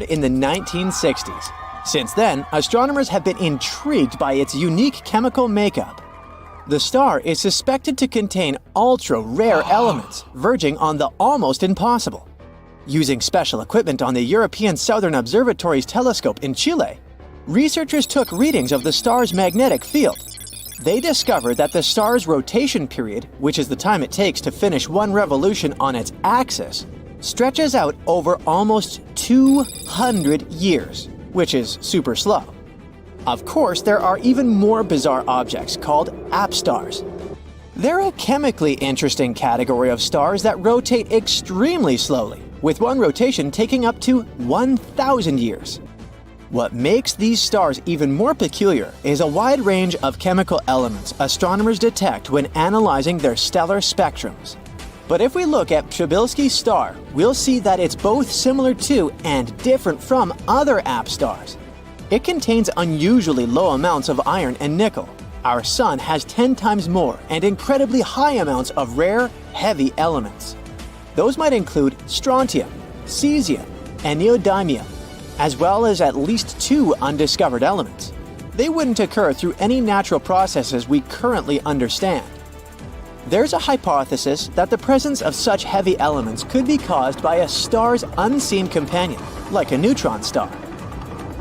in the 1960s. Since then, astronomers have been intrigued by its unique chemical makeup. The star is suspected to contain ultra-rare elements, verging on the almost impossible. Using special equipment on the European Southern Observatory's telescope in Chile, researchers took readings of the star's magnetic field. They discovered that the star's rotation period, which is the time it takes to finish one revolution on its axis, stretches out over almost 200 years, which is super slow. Of course, there are even more bizarre objects called apstars. They're a chemically interesting category of stars that rotate extremely slowly, with one rotation taking up to 1,000 years. What makes these stars even more peculiar is a wide range of chemical elements astronomers detect when analyzing their stellar spectrums. But if we look at Chabilski's star, we'll see that it's both similar to and different from other apstars. It contains unusually low amounts of iron and nickel. Our Sun has 10 times more and incredibly high amounts of rare, heavy elements. Those might include strontium, cesium, and neodymium, as well as at least 2 undiscovered elements. They wouldn't occur through any natural processes we currently understand. There's a hypothesis that the presence of such heavy elements could be caused by a star's unseen companion, like a neutron star.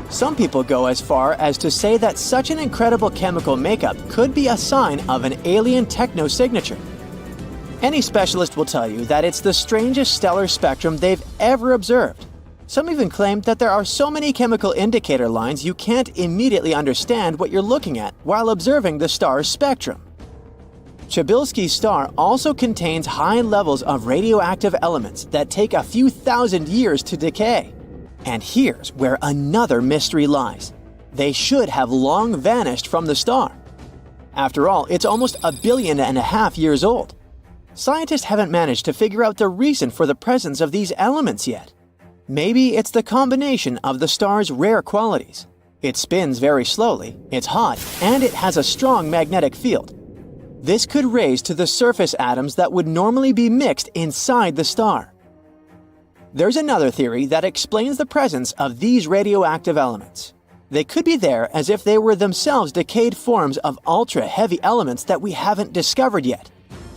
Some people go as far as to say that such an incredible chemical makeup could be a sign of an alien technosignature. Any specialist will tell you that it's the strangest stellar spectrum they've ever observed. Some even claim that there are so many chemical indicator lines you can't immediately understand what you're looking at while observing the star's spectrum. Chabilski's star also contains high levels of radioactive elements that take a few thousand years to decay. And here's where another mystery lies. They should have long vanished from the star. After all, it's almost 1.5 billion years old. Scientists haven't managed to figure out the reason for the presence of these elements yet. Maybe it's the combination of the star's rare qualities. It spins very slowly, it's hot, and it has a strong magnetic field. This could raise to the surface atoms that would normally be mixed inside the star. There's another theory that explains the presence of these radioactive elements. They could be there as if they were themselves decayed forms of ultra-heavy elements that we haven't discovered yet.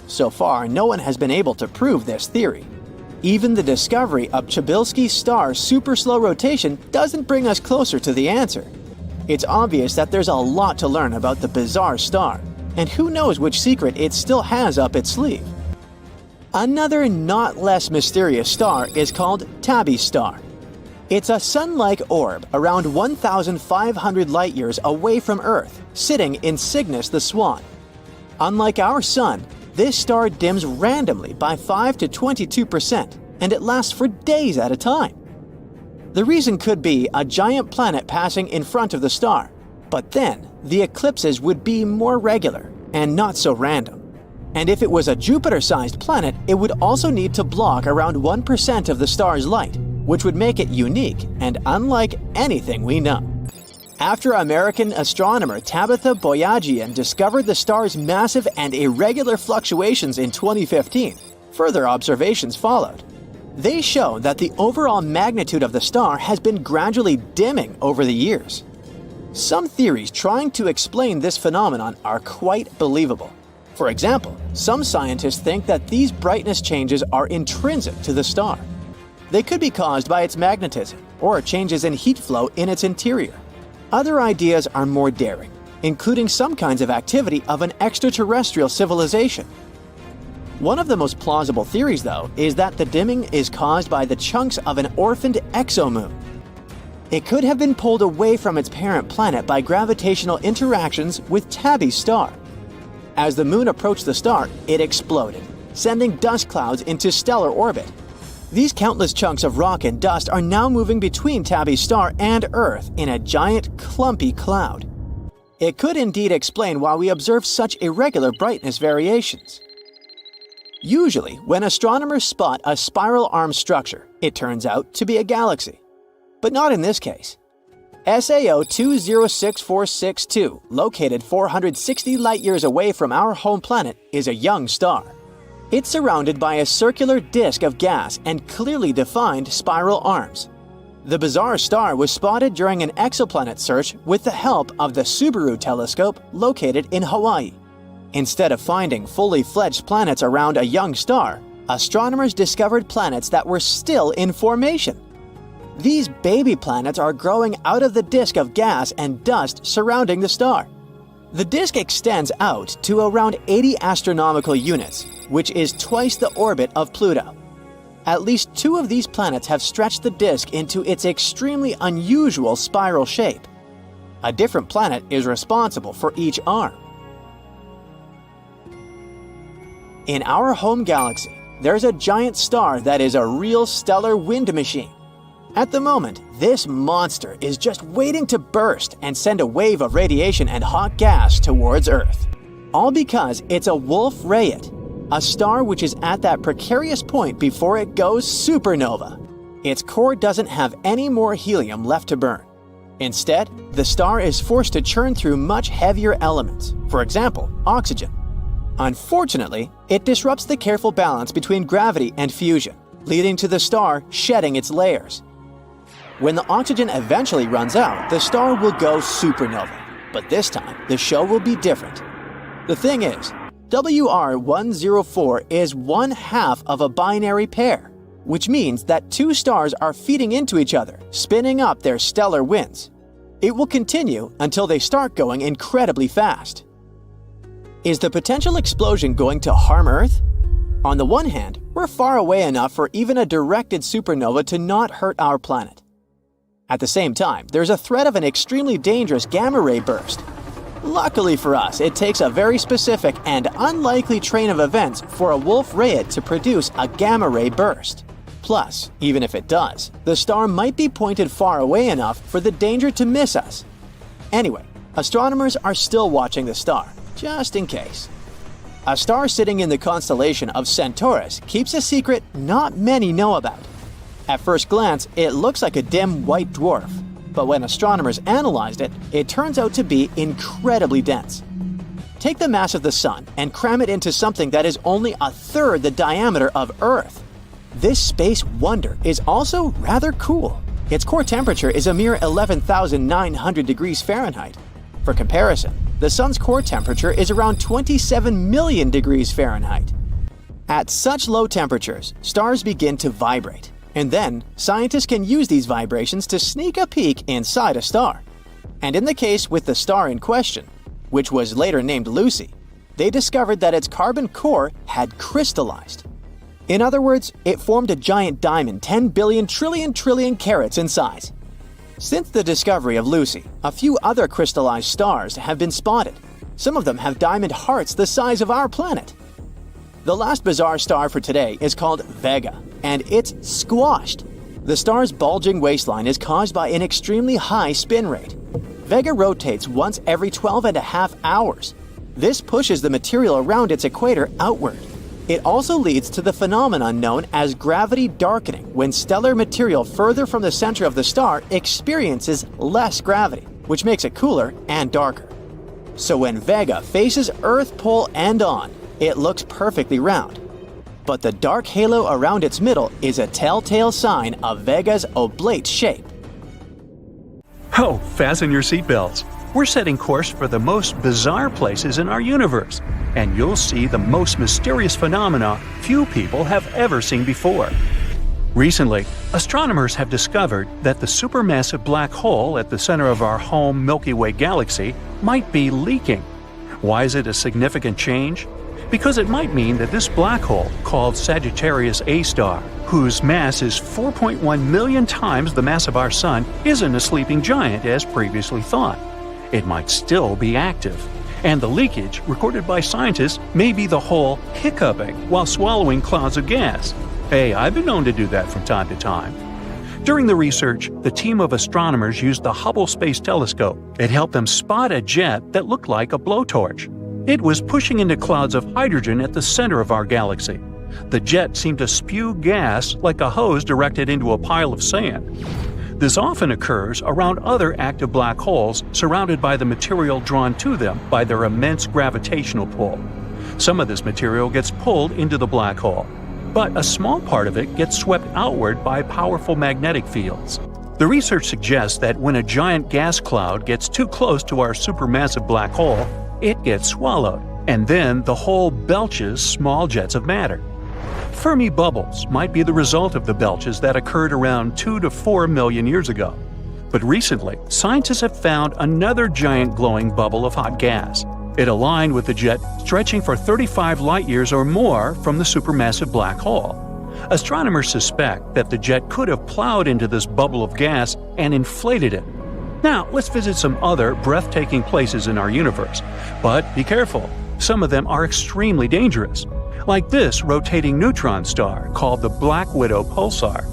So far, no one has been able to prove this theory. Even the discovery of Chabilski's star's super slow rotation doesn't bring us closer to the answer. It's obvious that there's a lot to learn about the bizarre star, and who knows which secret it still has up its sleeve. Another not less mysterious star is called Tabby's star. It's a sun-like orb around 1,500 light-years away from Earth, sitting in Cygnus the Swan. Unlike our Sun, this star dims randomly by 5 to 22%, and it lasts for days at a time. The reason could be a giant planet passing in front of the star, but then the eclipses would be more regular and not so random. And if it was a Jupiter-sized planet, it would also need to block around 1% of the star's light, which would make it unique and unlike anything we know. After American astronomer Tabitha Boyajian discovered the star's massive and irregular fluctuations in 2015, further observations followed. They show that the overall magnitude of the star has been gradually dimming over the years. Some theories trying to explain this phenomenon are quite believable. For example, some scientists think that these brightness changes are intrinsic to the star. They could be caused by its magnetism or changes in heat flow in its interior. Other ideas are more daring, including some kinds of activity of an extraterrestrial civilization. One of the most plausible theories, though, is that the dimming is caused by the chunks of an orphaned exomoon. It could have been pulled away from its parent planet by gravitational interactions with Tabby's star. As the moon approached the star, it exploded, sending dust clouds into stellar orbit. These countless chunks of rock and dust are now moving between Tabby's star and Earth in a giant, clumpy cloud. It could indeed explain why we observe such irregular brightness variations. Usually, when astronomers spot a spiral arm structure, it turns out to be a galaxy. But not in this case. SAO 206462, located 460 light-years away from our home planet, is a young star. It's surrounded by a circular disk of gas and clearly defined spiral arms. The bizarre star was spotted during an exoplanet search with the help of the Subaru telescope located in Hawaii. Instead of finding fully fledged planets around a young star, astronomers discovered planets that were still in formation. These baby planets are growing out of the disk of gas and dust surrounding the star. The disk extends out to around 80 astronomical units, which is twice the orbit of Pluto. At least 2 of these planets have stretched the disk into its extremely unusual spiral shape. A different planet is responsible for each arm. In our home galaxy, there's a giant star that is a real stellar wind machine. At the moment, this monster is just waiting to burst and send a wave of radiation and hot gas towards Earth. All because it's a Wolf Rayet, a star which is at that precarious point before it goes supernova. Its core doesn't have any more helium left to burn. Instead, the star is forced to churn through much heavier elements, for example, oxygen. Unfortunately, it disrupts the careful balance between gravity and fusion, leading to the star shedding its layers. When the oxygen eventually runs out, the star will go supernova, but this time the show will be different. The thing is, WR104 is 1/2 of a binary pair, which means that 2 stars are feeding into each other, spinning up their stellar winds. It will continue until they start going incredibly fast. Is the potential explosion going to harm Earth? On the one hand, we're far away enough for even a directed supernova to not hurt our planet. At the same time, there's a threat of an extremely dangerous gamma ray burst. Luckily for us, it takes a very specific and unlikely train of events for a Wolf Rayet to produce a gamma ray burst. Plus, even if it does, the star might be pointed far away enough for the danger to miss us. Anyway, astronomers are still watching the star, just in case. A star sitting in the constellation of Centaurus keeps a secret not many know about. At first glance, it looks like a dim white dwarf, but when astronomers analyzed it, it turns out to be incredibly dense. Take the mass of the Sun and cram it into something that is only 1/3 the diameter of Earth. This space wonder is also rather cool. Its core temperature is a mere 11,900 degrees Fahrenheit. For comparison, the Sun's core temperature is around 27 million degrees Fahrenheit. At such low temperatures, stars begin to vibrate. And then, scientists can use these vibrations to sneak a peek inside a star. And in the case with the star in question, which was later named Lucy, they discovered that its carbon core had crystallized. In other words, it formed a giant diamond 10 billion trillion carats in size. Since the discovery of Lucy, a few other crystallized stars have been spotted. Some of them have diamond hearts the size of our planet. The last bizarre star for today is called Vega, and it's squashed. The star's bulging waistline is caused by an extremely high spin rate. Vega rotates once every 12.5 hours. This pushes the material around its equator outward. It also leads to the phenomenon known as gravity darkening, when stellar material further from the center of the star experiences less gravity, which makes it cooler and darker. So when Vega faces Earth pole end on, it looks perfectly round. But the dark halo around its middle is a telltale sign of Vega's oblate shape. Oh, fasten your seatbelts. We're setting course for the most bizarre places in our universe, and you'll see the most mysterious phenomena few people have ever seen before. Recently, astronomers have discovered that the supermassive black hole at the center of our home Milky Way galaxy might be leaking. Why is it a significant change? Because it might mean that this black hole, called Sagittarius A star, whose mass is 4.1 million times the mass of our Sun, isn't a sleeping giant as previously thought. It might still be active, and the leakage, recorded by scientists, may be the hole hiccuping while swallowing clouds of gas. Hey, I've been known to do that from time to time. During the research, the team of astronomers used the Hubble Space Telescope. It helped them spot a jet that looked like a blowtorch. It was pushing into clouds of hydrogen at the center of our galaxy. The jet seemed to spew gas like a hose directed into a pile of sand. This often occurs around other active black holes surrounded by the material drawn to them by their immense gravitational pull. Some of this material gets pulled into the black hole, but a small part of it gets swept outward by powerful magnetic fields. The research suggests that when a giant gas cloud gets too close to our supermassive black hole, it gets swallowed, and then the hole belches small jets of matter. Fermi bubbles might be the result of the belches that occurred around 2 to 4 million years ago. But recently, scientists have found another giant glowing bubble of hot gas. It aligned with the jet stretching for 35 light-years or more from the supermassive black hole. Astronomers suspect that the jet could have plowed into this bubble of gas and inflated it. Now, let's visit some other breathtaking places in our universe. But be careful, some of them are extremely dangerous. Like this rotating neutron star called the Black Widow pulsar.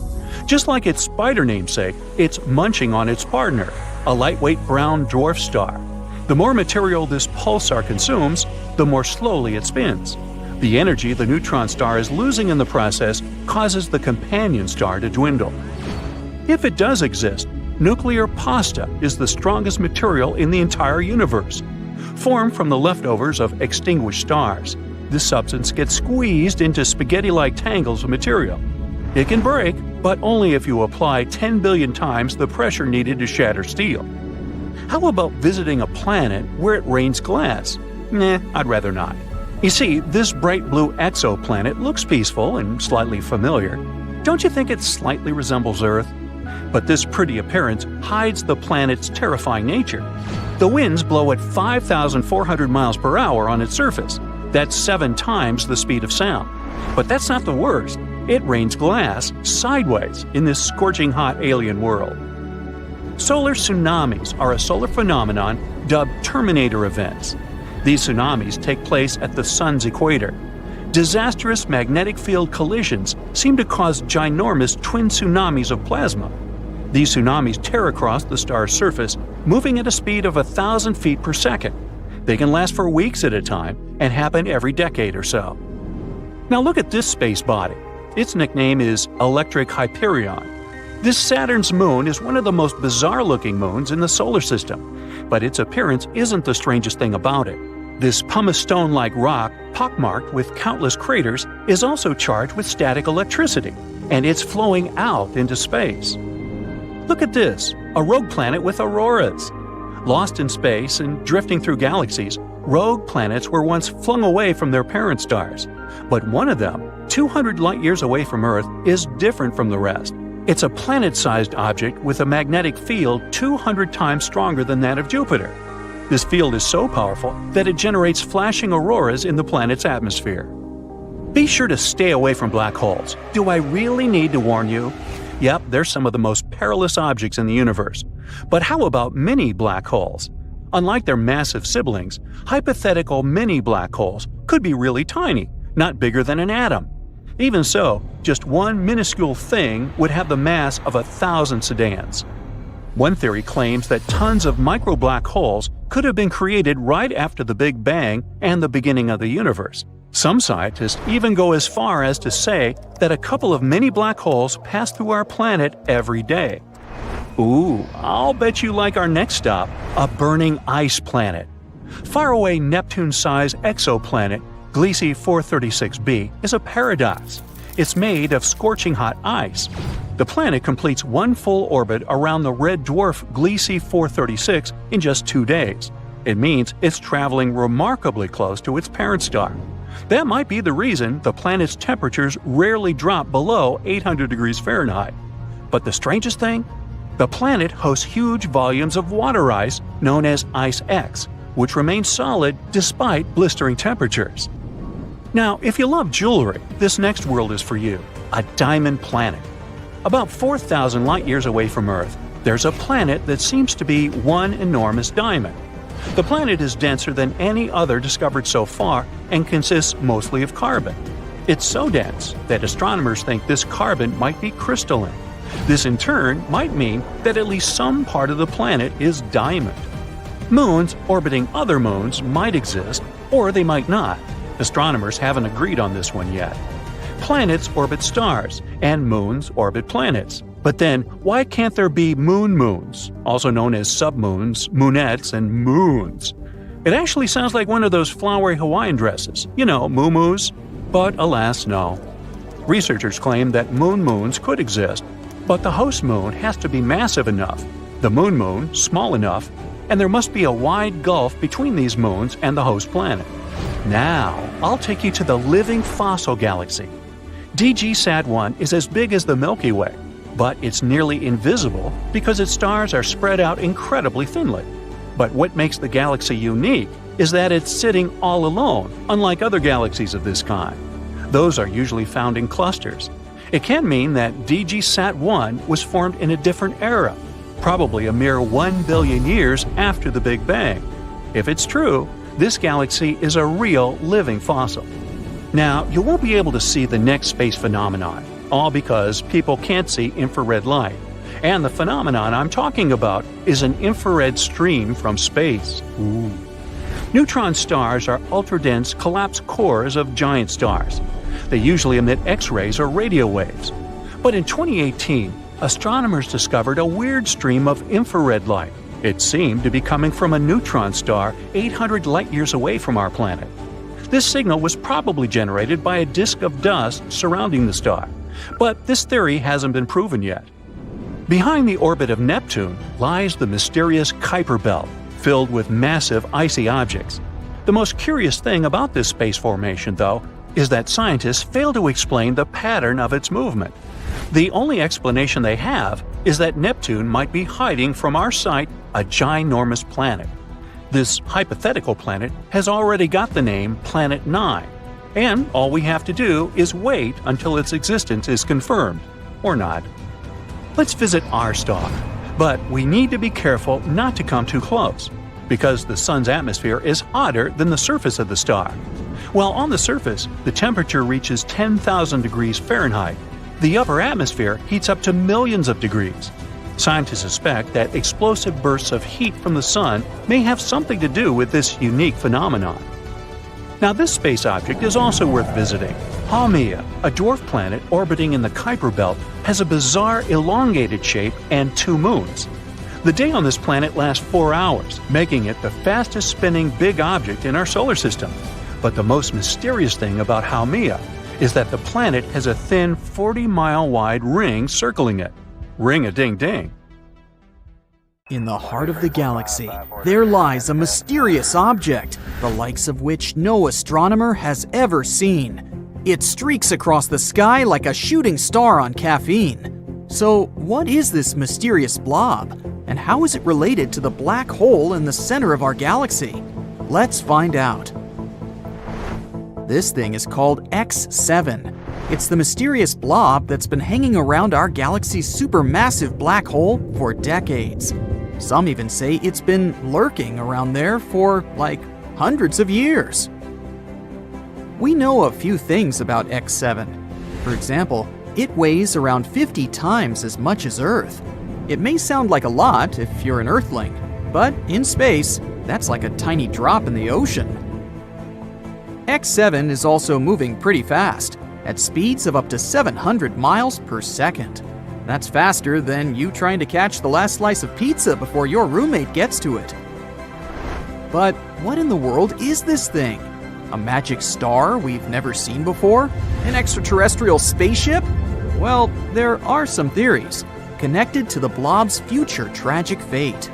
Just like its spider namesake, it's munching on its partner, a lightweight brown dwarf star. The more material this pulsar consumes, the more slowly it spins. The energy the neutron star is losing in the process causes the companion star to dwindle. If it does exist, nuclear pasta is the strongest material in the entire universe. Formed from the leftovers of extinguished stars, this substance gets squeezed into spaghetti-like tangles of material. It can break, but only if you apply 10 billion times the pressure needed to shatter steel. How about visiting a planet where it rains glass? Nah, I'd rather not. You see, this bright blue exoplanet looks peaceful and slightly familiar. Don't you think it slightly resembles Earth? But this pretty appearance hides the planet's terrifying nature. The winds blow at 5,400 miles per hour on its surface. That's 7 times the speed of sound. But that's not the worst. It rains glass sideways in this scorching hot alien world. Solar tsunamis are a solar phenomenon dubbed Terminator events. These tsunamis take place at the sun's equator. Disastrous magnetic field collisions seem to cause ginormous twin tsunamis of plasma. These tsunamis tear across the star's surface, moving at a speed of 1,000 feet per second. They can last for weeks at a time and happen every decade or so. Now look at this space body. Its nickname is Electric Hyperion. This Saturn's moon is one of the most bizarre-looking moons in the solar system, but its appearance isn't the strangest thing about it. This pumice stone-like rock, pockmarked with countless craters, is also charged with static electricity, and it's flowing out into space. Look at this, a rogue planet with auroras. Lost in space and drifting through galaxies, rogue planets were once flung away from their parent stars. But one of them, 200 light-years away from Earth, is different from the rest. It's a planet-sized object with a magnetic field 200 times stronger than that of Jupiter. This field is so powerful that it generates flashing auroras in the planet's atmosphere. Be sure to stay away from black holes. Do I really need to warn you? Yep, they're some of the most perilous objects in the universe. But how about mini black holes? Unlike their massive siblings, hypothetical mini black holes could be really tiny, not bigger than an atom. Even so, just one minuscule thing would have the mass of 1,000 sedans. One theory claims that tons of micro-black holes could have been created right after the Big Bang and the beginning of the universe. Some scientists even go as far as to say that a couple of mini black holes pass through our planet every day. Ooh, I'll bet you like our next stop, a burning ice planet. Faraway Neptune-sized exoplanet Gliese 436b is a paradox. It's made of scorching hot ice. The planet completes one full orbit around the red dwarf Gliese 436 in just 2 days. It means it's traveling remarkably close to its parent star. That might be the reason the planet's temperatures rarely drop below 800 degrees Fahrenheit. But the strangest thing? The planet hosts huge volumes of water ice known as Ice X, which remains solid despite blistering temperatures. Now, if you love jewelry, this next world is for you, a diamond planet. About 4,000 light-years away from Earth, there's a planet that seems to be one enormous diamond. The planet is denser than any other discovered so far and consists mostly of carbon. It's so dense that astronomers think this carbon might be crystalline. This in turn might mean that at least some part of the planet is diamond. Moons orbiting other moons might exist, or they might not. Astronomers haven't agreed on this one yet. Planets orbit stars, and moons orbit planets. But then, why can't there be moons, also known as submoons, moonettes, and moons? It actually sounds like one of those flowery Hawaiian dresses, muumuus. But alas, no. Researchers claim that moons could exist, But the host moon has to be massive enough, the moon small enough, and there must be a wide gulf between these moons and the host planet. Now, I'll take you to the living fossil galaxy. DG-SAT-1 is as big as the Milky Way, but it's nearly invisible because its stars are spread out incredibly thinly. But what makes the galaxy unique is that it's sitting all alone, unlike other galaxies of this kind. Those are usually found in clusters. It can mean that DG-SAT-1 was formed in a different era, probably a mere 1 billion years after the Big Bang. If it's true, this galaxy is a real living fossil. Now, you won't be able to see the next space phenomenon, all because people can't see infrared light. And the phenomenon I'm talking about is an infrared stream from space. Ooh. Neutron stars are ultra-dense collapsed cores of giant stars. They usually emit X-rays or radio waves. But in 2018, astronomers discovered a weird stream of infrared light. It seemed to be coming from a neutron star 800 light-years away from our planet. This signal was probably generated by a disk of dust surrounding the star, but this theory hasn't been proven yet. Behind the orbit of Neptune lies the mysterious Kuiper Belt, filled with massive icy objects. The most curious thing about this space formation, though, is that scientists fail to explain the pattern of its movement. The only explanation they have is that Neptune might be hiding from our sight a ginormous planet. This hypothetical planet has already got the name Planet 9, and all we have to do is wait until its existence is confirmed, or not. Let's visit our star, but we need to be careful not to come too close, because the Sun's atmosphere is hotter than the surface of the star. While on the surface, the temperature reaches 10,000 degrees Fahrenheit, the upper atmosphere heats up to millions of degrees. Scientists suspect that explosive bursts of heat from the Sun may have something to do with this unique phenomenon. Now, this space object is also worth visiting. Haumea, a dwarf planet orbiting in the Kuiper Belt, has a bizarre elongated shape and 2 moons. The day on this planet lasts 4 hours, making it the fastest spinning big object in our solar system. But the most mysterious thing about Haumea is that the planet has a thin 40-mile wide ring circling it. Ring-a-ding-ding. In the heart of the galaxy, there lies a mysterious object, the likes of which no astronomer has ever seen. It streaks across the sky like a shooting star on caffeine. So, what is this mysterious blob? And how is it related to the black hole in the center of our galaxy? Let's find out. This thing is called X7. It's the mysterious blob that's been hanging around our galaxy's supermassive black hole for decades. Some even say it's been lurking around there for, hundreds of years. We know a few things about X7. For example, it weighs around 50 times as much as Earth. It may sound like a lot if you're an Earthling, but in space, that's like a tiny drop in the ocean. X7 is also moving pretty fast, at speeds of up to 700 miles per second. That's faster than you trying to catch the last slice of pizza before your roommate gets to it. But what in the world is this thing? A magic star we've never seen before? An extraterrestrial spaceship? Well, there are some theories connected to the blob's future tragic fate.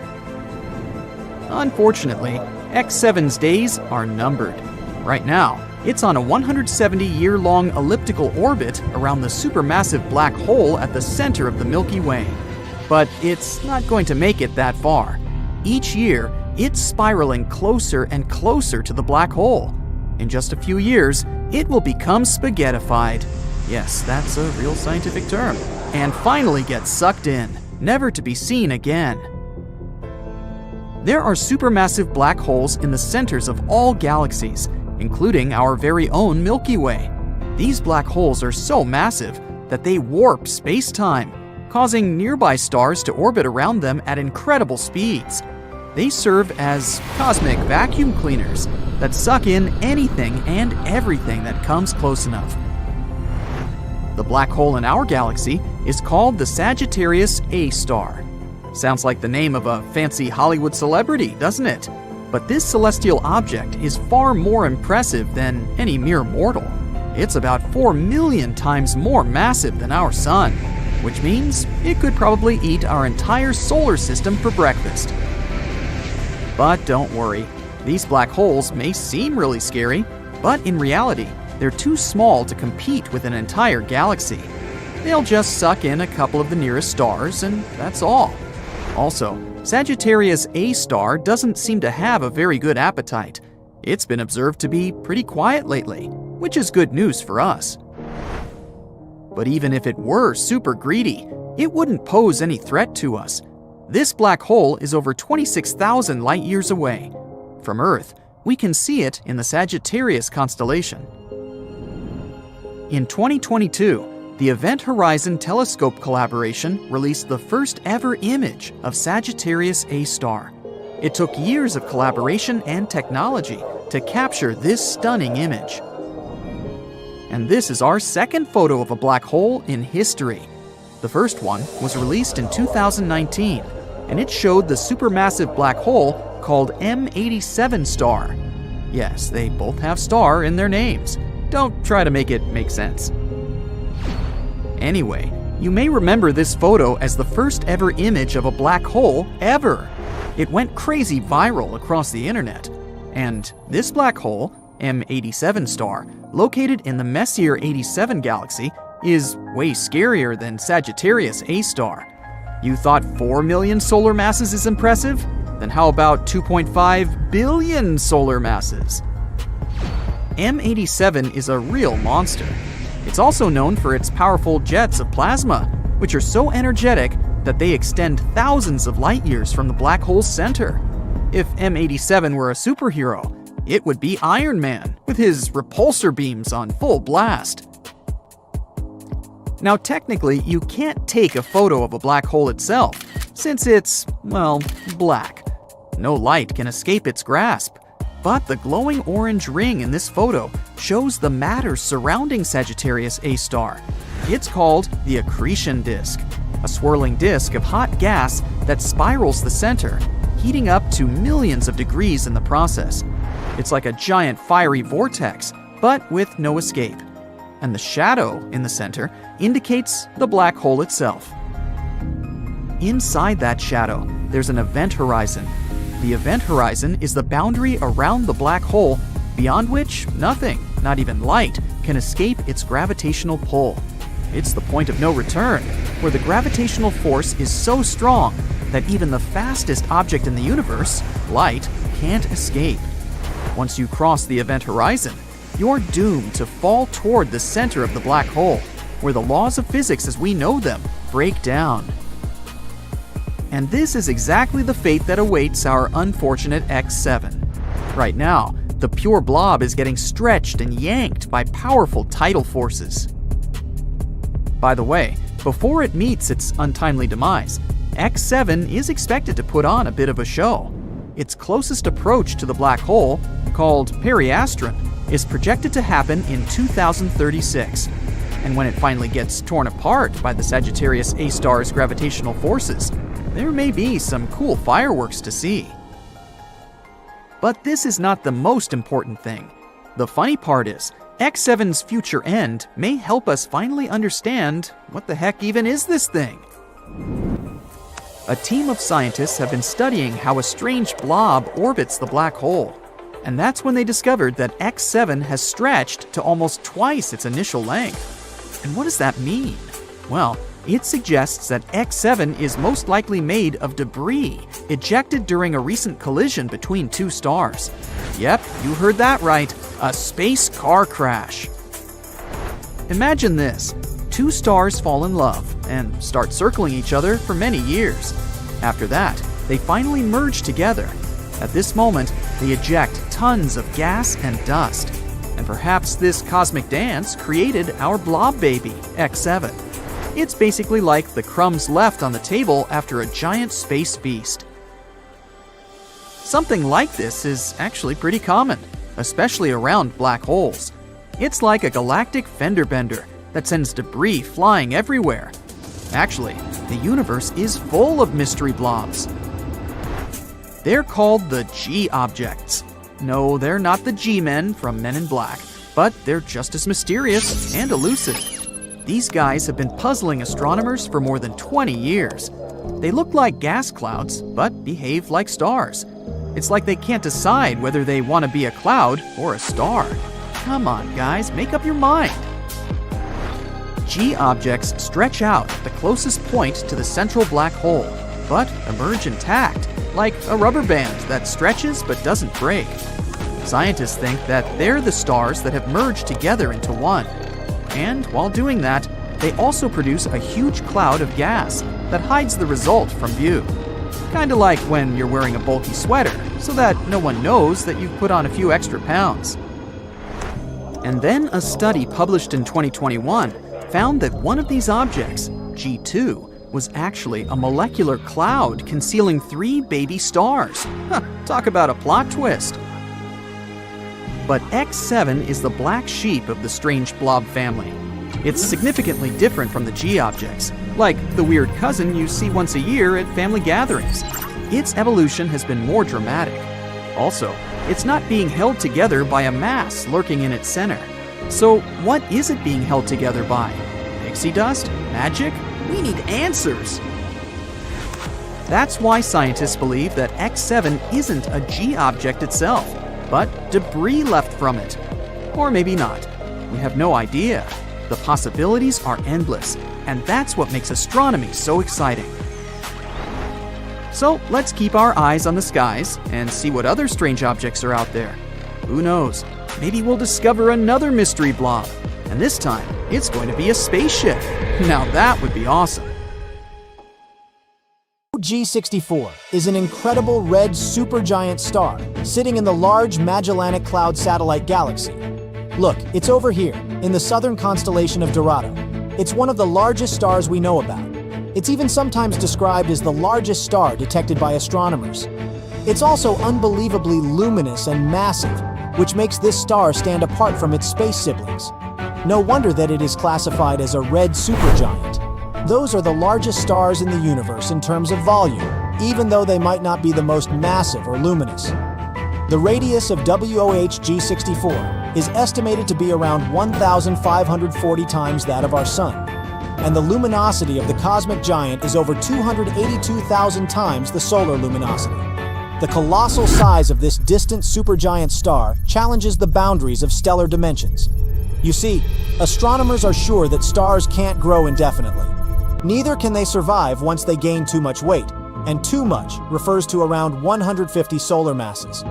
Unfortunately, X7's days are numbered. Right now, it's on a 170-year-long elliptical orbit around the supermassive black hole at the center of the Milky Way. But it's not going to make it that far. Each year, it's spiraling closer and closer to the black hole. In just a few years, it will become spaghettified. Yes, that's a real scientific term. And finally get sucked in, never to be seen again. There are supermassive black holes in the centers of all galaxies, including our very own Milky Way. These black holes are so massive that they warp space-time, causing nearby stars to orbit around them at incredible speeds. They serve as cosmic vacuum cleaners that suck in anything and everything that comes close enough. The black hole in our galaxy is called the Sagittarius A star. Sounds like the name of a fancy Hollywood celebrity, doesn't it? But this celestial object is far more impressive than any mere mortal. It's about 4 million times more massive than our sun. which means it could probably eat our entire solar system for breakfast. But don't worry, these black holes may seem really scary, but in reality, they're too small to compete with an entire galaxy. They'll just suck in a couple of the nearest stars, and that's all. Also, Sagittarius A star doesn't seem to have a very good appetite. It's been observed to be pretty quiet lately, which is good news for us. But even if it were super greedy, it wouldn't pose any threat to us. This black hole is over 26,000 light years away. From Earth, we can see it in the Sagittarius constellation. In 2022, the Event Horizon Telescope collaboration released the first ever image of Sagittarius A star. It took years of collaboration and technology to capture this stunning image. And this is our second photo of a black hole in history. The first one was released in 2019, and it showed the supermassive black hole called M87 star. Yes, they both have star in their names. Don't try to make it make sense. Anyway, you may remember this photo as the first ever image of a black hole ever. It went crazy viral across the internet. And this black hole, M87 star, located in the Messier 87 galaxy, is way scarier than Sagittarius A star. You thought 4 million solar masses is impressive? Then how about 2.5 billion solar masses? M87 is a real monster. It's also known for its powerful jets of plasma, which are so energetic that they extend thousands of light years from the black hole's center. If M87 were a superhero, it would be Iron Man, with his repulsor beams on full blast. Now technically, you can't take a photo of a black hole itself, since it's, well, black. No light can escape its grasp. But the glowing orange ring in this photo shows the matter surrounding Sagittarius A star. It's called the accretion disk, a swirling disk of hot gas that spirals the center, heating up to millions of degrees in the process. It's like a giant fiery vortex, but with no escape. And the shadow in the center indicates the black hole itself. Inside that shadow, there's an event horizon. The event horizon is the boundary around the black hole, beyond which nothing, not even light, can escape its gravitational pull. It's the point of no return, where the gravitational force is so strong that even the fastest object in the universe, light, can't escape. Once you cross the event horizon, you're doomed to fall toward the center of the black hole, where the laws of physics as we know them break down. And this is exactly the fate that awaits our unfortunate X7. Right now, the pure blob is getting stretched and yanked by powerful tidal forces. By the way, before it meets its untimely demise, X7 is expected to put on a bit of a show. Its closest approach to the black hole, called periastron, is projected to happen in 2036. And when it finally gets torn apart by the Sagittarius A star's gravitational forces, there may be some cool fireworks to see. But this is not the most important thing. The funny part is, X7's future end may help us finally understand what the heck even is this thing. A team of scientists have been studying how a strange blob orbits the black hole. And that's when they discovered that X7 has stretched to almost twice its initial length. And what does that mean? Well, it suggests that X7 is most likely made of debris ejected during a recent collision between two stars. Yep, you heard that right, a space car crash. Imagine this. Two stars fall in love and start circling each other for many years. After that, they finally merge together. At this moment, they eject tons of gas and dust. And perhaps this cosmic dance created our blob baby, X7. It's basically like the crumbs left on the table after a giant space feast. Something like this is actually pretty common, especially around black holes. It's like a galactic fender bender that sends debris flying everywhere. Actually, the universe is full of mystery blobs. They're called the G objects. No, they're not the G-men from Men in Black, but they're just as mysterious and elusive. These guys have been puzzling astronomers for more than 20 years. They look like gas clouds, but behave like stars. It's like they can't decide whether they want to be a cloud or a star. Come on, guys, make up your mind. G objects stretch out the closest point to the central black hole, but emerge intact, like a rubber band that stretches but doesn't break. Scientists think that they're the stars that have merged together into one. And while doing that, they also produce a huge cloud of gas that hides the result from view. Kinda like when you're wearing a bulky sweater, so that no one knows that you've put on a few extra pounds. And then a study published in 2021 found that one of these objects, G2, was actually a molecular cloud concealing 3 baby stars. Talk about a plot twist. But X7 is the black sheep of the strange blob family. It's significantly different from the G objects, like the weird cousin you see once a year at family gatherings. Its evolution has been more dramatic. Also, it's not being held together by a mass lurking in its center. So what is it being held together by? Pixie dust? Magic? We need answers! That's why scientists believe that X7 isn't a G object itself, but debris left from it. Or maybe not. We have no idea. The possibilities are endless, and that's what makes astronomy so exciting. So let's keep our eyes on the skies and see what other strange objects are out there. Who knows? Maybe we'll discover another mystery blob. And this time, it's going to be a spaceship. Now that would be awesome. G64 is an incredible red supergiant star sitting in the large Magellanic Cloud satellite galaxy. Look, it's over here, in the southern constellation of Dorado. It's one of the largest stars we know about. It's even sometimes described as the largest star detected by astronomers. It's also unbelievably luminous and massive, which makes this star stand apart from its space siblings. No wonder that it is classified as a red supergiant. Those are the largest stars in the universe in terms of volume, even though they might not be the most massive or luminous. The radius of WOH G64 is estimated to be around 1,540 times that of our Sun, and the luminosity of the cosmic giant is over 282,000 times the solar luminosity. The colossal size of this distant supergiant star challenges the boundaries of stellar dimensions. You see, astronomers are sure that stars can't grow indefinitely. Neither can they survive once they gain too much weight, and too much refers to around 150 solar masses.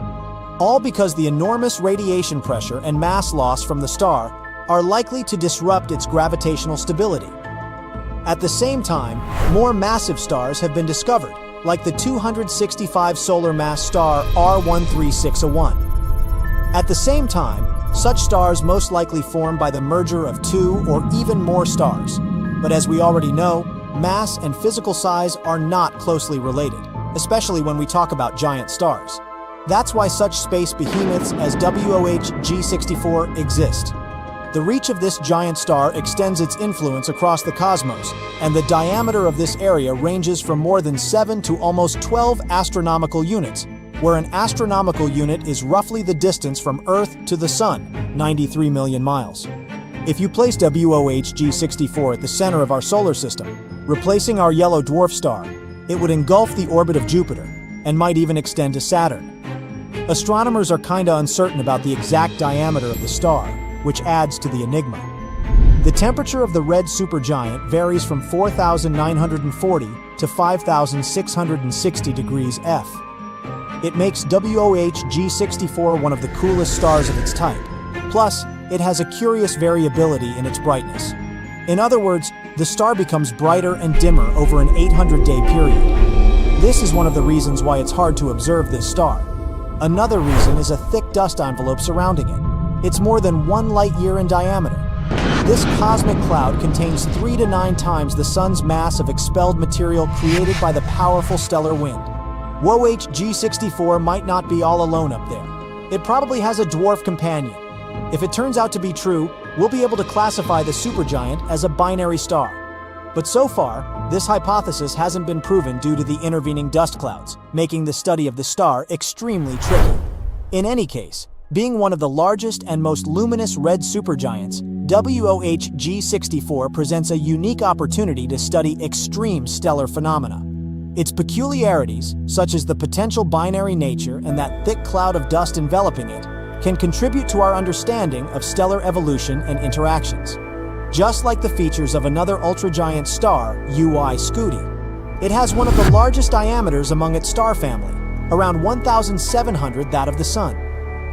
All because the enormous radiation pressure and mass loss from the star are likely to disrupt its gravitational stability. At the same time, more massive stars have been discovered, like the 265 solar mass star R13601. At the same time, such stars most likely form by the merger of 2 or even more stars. But as we already know, mass and physical size are not closely related, especially when we talk about giant stars. That's why such space behemoths as WOH G64 exist. The reach of this giant star extends its influence across the cosmos, and the diameter of this area ranges from more than 7 to almost 12 astronomical units, where an astronomical unit is roughly the distance from Earth to the Sun, 93 million miles. If you place WOH G64 at the center of our solar system, replacing our yellow dwarf star, it would engulf the orbit of Jupiter, and might even extend to Saturn. Astronomers are kinda uncertain about the exact diameter of the star, which adds to the enigma. The temperature of the red supergiant varies from 4,940 to 5,660 degrees F. It makes WOH G64 one of the coolest stars of its type. Plus, it has a curious variability in its brightness. In other words, the star becomes brighter and dimmer over an 800-day period. This is one of the reasons why it's hard to observe this star. Another reason is a thick dust envelope surrounding it. It's more than 1 light year in diameter. This cosmic cloud contains 3 to 9 times the Sun's mass of expelled material created by the powerful stellar wind. WOH G64 might not be all alone up there. It probably has a dwarf companion. If it turns out to be true, we'll be able to classify the supergiant as a binary star. But so far, this hypothesis hasn't been proven due to the intervening dust clouds, making the study of the star extremely tricky. In any case, being one of the largest and most luminous red supergiants, WOH G64 presents a unique opportunity to study extreme stellar phenomena. Its peculiarities, such as the potential binary nature and that thick cloud of dust enveloping it, can contribute to our understanding of stellar evolution and interactions. Just like the features of another ultragiant star, UI Scuti, it has one of the largest diameters among its star family, around 1,700 that of the Sun.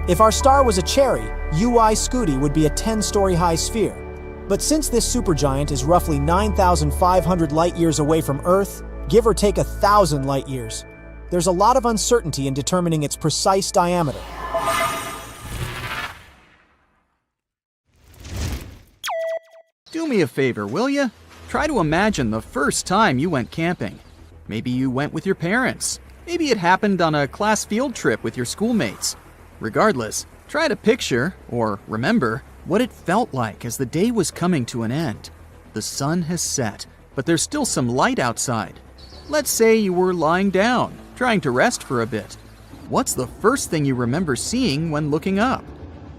If our star was a cherry, UI Scuti would be a 10-story high sphere. But since this supergiant is roughly 9,500 light-years away from Earth, give or take 1,000 light-years, there's a lot of uncertainty in determining its precise diameter. Do me a favor, will ya? Try to imagine the first time you went camping. Maybe you went with your parents. Maybe it happened on a class field trip with your schoolmates. Regardless, try to picture, or remember, what it felt like as the day was coming to an end. The sun has set, but there's still some light outside. Let's say you were lying down, trying to rest for a bit. What's the first thing you remember seeing when looking up?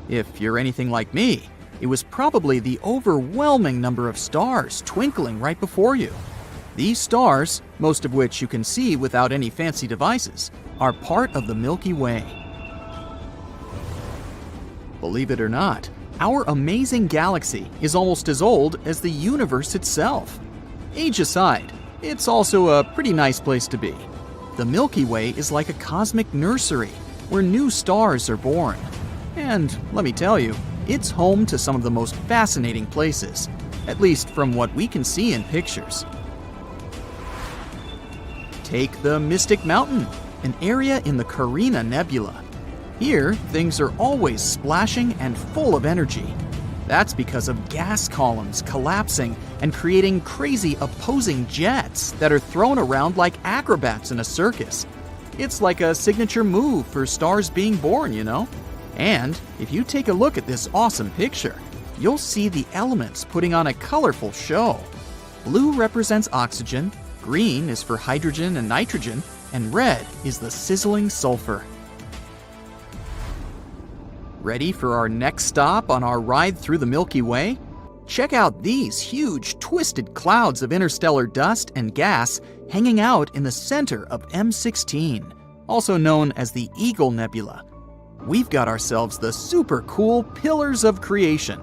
If you're anything like me, it was probably the overwhelming number of stars twinkling right before you. These stars, most of which you can see without any fancy devices, are part of the Milky Way. Believe it or not, our amazing galaxy is almost as old as the universe itself. Age aside, it's also a pretty nice place to be. The Milky Way is like a cosmic nursery where new stars are born. And let me tell you, it's home to some of the most fascinating places, at least from what we can see in pictures. Take the Mystic Mountain, an area in the Carina Nebula. Here, things are always splashing and full of energy. That's because of gas columns collapsing and creating crazy opposing jets that are thrown around like acrobats in a circus. It's like a signature move for stars being born, you know? And if you take a look at this awesome picture, you'll see the elements putting on a colorful show. Blue represents oxygen, green is for hydrogen and nitrogen, and red is the sizzling sulfur. Ready for our next stop on our ride through the Milky Way? Check out these huge, twisted clouds of interstellar dust and gas hanging out in the center of M16, also known as the Eagle Nebula. We've got ourselves the super cool Pillars of Creation,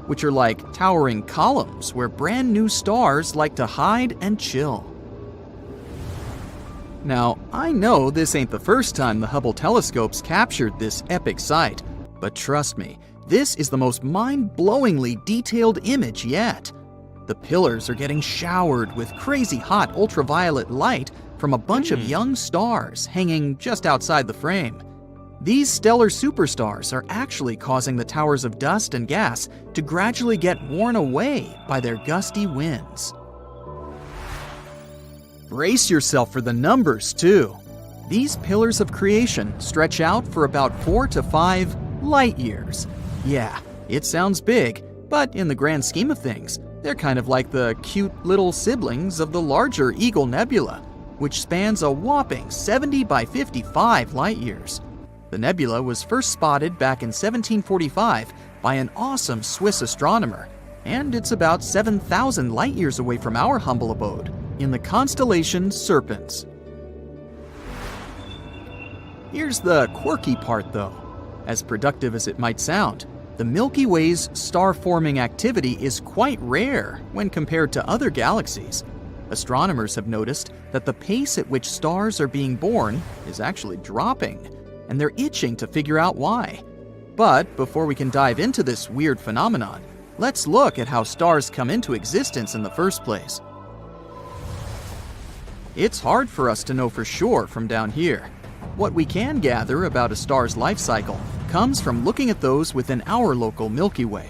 which are like towering columns where brand new stars like to hide and chill. Now, I know this ain't the first time the Hubble telescopes captured this epic sight, but trust me, this is the most mind-blowingly detailed image yet. The pillars are getting showered with crazy hot ultraviolet light from a bunch of young stars hanging just outside the frame. These stellar superstars are actually causing the towers of dust and gas to gradually get worn away by their gusty winds. Brace yourself for the numbers, too. These pillars of creation stretch out for about 4 to 5 light years. Yeah, it sounds big, but in the grand scheme of things, they're kind of like the cute little siblings of the larger Eagle Nebula, which spans a whopping 70 by 55 light years. The nebula was first spotted back in 1745 by an awesome Swiss astronomer, and it's about 7,000 light years away from our humble abode, in the constellation Serpens. Here's the quirky part, though. As productive as it might sound, the Milky Way's star-forming activity is quite rare when compared to other galaxies. Astronomers have noticed that the pace at which stars are being born is actually dropping, and they're itching to figure out why. But before we can dive into this weird phenomenon, let's look at how stars come into existence in the first place. It's hard for us to know for sure from down here. What we can gather about a star's life cycle comes from looking at those within our local Milky Way.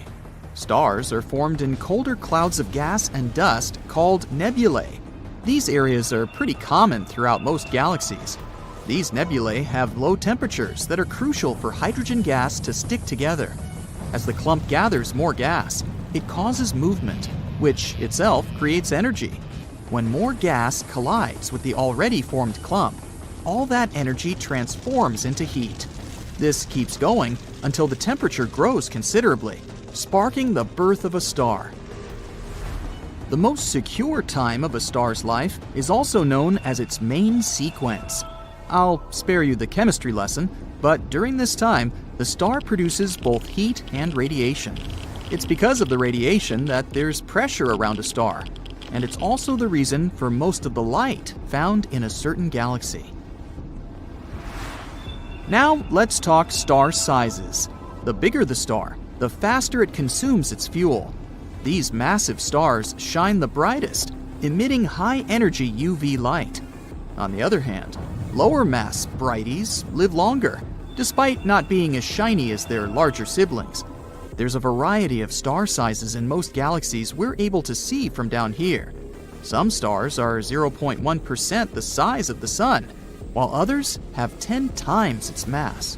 Stars are formed in colder clouds of gas and dust called nebulae. These areas are pretty common throughout most galaxies. These nebulae have low temperatures that are crucial for hydrogen gas to stick together. As the clump gathers more gas, it causes movement, which itself creates energy. When more gas collides with the already formed clump, all that energy transforms into heat. This keeps going until the temperature grows considerably, sparking the birth of a star. The most secure time of a star's life is also known as its main sequence. I'll spare you the chemistry lesson, but during this time, the star produces both heat and radiation. It's because of the radiation that there's pressure around a star, and it's also the reason for most of the light found in a certain galaxy. Now let's talk star sizes. The bigger the star, the faster it consumes its fuel. These massive stars shine the brightest, emitting high-energy UV light. On the other hand, lower mass brighties live longer, despite not being as shiny as their larger siblings. There's a variety of star sizes in most galaxies we're able to see from down here. Some stars are 0.1% the size of the Sun, while others have 10 times its mass.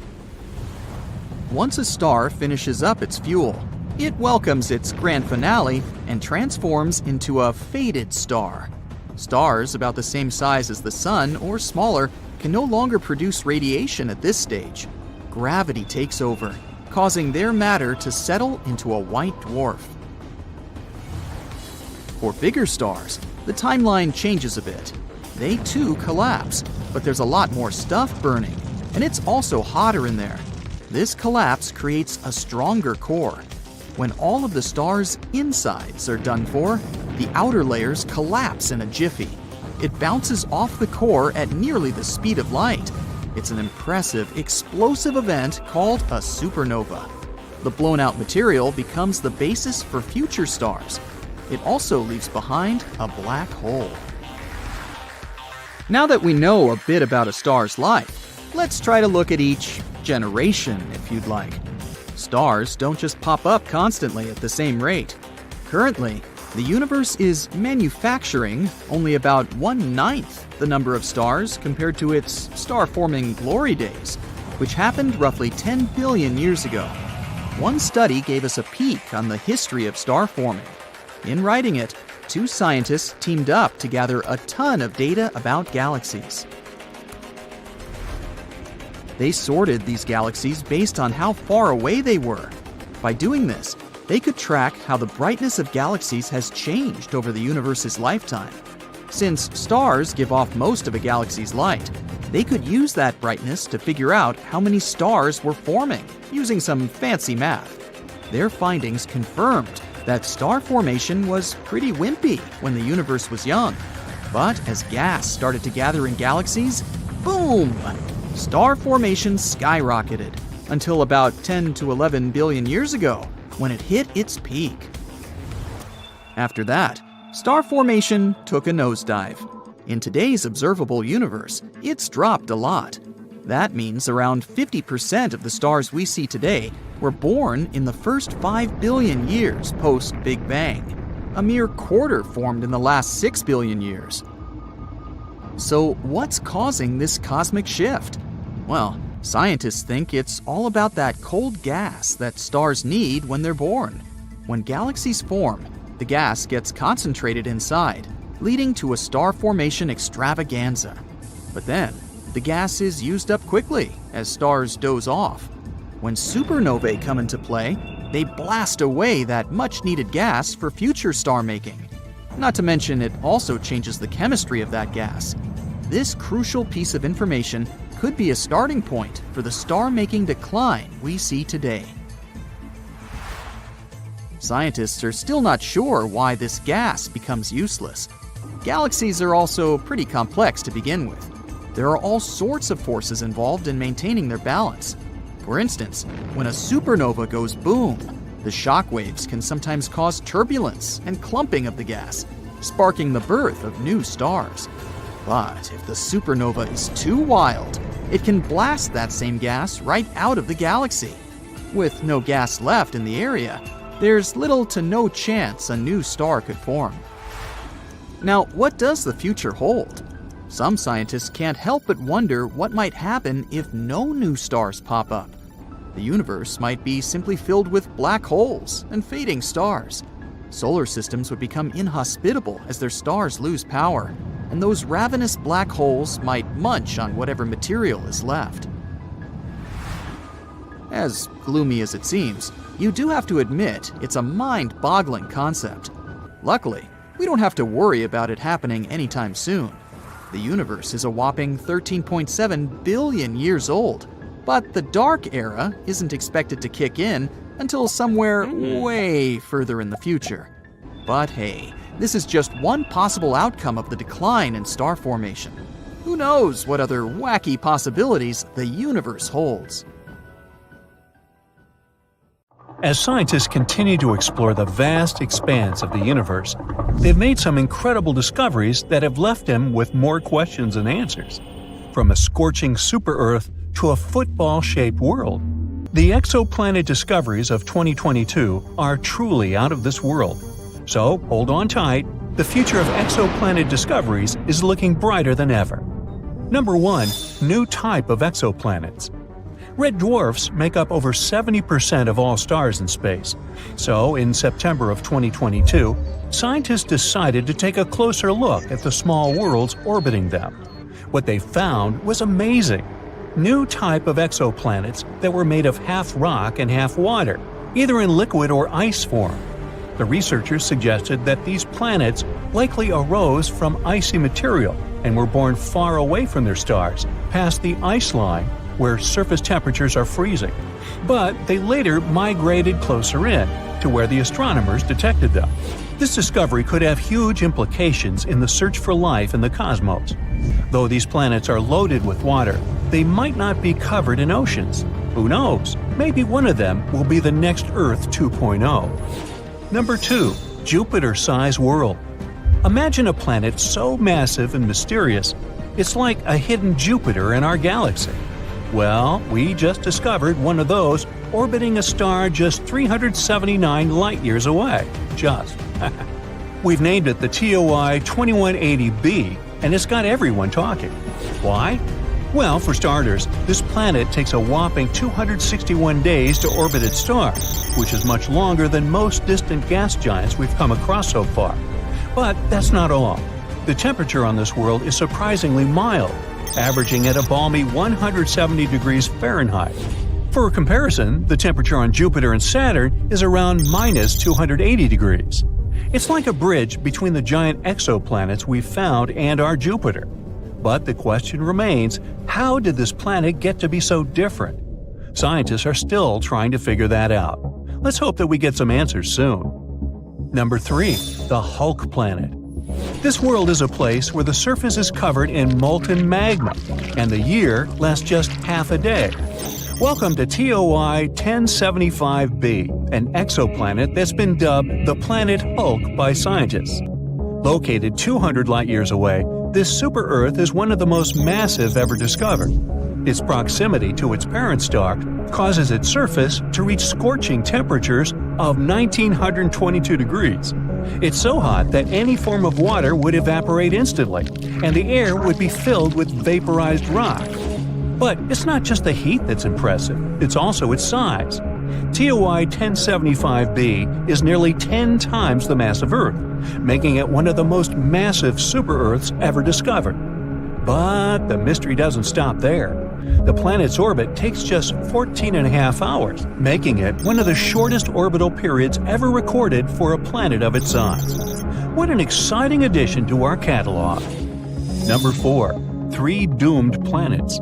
Once a star finishes up its fuel, it welcomes its grand finale and transforms into a faded star. Stars about the same size as the Sun or smaller can no longer produce radiation at this stage. Gravity takes over, causing their matter to settle into a white dwarf. For bigger stars, the timeline changes a bit. They too collapse, but there's a lot more stuff burning, and it's also hotter in there. This collapse creates a stronger core. When all of the star's insides are done for, the outer layers collapse in a jiffy. It bounces off the core at nearly the speed of light. It's an impressive, explosive event called a supernova. The blown-out material becomes the basis for future stars. It also leaves behind a black hole. Now that we know a bit about a star's life, let's try to look at each generation, if you'd like. Stars don't just pop up constantly at the same rate. Currently, the universe is manufacturing only about 1/9 the number of stars compared to its star-forming glory days, which happened roughly 10 billion years ago. One study gave us a peek on the history of star forming. In writing it, 2 scientists teamed up to gather a ton of data about galaxies. They sorted these galaxies based on how far away they were. By doing this, they could track how the brightness of galaxies has changed over the universe's lifetime. Since stars give off most of a galaxy's light, they could use that brightness to figure out how many stars were forming, using some fancy math. Their findings confirmed that star formation was pretty wimpy when the universe was young. But as gas started to gather in galaxies, boom! Star formation skyrocketed until about 10 to 11 billion years ago, when it hit its peak. After that, star formation took a nosedive. In today's observable universe, it's dropped a lot. That means around 50% of the stars we see today were born in the first 5 billion years post-Big Bang. A mere quarter formed in the last 6 billion years. So what's causing this cosmic shift? Well, scientists think it's all about that cold gas that stars need when they're born. When galaxies form, the gas gets concentrated inside, leading to a star formation extravaganza. But then, the gas is used up quickly as stars doze off. When supernovae come into play, they blast away that much-needed gas for future star making. Not to mention, it also changes the chemistry of that gas. This crucial piece of information could be a starting point for the star-making decline we see today. Scientists are still not sure why this gas becomes useless. Galaxies are also pretty complex to begin with. There are all sorts of forces involved in maintaining their balance. For instance, when a supernova goes boom, the shock waves can sometimes cause turbulence and clumping of the gas, sparking the birth of new stars. But if the supernova is too wild, it can blast that same gas right out of the galaxy. With no gas left in the area, there's little to no chance a new star could form. Now, what does the future hold? Some scientists can't help but wonder what might happen if no new stars pop up. The universe might be simply filled with black holes and fading stars. Solar systems would become inhospitable as their stars lose power, and those ravenous black holes might munch on whatever material is left. As gloomy as it seems, you do have to admit it's a mind-boggling concept. Luckily, we don't have to worry about it happening anytime soon. The universe is a whopping 13.7 billion years old, but the dark era isn't expected to kick in until somewhere way further in the future. But hey, this is just one possible outcome of the decline in star formation. Who knows what other wacky possibilities the universe holds? As scientists continue to explore the vast expanse of the universe, they've made some incredible discoveries that have left them with more questions than answers. From a scorching super-Earth to a football-shaped world, the exoplanet discoveries of 2022 are truly out of this world. So hold on tight, the future of exoplanet discoveries is looking brighter than ever. Number 1. New type of exoplanets. Red dwarfs make up over 70% of all stars in space. So, in September of 2022, scientists decided to take a closer look at the small worlds orbiting them. What they found was amazing. New type of exoplanets that were made of half rock and half water, either in liquid or ice form. The researchers suggested that these planets likely arose from icy material and were born far away from their stars, past the ice line, where surface temperatures are freezing. But they later migrated closer in, to where the astronomers detected them. This discovery could have huge implications in the search for life in the cosmos. Though these planets are loaded with water, they might not be covered in oceans. Who knows? Maybe one of them will be the next Earth 2.0. Number 2. Jupiter-sized world. Imagine a planet so massive and mysterious, it's like a hidden Jupiter in our galaxy. Well, we just discovered one of those orbiting a star just 379 light-years away. Just. We've named it the TOI 2180b, and it's got everyone talking. Why? Well, for starters, this planet takes a whopping 261 days to orbit its star, which is much longer than most distant gas giants we've come across so far. But that's not all. The temperature on this world is surprisingly mild, averaging at a balmy 170 degrees Fahrenheit. For comparison, the temperature on Jupiter and Saturn is around minus 280 degrees. It's like a bridge between the giant exoplanets we've found and our Jupiter. But the question remains, how did this planet get to be so different? Scientists are still trying to figure that out. Let's hope that we get some answers soon. Number 3. The Hulk planet. This world is a place where the surface is covered in molten magma, and the year lasts just half a day. Welcome to TOI 1075b, an exoplanet that's been dubbed the planet Hulk by scientists. Located 200 light-years away, this super-Earth is one of the most massive ever discovered. Its proximity to its parent star causes its surface to reach scorching temperatures of 1922 degrees. It's so hot that any form of water would evaporate instantly, and the air would be filled with vaporized rock. But it's not just the heat that's impressive, it's also its size. TOI 1075b is nearly 10 times the mass of Earth, making it one of the most massive super-Earths ever discovered. But the mystery doesn't stop there. The planet's orbit takes just 14.5 hours, making it one of the shortest orbital periods ever recorded for a planet of its size. What an exciting addition to our catalog! Number 4. 3 doomed planets.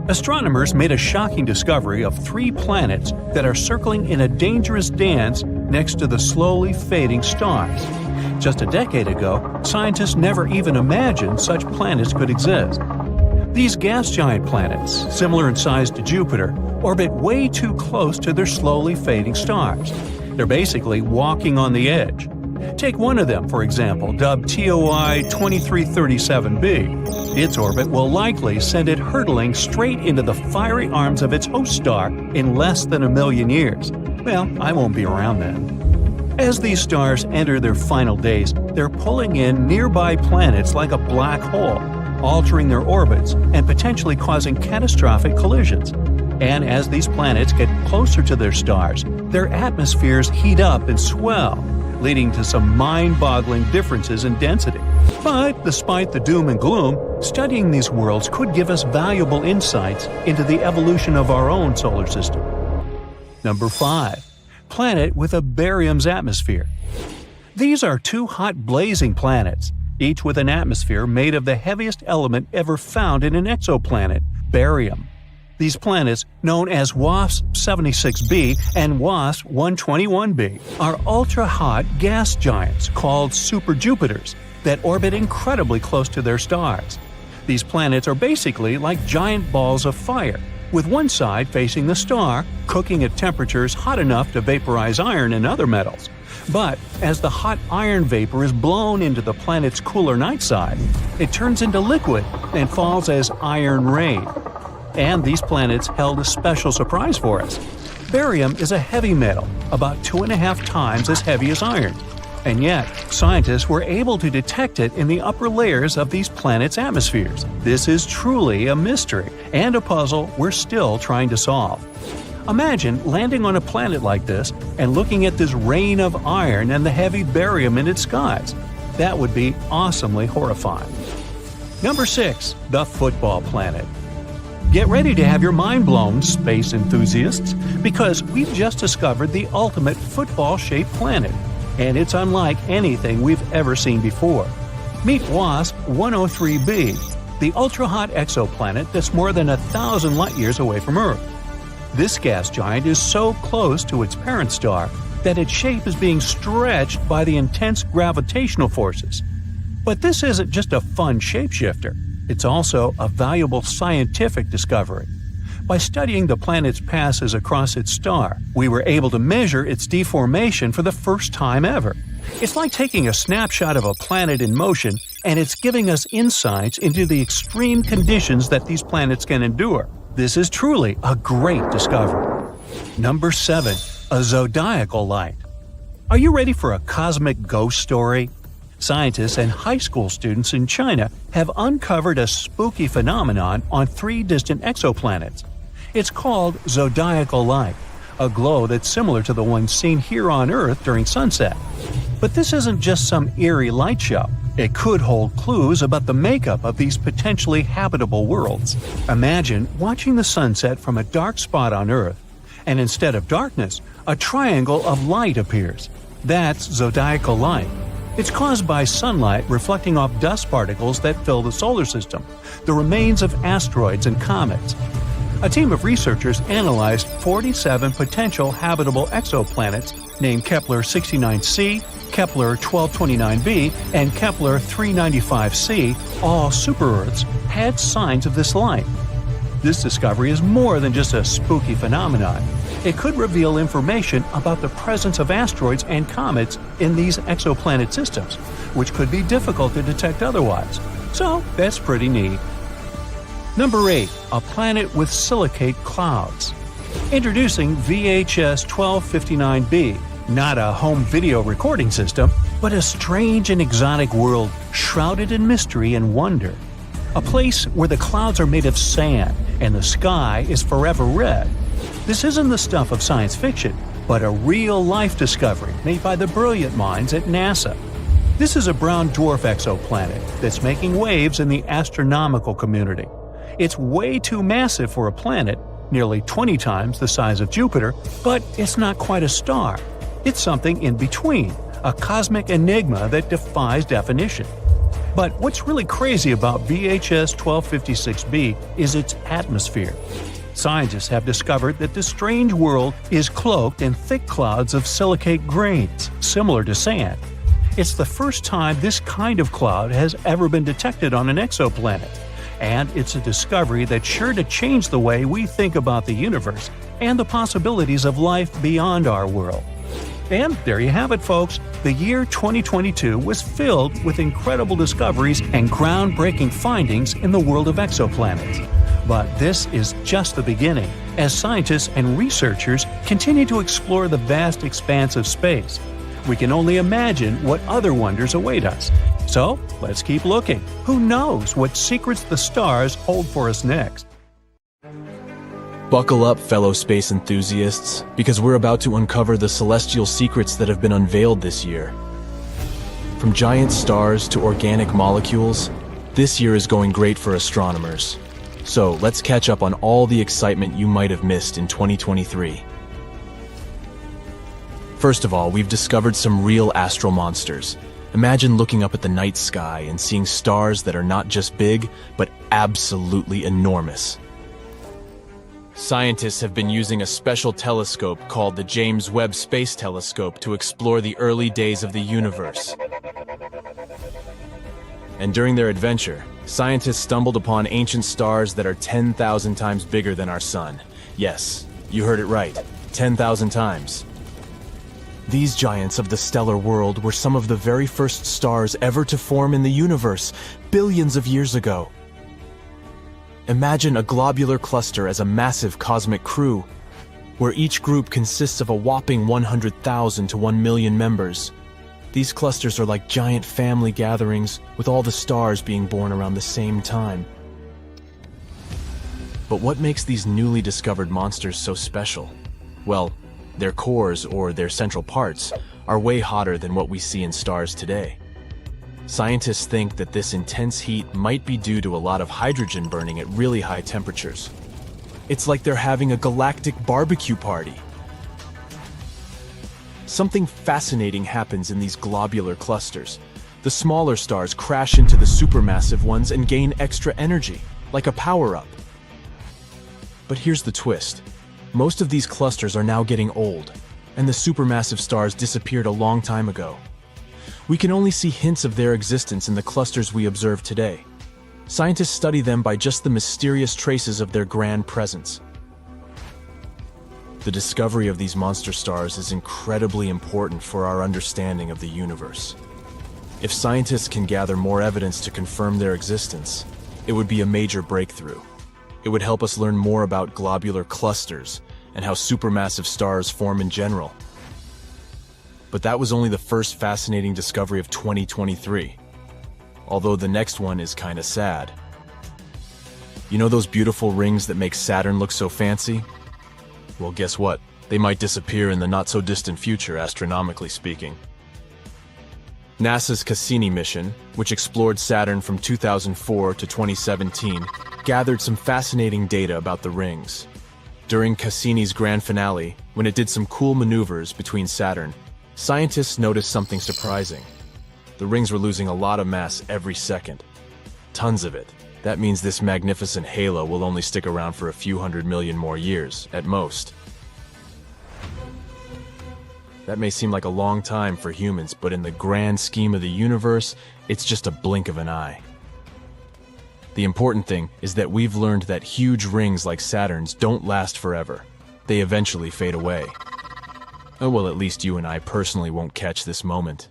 Astronomers made a shocking discovery of 3 planets that are circling in a dangerous dance next to the slowly fading stars. Just a decade ago, scientists never even imagined such planets could exist. These gas giant planets, similar in size to Jupiter, orbit way too close to their slowly fading stars. They're basically walking on the edge. Take one of them, for example, dubbed TOI 2337b. Its orbit will likely send it hurtling straight into the fiery arms of its host star in less than 1 million years. Well, I won't be around then. As these stars enter their final days, they're pulling in nearby planets like a black hole, altering their orbits and potentially causing catastrophic collisions. And as these planets get closer to their stars, their atmospheres heat up and swell, leading to some mind-boggling differences in density. But despite the doom and gloom, studying these worlds could give us valuable insights into the evolution of our own solar system. Number 5. Planet with a barium's atmosphere. These are two hot blazing planets, each with an atmosphere made of the heaviest element ever found in an exoplanet, barium. These planets, known as WASP 76b and WASP 121b, are ultra-hot gas giants called super-Jupiters that orbit incredibly close to their stars. These planets are basically like giant balls of fire, with one side facing the star, cooking at temperatures hot enough to vaporize iron and other metals. But as the hot iron vapor is blown into the planet's cooler night side, it turns into liquid and falls as iron rain. And these planets held a special surprise for us. Barium is a heavy metal, about 2.5 times as heavy as iron. And yet, scientists were able to detect it in the upper layers of these planets' atmospheres. This is truly a mystery and a puzzle we're still trying to solve. Imagine landing on a planet like this and looking at this rain of iron and the heavy barium in its skies. That would be awesomely horrifying. Number 6. The football planet. Get ready to have your mind blown, space enthusiasts, because we've just discovered the ultimate football-shaped planet, and it's unlike anything we've ever seen before. Meet WASP 103b, the ultra-hot exoplanet that's more than 1,000 light-years away from Earth. This gas giant is so close to its parent star that its shape is being stretched by the intense gravitational forces. But this isn't just a fun shapeshifter. It's also a valuable scientific discovery. By studying the planet's passes across its star, we were able to measure its deformation for the first time ever. It's like taking a snapshot of a planet in motion, and it's giving us insights into the extreme conditions that these planets can endure. This is truly a great discovery. Number 7. A zodiacal light. Are you ready for a cosmic ghost story? Scientists and high school students in China have uncovered a spooky phenomenon on 3 distant exoplanets. It's called zodiacal light, a glow that's similar to the one seen here on Earth during sunset. But this isn't just some eerie light show. It could hold clues about the makeup of these potentially habitable worlds. Imagine watching the sunset from a dark spot on Earth, and instead of darkness, a triangle of light appears. That's zodiacal light. It's caused by sunlight reflecting off dust particles that fill the solar system, the remains of asteroids and comets. A team of researchers analyzed 47 potential habitable exoplanets named Kepler 69c, Kepler 1229b, and Kepler 395c, all super-Earths, had signs of this light. This discovery is more than just a spooky phenomenon. It could reveal information about the presence of asteroids and comets in these exoplanet systems, which could be difficult to detect otherwise. So that's pretty neat. Number 8. A planet with silicate clouds. Introducing VHS 1259b, not a home video recording system, but a strange and exotic world shrouded in mystery and wonder. A place where the clouds are made of sand and the sky is forever red. This isn't the stuff of science fiction, but a real-life discovery made by the brilliant minds at NASA. This is a brown dwarf exoplanet that's making waves in the astronomical community. It's way too massive for a planet, nearly 20 times the size of Jupiter, but it's not quite a star. It's something in between, a cosmic enigma that defies definition. But what's really crazy about VHS 1256b is its atmosphere. Scientists have discovered that this strange world is cloaked in thick clouds of silicate grains, similar to sand. It's the first time this kind of cloud has ever been detected on an exoplanet, and it's a discovery that's sure to change the way we think about the universe and the possibilities of life beyond our world. And there you have it, folks. The year 2022 was filled with incredible discoveries and groundbreaking findings in the world of exoplanets. But this is just the beginning, as scientists and researchers continue to explore the vast expanse of space. We can only imagine what other wonders await us. So, let's keep looking. Who knows what secrets the stars hold for us next? Buckle up, fellow space enthusiasts, because we're about to uncover the celestial secrets that have been unveiled this year. From giant stars to organic molecules, this year is going great for astronomers. So let's catch up on all the excitement you might have missed in 2023. First of all, we've discovered some real astral monsters. Imagine looking up at the night sky and seeing stars that are not just big, but absolutely enormous. Scientists have been using a special telescope called the James Webb Space Telescope to explore the early days of the universe. And during their adventure, scientists stumbled upon ancient stars that are 10,000 times bigger than our sun. Yes, you heard it right, 10,000 times. These giants of the stellar world were some of the very first stars ever to form in the universe, billions of years ago. Imagine a globular cluster as a massive cosmic crew, where each group consists of a whopping 100,000 to 1 million members. These clusters are like giant family gatherings, with all the stars being born around the same time. But what makes these newly discovered monsters so special? Well, their cores, or their central parts, are way hotter than what we see in stars today. Scientists think that this intense heat might be due to a lot of hydrogen burning at really high temperatures. It's like they're having a galactic barbecue party. Something fascinating happens in these globular clusters. The smaller stars crash into the supermassive ones and gain extra energy, like a power-up. But here's the twist. Most of these clusters are now getting old, and the supermassive stars disappeared a long time ago. We can only see hints of their existence in the clusters we observe today. Scientists study them by just the mysterious traces of their grand presence. The discovery of these monster stars is incredibly important for our understanding of the universe. If scientists can gather more evidence to confirm their existence, it would be a major breakthrough. It would help us learn more about globular clusters and how supermassive stars form in general. But that was only the first fascinating discovery of 2023. Although the next one is kinda sad. You know those beautiful rings that make Saturn look so fancy? Well, guess what? They might disappear in the not-so-distant future, astronomically speaking. NASA's Cassini mission, which explored Saturn from 2004 to 2017, gathered some fascinating data about the rings. During Cassini's grand finale, when it did some cool maneuvers between Saturn, scientists noticed something surprising. The rings were losing a lot of mass every second. Tons of it. That means this magnificent halo will only stick around for a few 100 million more years, at most. That may seem like a long time for humans, but in the grand scheme of the universe, it's just a blink of an eye. The important thing is that we've learned that huge rings like Saturn's don't last forever. They eventually fade away. Oh, well, at least you and I personally won't catch this moment.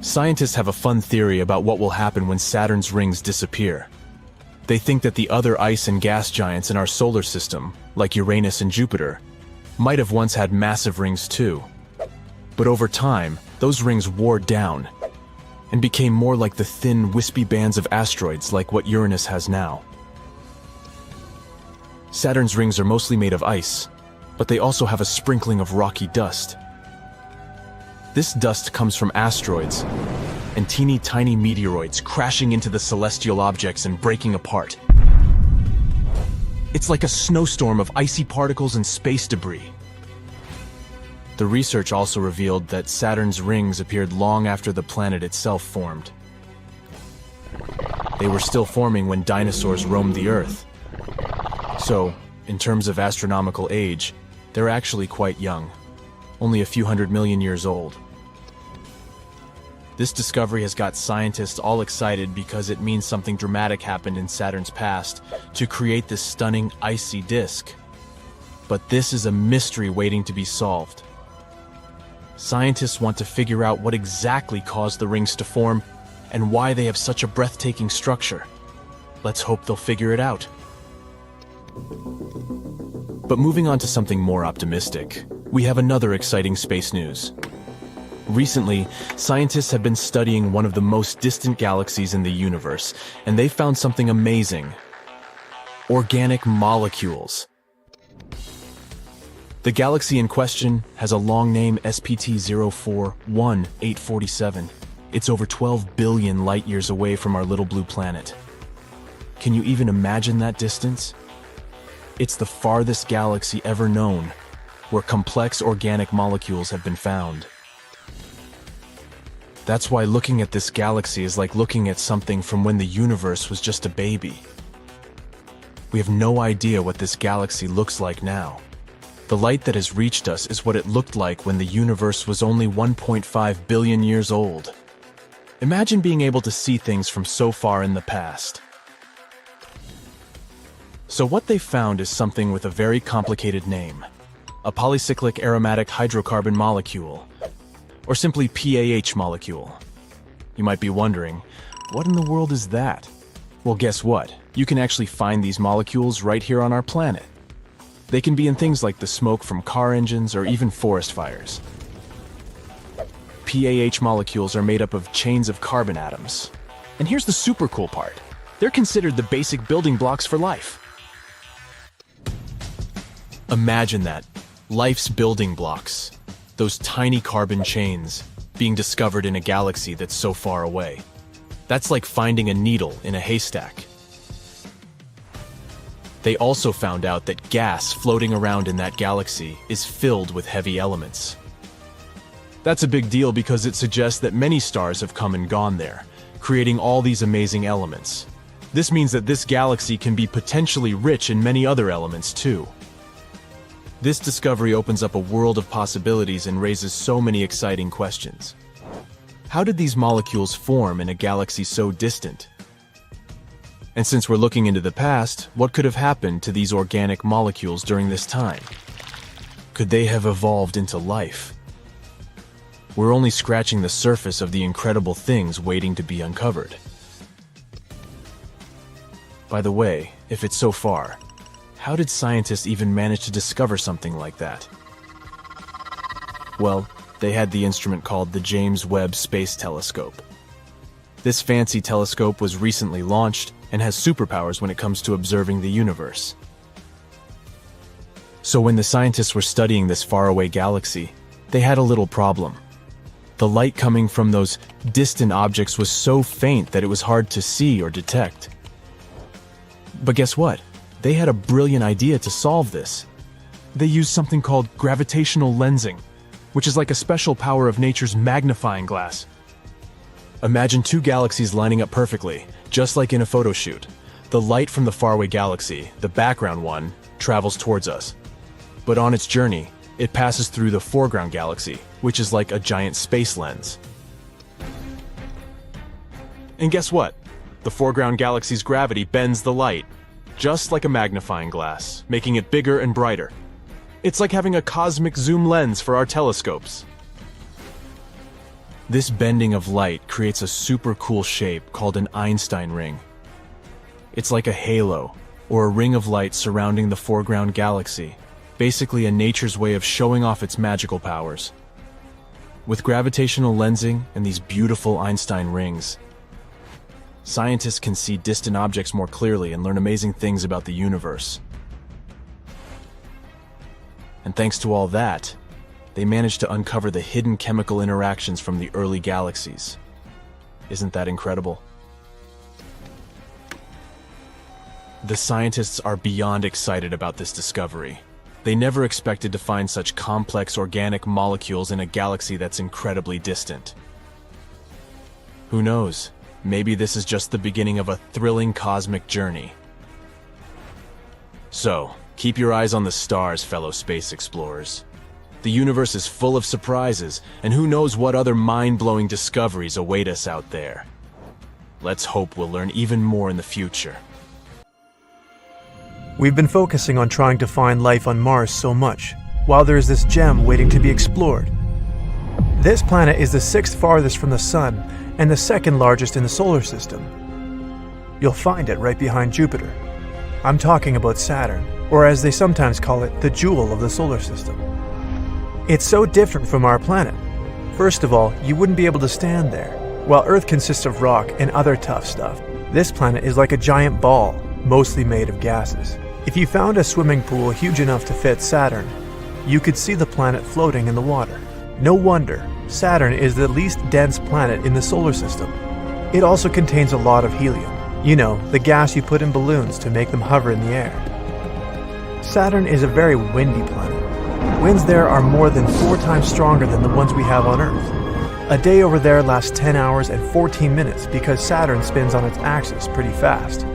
Scientists have a fun theory about what will happen when Saturn's rings disappear. They think that the other ice and gas giants in our solar system, like Uranus and Jupiter, might have once had massive rings too. But over time, those rings wore down and became more like the thin, wispy bands of asteroids like what Uranus has now. Saturn's rings are mostly made of ice, but they also have a sprinkling of rocky dust. This dust comes from asteroids and teeny tiny meteoroids crashing into the celestial objects and breaking apart. It's like a snowstorm of icy particles and space debris. The research also revealed that Saturn's rings appeared long after the planet itself formed. They were still forming when dinosaurs roamed the Earth. So, in terms of astronomical age, they're actually quite young, only a few 100 million years old. This discovery has got scientists all excited because it means something dramatic happened in Saturn's past to create this stunning icy disk. But this is a mystery waiting to be solved. Scientists want to figure out what exactly caused the rings to form and why they have such a breathtaking structure. Let's hope they'll figure it out. But moving on to something more optimistic, we have another exciting space news. Recently, scientists have been studying one of the most distant galaxies in the universe, and they found something amazing. Organic molecules. The galaxy in question has a long name SPT 041847. It's over 12 billion light-years away from our little blue planet. Can you even imagine that distance? It's the farthest galaxy ever known, where complex organic molecules have been found. That's why looking at this galaxy is like looking at something from when the universe was just a baby. We have no idea what this galaxy looks like now. The light that has reached us is what it looked like when the universe was only 1.5 billion years old. Imagine being able to see things from so far in the past. So what they found is something with a very complicated name. A polycyclic aromatic hydrocarbon molecule, or simply PAH molecule. You might be wondering, what in the world is that? Well, guess what? You can actually find these molecules right here on our planet. They can be in things like the smoke from car engines or even forest fires. PAH molecules are made up of chains of carbon atoms. And here's the super cool part. They're considered the basic building blocks for life. Imagine that. Life's building blocks. Those tiny carbon chains being discovered in a galaxy that's so far away. That's like finding a needle in a haystack. They also found out that gas floating around in that galaxy is filled with heavy elements. That's a big deal because it suggests that many stars have come and gone there, creating all these amazing elements. This means that this galaxy can be potentially rich in many other elements too. This discovery opens up a world of possibilities and raises so many exciting questions. How did these molecules form in a galaxy so distant? And since we're looking into the past, what could have happened to these organic molecules during this time? Could they have evolved into life? We're only scratching the surface of the incredible things waiting to be uncovered. By the way, if it's so far, how did scientists even manage to discover something like that? Well, they had the instrument called the James Webb Space Telescope. This fancy telescope was recently launched and has superpowers when it comes to observing the universe. So when the scientists were studying this faraway galaxy, they had a little problem. The light coming from those distant objects was so faint that it was hard to see or detect. But guess what? They had a brilliant idea to solve this. They used something called gravitational lensing, which is like a special power of nature's magnifying glass. Imagine two galaxies lining up perfectly, just like in a photo shoot. The light from the faraway galaxy, the background one, travels towards us. But on its journey, it passes through the foreground galaxy, which is like a giant space lens. And guess what? The foreground galaxy's gravity bends the light, just like a magnifying glass, making it bigger and brighter. It's like having a cosmic zoom lens for our telescopes. This bending of light creates a super cool shape called an Einstein ring. It's like a halo, or a ring of light surrounding the foreground galaxy, basically a nature's way of showing off its magical powers. With gravitational lensing and these beautiful Einstein rings, scientists can see distant objects more clearly and learn amazing things about the universe. And thanks to all that, they managed to uncover the hidden chemical interactions from the early galaxies. Isn't that incredible? The scientists are beyond excited about this discovery. They never expected to find such complex organic molecules in a galaxy that's incredibly distant. Who knows? Maybe this is just the beginning of a thrilling cosmic journey. So, keep your eyes on the stars, fellow space explorers. The universe is full of surprises, and who knows what other mind-blowing discoveries await us out there. Let's hope we'll learn even more in the future. We've been focusing on trying to find life on Mars so much, while there is this gem waiting to be explored. This planet is the 6th farthest from the Sun, and the 2nd largest in the solar system. You'll find it right behind Jupiter. I'm talking about Saturn, or as they sometimes call it, the jewel of the solar system. It's so different from our planet. First of all, you wouldn't be able to stand there. While Earth consists of rock and other tough stuff, this planet is like a giant ball, mostly made of gases. If you found a swimming pool huge enough to fit Saturn, you could see the planet floating in the water. No wonder, Saturn is the least dense planet in the solar system. It also contains a lot of helium. You know, the gas you put in balloons to make them hover in the air. Saturn is a very windy planet. Winds there are more than 4 times stronger than the ones we have on Earth. A day over there lasts 10 hours and 14 minutes because Saturn spins on its axis pretty fast.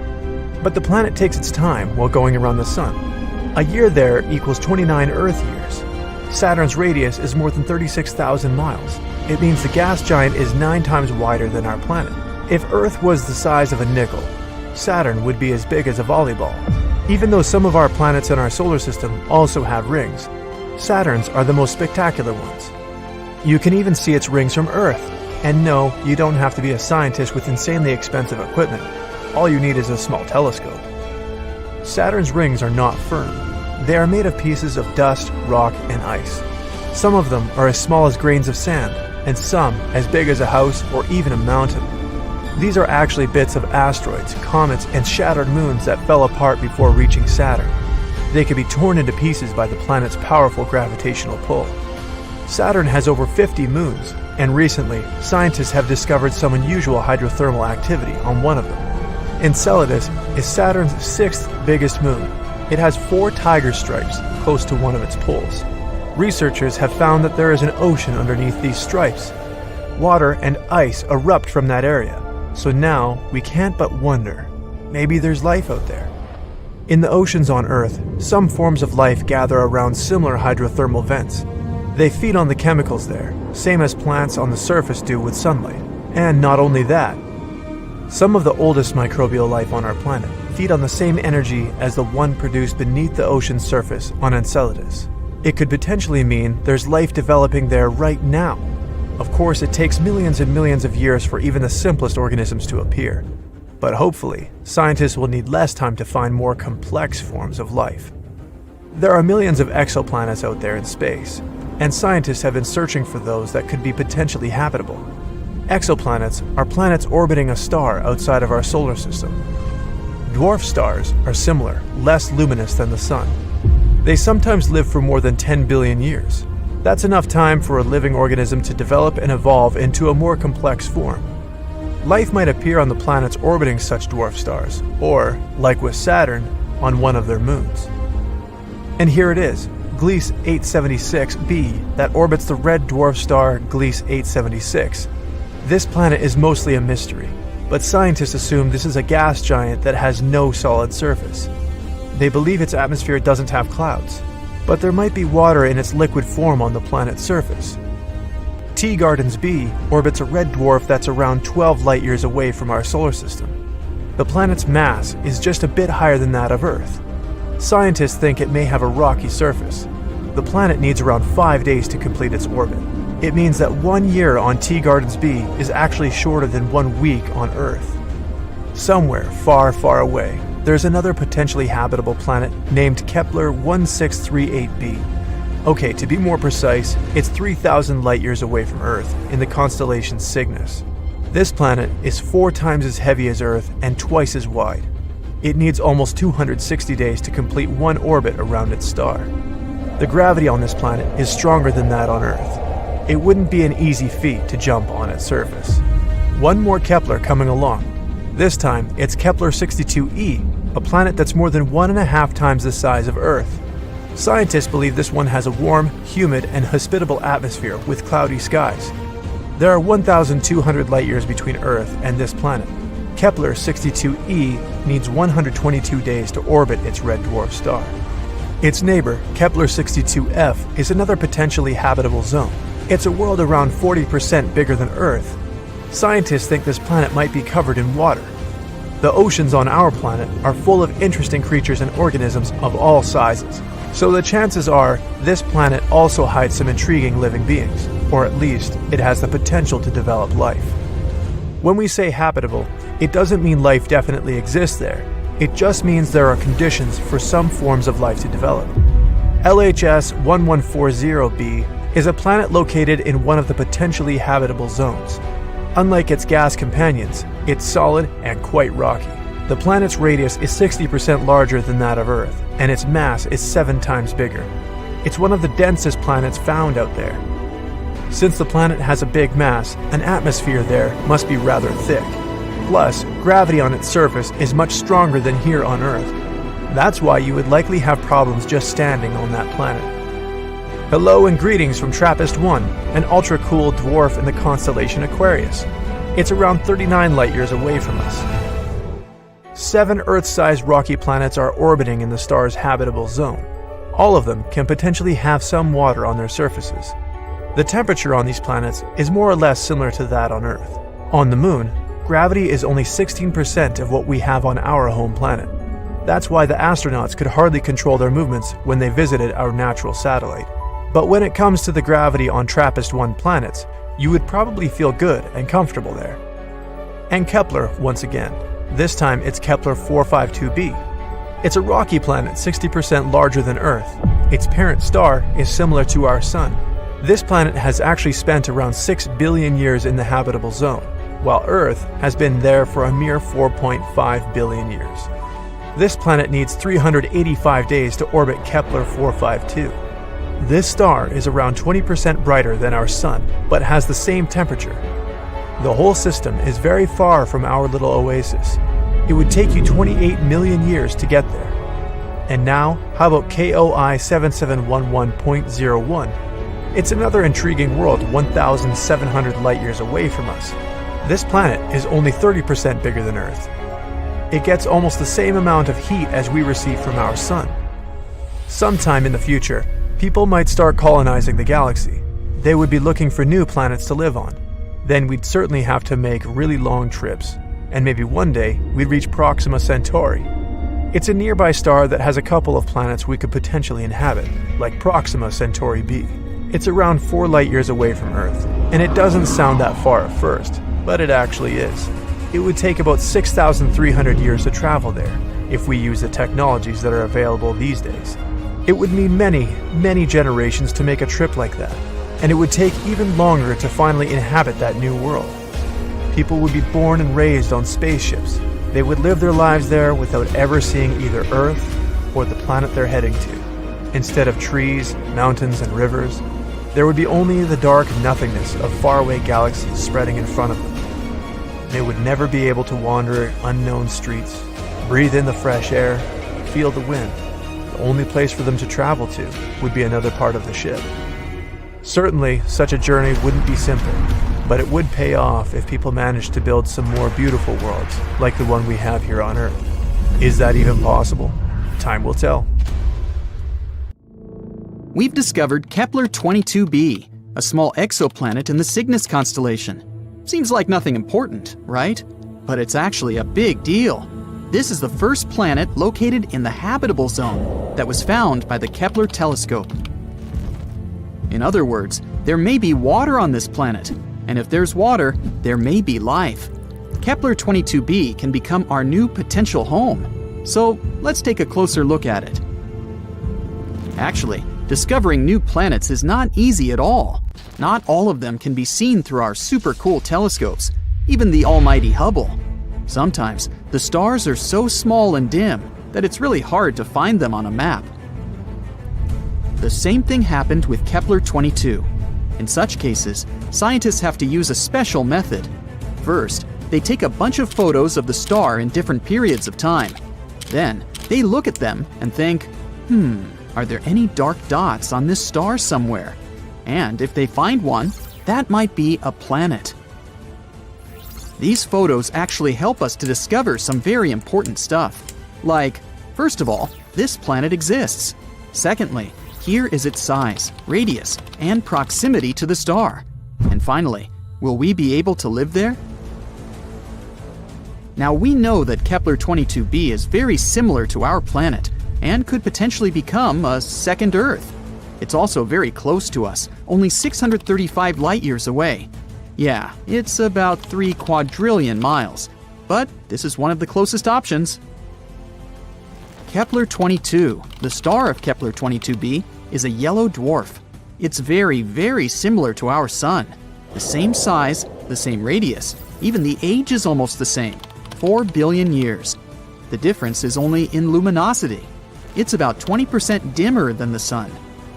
But the planet takes its time while going around the Sun. A year there equals 29 Earth years. Saturn's radius is more than 36,000 miles. It means the gas giant is 9 times wider than our planet. If Earth was the size of a nickel, Saturn would be as big as a volleyball. Even though some of our planets in our solar system also have rings, Saturn's are the most spectacular ones. You can even see its rings from Earth. And no, you don't have to be a scientist with insanely expensive equipment. All you need is a small telescope. Saturn's rings are not firm. They are made of pieces of dust, rock, and ice. Some of them are as small as grains of sand, and some as big as a house or even a mountain. These are actually bits of asteroids, comets, and shattered moons that fell apart before reaching Saturn. They could be torn into pieces by the planet's powerful gravitational pull. Saturn has over 50 moons, and recently, scientists have discovered some unusual hydrothermal activity on one of them. Enceladus is Saturn's 6th biggest moon. It has 4 tiger stripes close to one of its poles. Researchers have found that there is an ocean underneath these stripes. Water and ice erupt from that area, so now we can't but wonder, maybe there's life out there. In the oceans on Earth, some forms of life gather around similar hydrothermal vents. They feed on the chemicals there, same as plants on the surface do with sunlight. And not only that, some of the oldest microbial life on our planet feed on the same energy as the one produced beneath the ocean's surface on Enceladus. It could potentially mean there's life developing there right now. Of course, it takes millions and millions of years for even the simplest organisms to appear. But hopefully, scientists will need less time to find more complex forms of life. There are millions of exoplanets out there in space, and scientists have been searching for those that could be potentially habitable. Exoplanets are planets orbiting a star outside of our solar system. Dwarf stars are similar, less luminous than the Sun. They sometimes live for more than 10 billion years. That's enough time for a living organism to develop and evolve into a more complex form. Life might appear on the planets orbiting such dwarf stars, or, like with Saturn, on one of their moons. And here it is, Gliese 876b, that orbits the red dwarf star Gliese 876. This planet is mostly a mystery, but scientists assume this is a gas giant that has no solid surface. They believe its atmosphere doesn't have clouds, but there might be water in its liquid form on the planet's surface. T Gardens b orbits a red dwarf that's around 12 light-years away from our solar system. The planet's mass is just a bit higher than that of Earth. Scientists think it may have a rocky surface. The planet needs around 5 days to complete its orbit. It means that 1 year on T Gardens b is actually shorter than 1 week on Earth. Somewhere far, far away, there's another potentially habitable planet named Kepler 1638b. Okay, to be more precise, it's 3,000 light-years away from Earth in the constellation Cygnus. This planet is 4 times as heavy as Earth and twice as wide. It needs almost 260 days to complete 1 orbit around its star. The gravity on this planet is stronger than that on Earth. It wouldn't be an easy feat to jump on its surface. 1 more Kepler coming along. This time, it's Kepler 62e, a planet that's more than 1.5 times the size of Earth. Scientists believe this one has a warm, humid, and hospitable atmosphere with cloudy skies. There are 1,200 light-years between Earth and this planet. Kepler 62e needs 122 days to orbit its red dwarf star. Its neighbor, Kepler 62f, is another potentially habitable zone. It's a world around 40% bigger than Earth. Scientists think this planet might be covered in water. The oceans on our planet are full of interesting creatures and organisms of all sizes. So the chances are this planet also hides some intriguing living beings, or at least it has the potential to develop life. When we say habitable, it doesn't mean life definitely exists there. It just means there are conditions for some forms of life to develop. LHS 1140b is a planet located in one of the potentially habitable zones. Unlike its gas companions, it's solid and quite rocky. The planet's radius is 60% larger than that of Earth, and its mass is 7 times bigger. It's one of the densest planets found out there. Since the planet has a big mass, an atmosphere there must be rather thick. Plus, gravity on its surface is much stronger than here on Earth. That's why you would likely have problems just standing on that planet. Hello and greetings from TRAPPIST-1, an ultra-cool dwarf in the constellation Aquarius. It's around 39 light-years away from us. 7 Earth-sized rocky planets are orbiting in the star's habitable zone. All of them can potentially have some water on their surfaces. The temperature on these planets is more or less similar to that on Earth. On the Moon, gravity is only 16% of what we have on our home planet. That's why the astronauts could hardly control their movements when they visited our natural satellite. But when it comes to the gravity on TRAPPIST-1 planets, you would probably feel good and comfortable there. And Kepler, once again. This time it's Kepler 452b. It's a rocky planet 60% larger than Earth. Its parent star is similar to our Sun. This planet has actually spent around 6 billion years in the habitable zone, while Earth has been there for a mere 4.5 billion years. This planet needs 385 days to orbit Kepler 452. This star is around 20% brighter than our Sun, but has the same temperature. The whole system is very far from our little oasis. It would take you 28 million years to get there. And now, how about KOI 7711.01? It's another intriguing world 1,700 light-years away from us. This planet is only 30% bigger than Earth. It gets almost the same amount of heat as we receive from our Sun. Sometime in the future, people might start colonizing the galaxy. They would be looking for new planets to live on. Then we'd certainly have to make really long trips, and maybe one day we'd reach Proxima Centauri. It's a nearby star that has a couple of planets we could potentially inhabit, like Proxima Centauri b. It's around 4 light-years away from Earth, and it doesn't sound that far at first, but it actually is. It would take about 6,300 years to travel there, if we use the technologies that are available these days. It would need many, many generations to make a trip like that, and it would take even longer to finally inhabit that new world. People would be born and raised on spaceships. They would live their lives there without ever seeing either Earth or the planet they're heading to. Instead of trees, mountains, and rivers, there would be only the dark nothingness of faraway galaxies spreading in front of them. They would never be able to wander unknown streets, breathe in the fresh air, feel the wind. The only place for them to travel to would be another part of the ship. Certainly, such a journey wouldn't be simple, but it would pay off if people managed to build some more beautiful worlds, like the one we have here on Earth. Is that even possible? Time will tell. We've discovered Kepler 22b, a small exoplanet in the Cygnus constellation. Seems like nothing important, right? But it's actually a big deal. This is the first planet located in the habitable zone that was found by the Kepler telescope. In other words, there may be water on this planet, and if there's water, there may be life. Kepler 22b can become our new potential home. So let's take a closer look at it. Actually, discovering new planets is not easy at all. Not all of them can be seen through our super cool telescopes, even the almighty Hubble. Sometimes, the stars are so small and dim that it's really hard to find them on a map. The same thing happened with Kepler 22. In such cases, scientists have to use a special method. First, they take a bunch of photos of the star in different periods of time. Then, they look at them and think, are there any dark dots on this star somewhere? And if they find one, that might be a planet. These photos actually help us to discover some very important stuff. Like, first of all, this planet exists. Secondly, here is its size, radius, and proximity to the star. And finally, will we be able to live there? Now we know that Kepler 22b is very similar to our planet and could potentially become a second Earth. It's also very close to us, only 635 light-years away. Yeah, it's about 3 quadrillion miles, but this is one of the closest options. Kepler 22, the star of Kepler 22b, is a yellow dwarf. It's very, very similar to our Sun. The same size, the same radius, even the age is almost the same, 4 billion years. The difference is only in luminosity. It's about 20% dimmer than the Sun.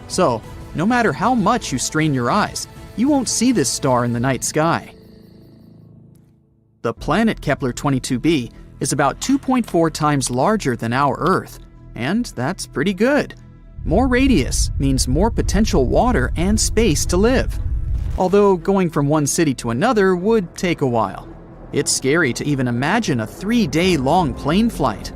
So, no matter how much you strain your eyes, you won't see this star in the night sky. The planet Kepler 22b is about 2.4 times larger than our Earth, and that's pretty good. More radius means more potential water and space to live. Although going from one city to another would take a while. It's scary to even imagine a 3-day-long plane flight.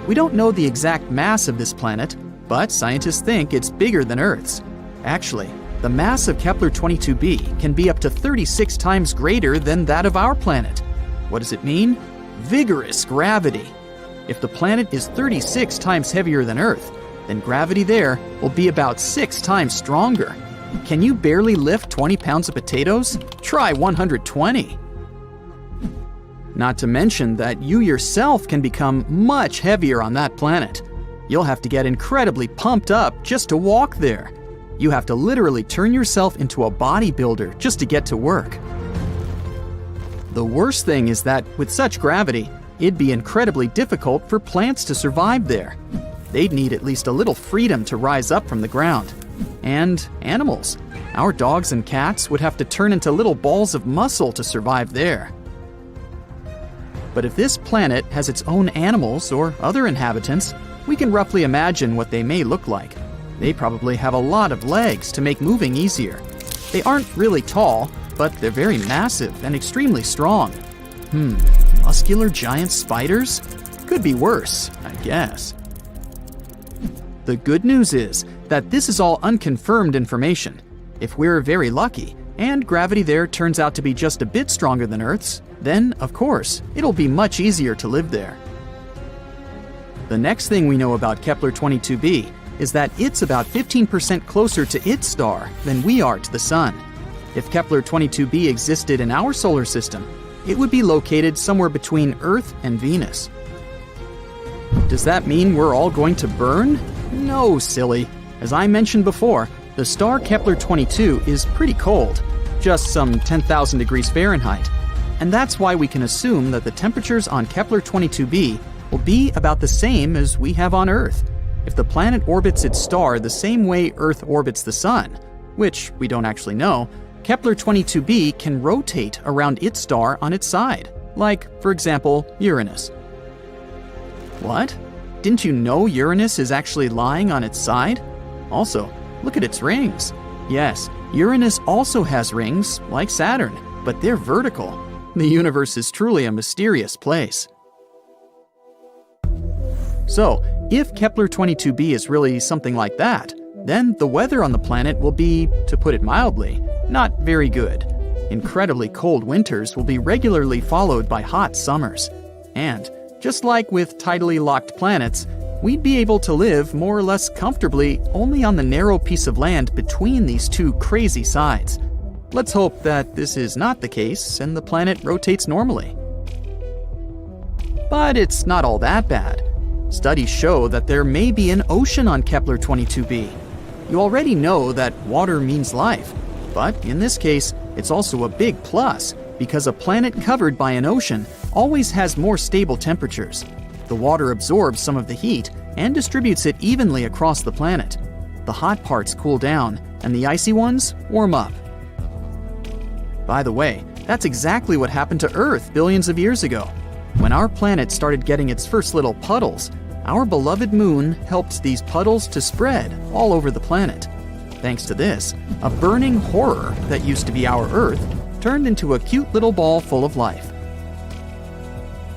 We don't know the exact mass of this planet, but scientists think it's bigger than Earth's. Actually, the mass of Kepler-22b can be up to 36 times greater than that of our planet. What does it mean? Vigorous gravity. If the planet is 36 times heavier than Earth, then gravity there will be about 6 times stronger. Can you barely lift 20 pounds of potatoes? Try 120. Not to mention that you yourself can become much heavier on that planet. You'll have to get incredibly pumped up just to walk there. You have to literally turn yourself into a bodybuilder just to get to work. The worst thing is that with such gravity, it'd be incredibly difficult for plants to survive there. They'd need at least a little freedom to rise up from the ground. And animals. Our dogs and cats would have to turn into little balls of muscle to survive there. But if this planet has its own animals or other inhabitants, we can roughly imagine what they may look like. They probably have a lot of legs to make moving easier. They aren't really tall, but they're very massive and extremely strong. Muscular giant spiders? Could be worse, I guess. The good news is that this is all unconfirmed information. If we're very lucky, and gravity there turns out to be just a bit stronger than Earth's, then, of course, it'll be much easier to live there. The next thing we know about Kepler-22b is that it's about 15% closer to its star than we are to the Sun. If Kepler-22b existed in our solar system, it would be located somewhere between Earth and Venus. Does that mean we're all going to burn? No, silly. As I mentioned before, the star Kepler-22 is pretty cold, just some 10,000 degrees Fahrenheit. And that's why we can assume that the temperatures on Kepler-22b will be about the same as we have on Earth. If the planet orbits its star the same way Earth orbits the Sun, which we don't actually know, Kepler-22b can rotate around its star on its side, like, for example, Uranus. What? Didn't you know Uranus is actually lying on its side? Also, look at its rings. Yes, Uranus also has rings, like Saturn, but they're vertical. The universe is truly a mysterious place. So, if Kepler-22b is really something like that, then the weather on the planet will be, to put it mildly, not very good. Incredibly cold winters will be regularly followed by hot summers. And, just like with tidally locked planets, we'd be able to live more or less comfortably only on the narrow piece of land between these two crazy sides. Let's hope that this is not the case and the planet rotates normally. But it's not all that bad. Studies show that there may be an ocean on Kepler-22b. You already know that water means life, but in this case, it's also a big plus because a planet covered by an ocean always has more stable temperatures. The water absorbs some of the heat and distributes it evenly across the planet. The hot parts cool down, and the icy ones warm up. By the way, that's exactly what happened to Earth billions of years ago. When our planet started getting its first little puddles, our beloved moon helped these puddles to spread all over the planet. Thanks to this, a burning horror that used to be our Earth turned into a cute little ball full of life.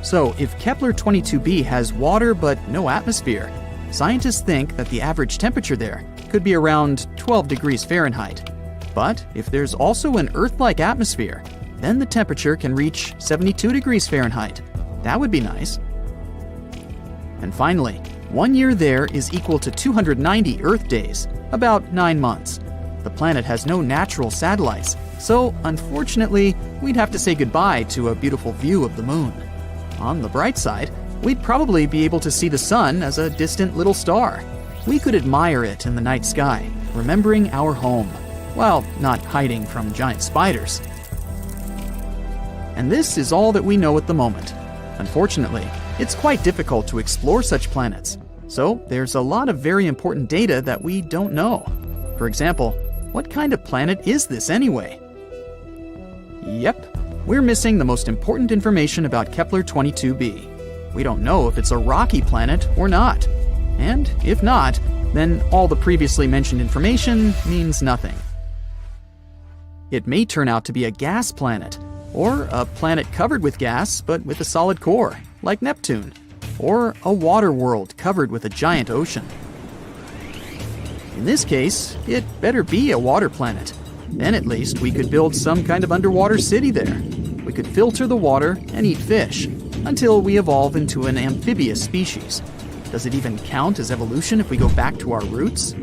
So, if Kepler-22b has water but no atmosphere, scientists think that the average temperature there could be around 12 degrees Fahrenheit. But if there's also an Earth-like atmosphere, then the temperature can reach 72 degrees Fahrenheit. That would be nice. And finally, 1 year there is equal to 290 Earth days, about 9 months. The planet has no natural satellites, so unfortunately, we'd have to say goodbye to a beautiful view of the moon. On the bright side, we'd probably be able to see the sun as a distant little star. We could admire it in the night sky, remembering our home, while not hiding from giant spiders. And this is all that we know at the moment. Unfortunately, it's quite difficult to explore such planets, so there's a lot of very important data that we don't know. For example, what kind of planet is this anyway? Yep, we're missing the most important information about Kepler-22b. We don't know if it's a rocky planet or not. And if not, then all the previously mentioned information means nothing. It may turn out to be a gas planet, or a planet covered with gas but with a solid core, like Neptune, or a water world covered with a giant ocean. In this case, it better be a water planet. Then at least we could build some kind of underwater city there. We could filter the water and eat fish, until we evolve into an amphibious species. Does it even count as evolution if we go back to our roots?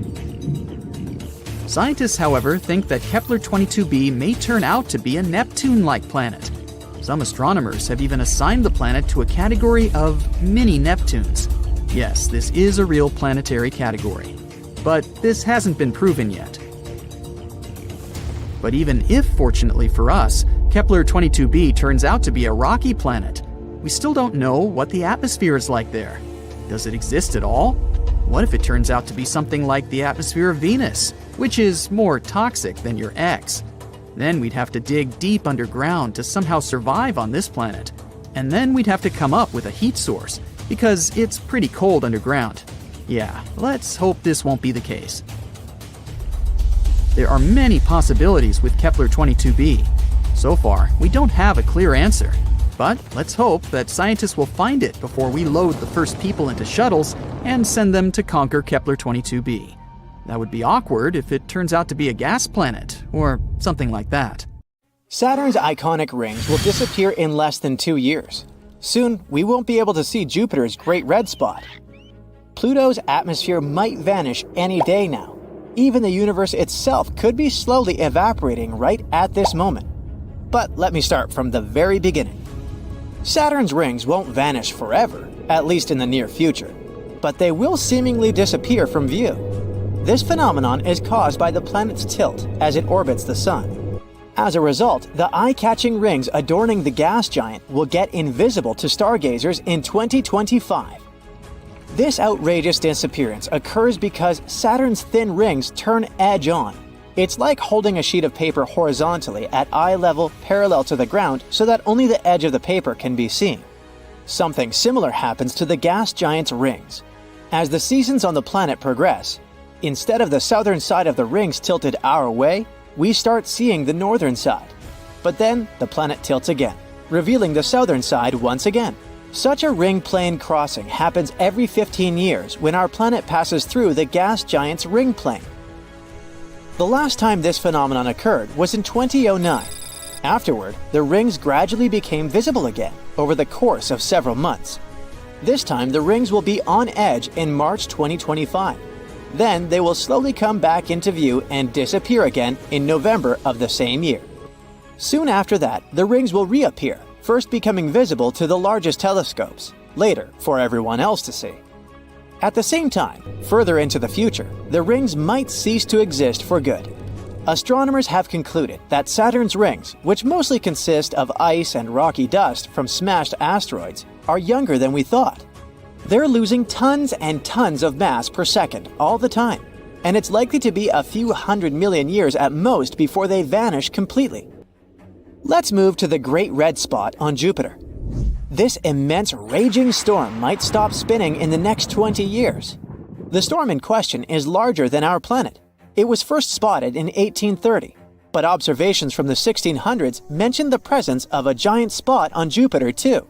Scientists, however, think that Kepler 22b may turn out to be a Neptune-like planet. Some astronomers have even assigned the planet to a category of mini-Neptunes. Yes, this is a real planetary category. But this hasn't been proven yet. But even if, fortunately for us, Kepler 22b turns out to be a rocky planet, we still don't know what the atmosphere is like there. Does it exist at all? What if it turns out to be something like the atmosphere of Venus, which is more toxic than your ex? Then we'd have to dig deep underground to somehow survive on this planet. And then we'd have to come up with a heat source, because it's pretty cold underground. Yeah, let's hope this won't be the case. There are many possibilities with Kepler 22b. So far, we don't have a clear answer. But let's hope that scientists will find it before we load the first people into shuttles and send them to conquer Kepler 22b. That would be awkward if it turns out to be a gas planet, or something like that. Saturn's iconic rings will disappear in less than 2 years. Soon, we won't be able to see Jupiter's Great Red Spot. Pluto's atmosphere might vanish any day now. Even the universe itself could be slowly evaporating right at this moment. But let me start from the very beginning. Saturn's rings won't vanish forever, at least in the near future, but they will seemingly disappear from view. This phenomenon is caused by the planet's tilt as it orbits the Sun. As a result, the eye-catching rings adorning the gas giant will get invisible to stargazers in 2025. This outrageous disappearance occurs because Saturn's thin rings turn edge-on. It's like holding a sheet of paper horizontally at eye level parallel to the ground so that only the edge of the paper can be seen. Something similar happens to the gas giant's rings. As the seasons on the planet progress, instead of the southern side of the rings tilted our way, we start seeing the northern side. But then the planet tilts again, revealing the southern side once again. Such a ring plane crossing happens every 15 years when our planet passes through the gas giant's ring plane. The last time this phenomenon occurred was in 2009. Afterward, the rings gradually became visible again over the course of several months. This time, the rings will be on edge in March 2025. Then they will slowly come back into view and disappear again in November of the same year. Soon after that, the rings will reappear, first becoming visible to the largest telescopes, later for everyone else to see. At the same time, further into the future, the rings might cease to exist for good. Astronomers have concluded that Saturn's rings, which mostly consist of ice and rocky dust from smashed asteroids, are younger than we thought. They're losing tons and tons of mass per second all the time, and it's likely to be a few 100 million years at most before they vanish completely. Let's move to the Great Red Spot on Jupiter. This immense raging storm might stop spinning in the next 20 years. The storm in question is larger than our planet. It was first spotted in 1830, but observations from the 1600s mentioned the presence of a giant spot on Jupiter too.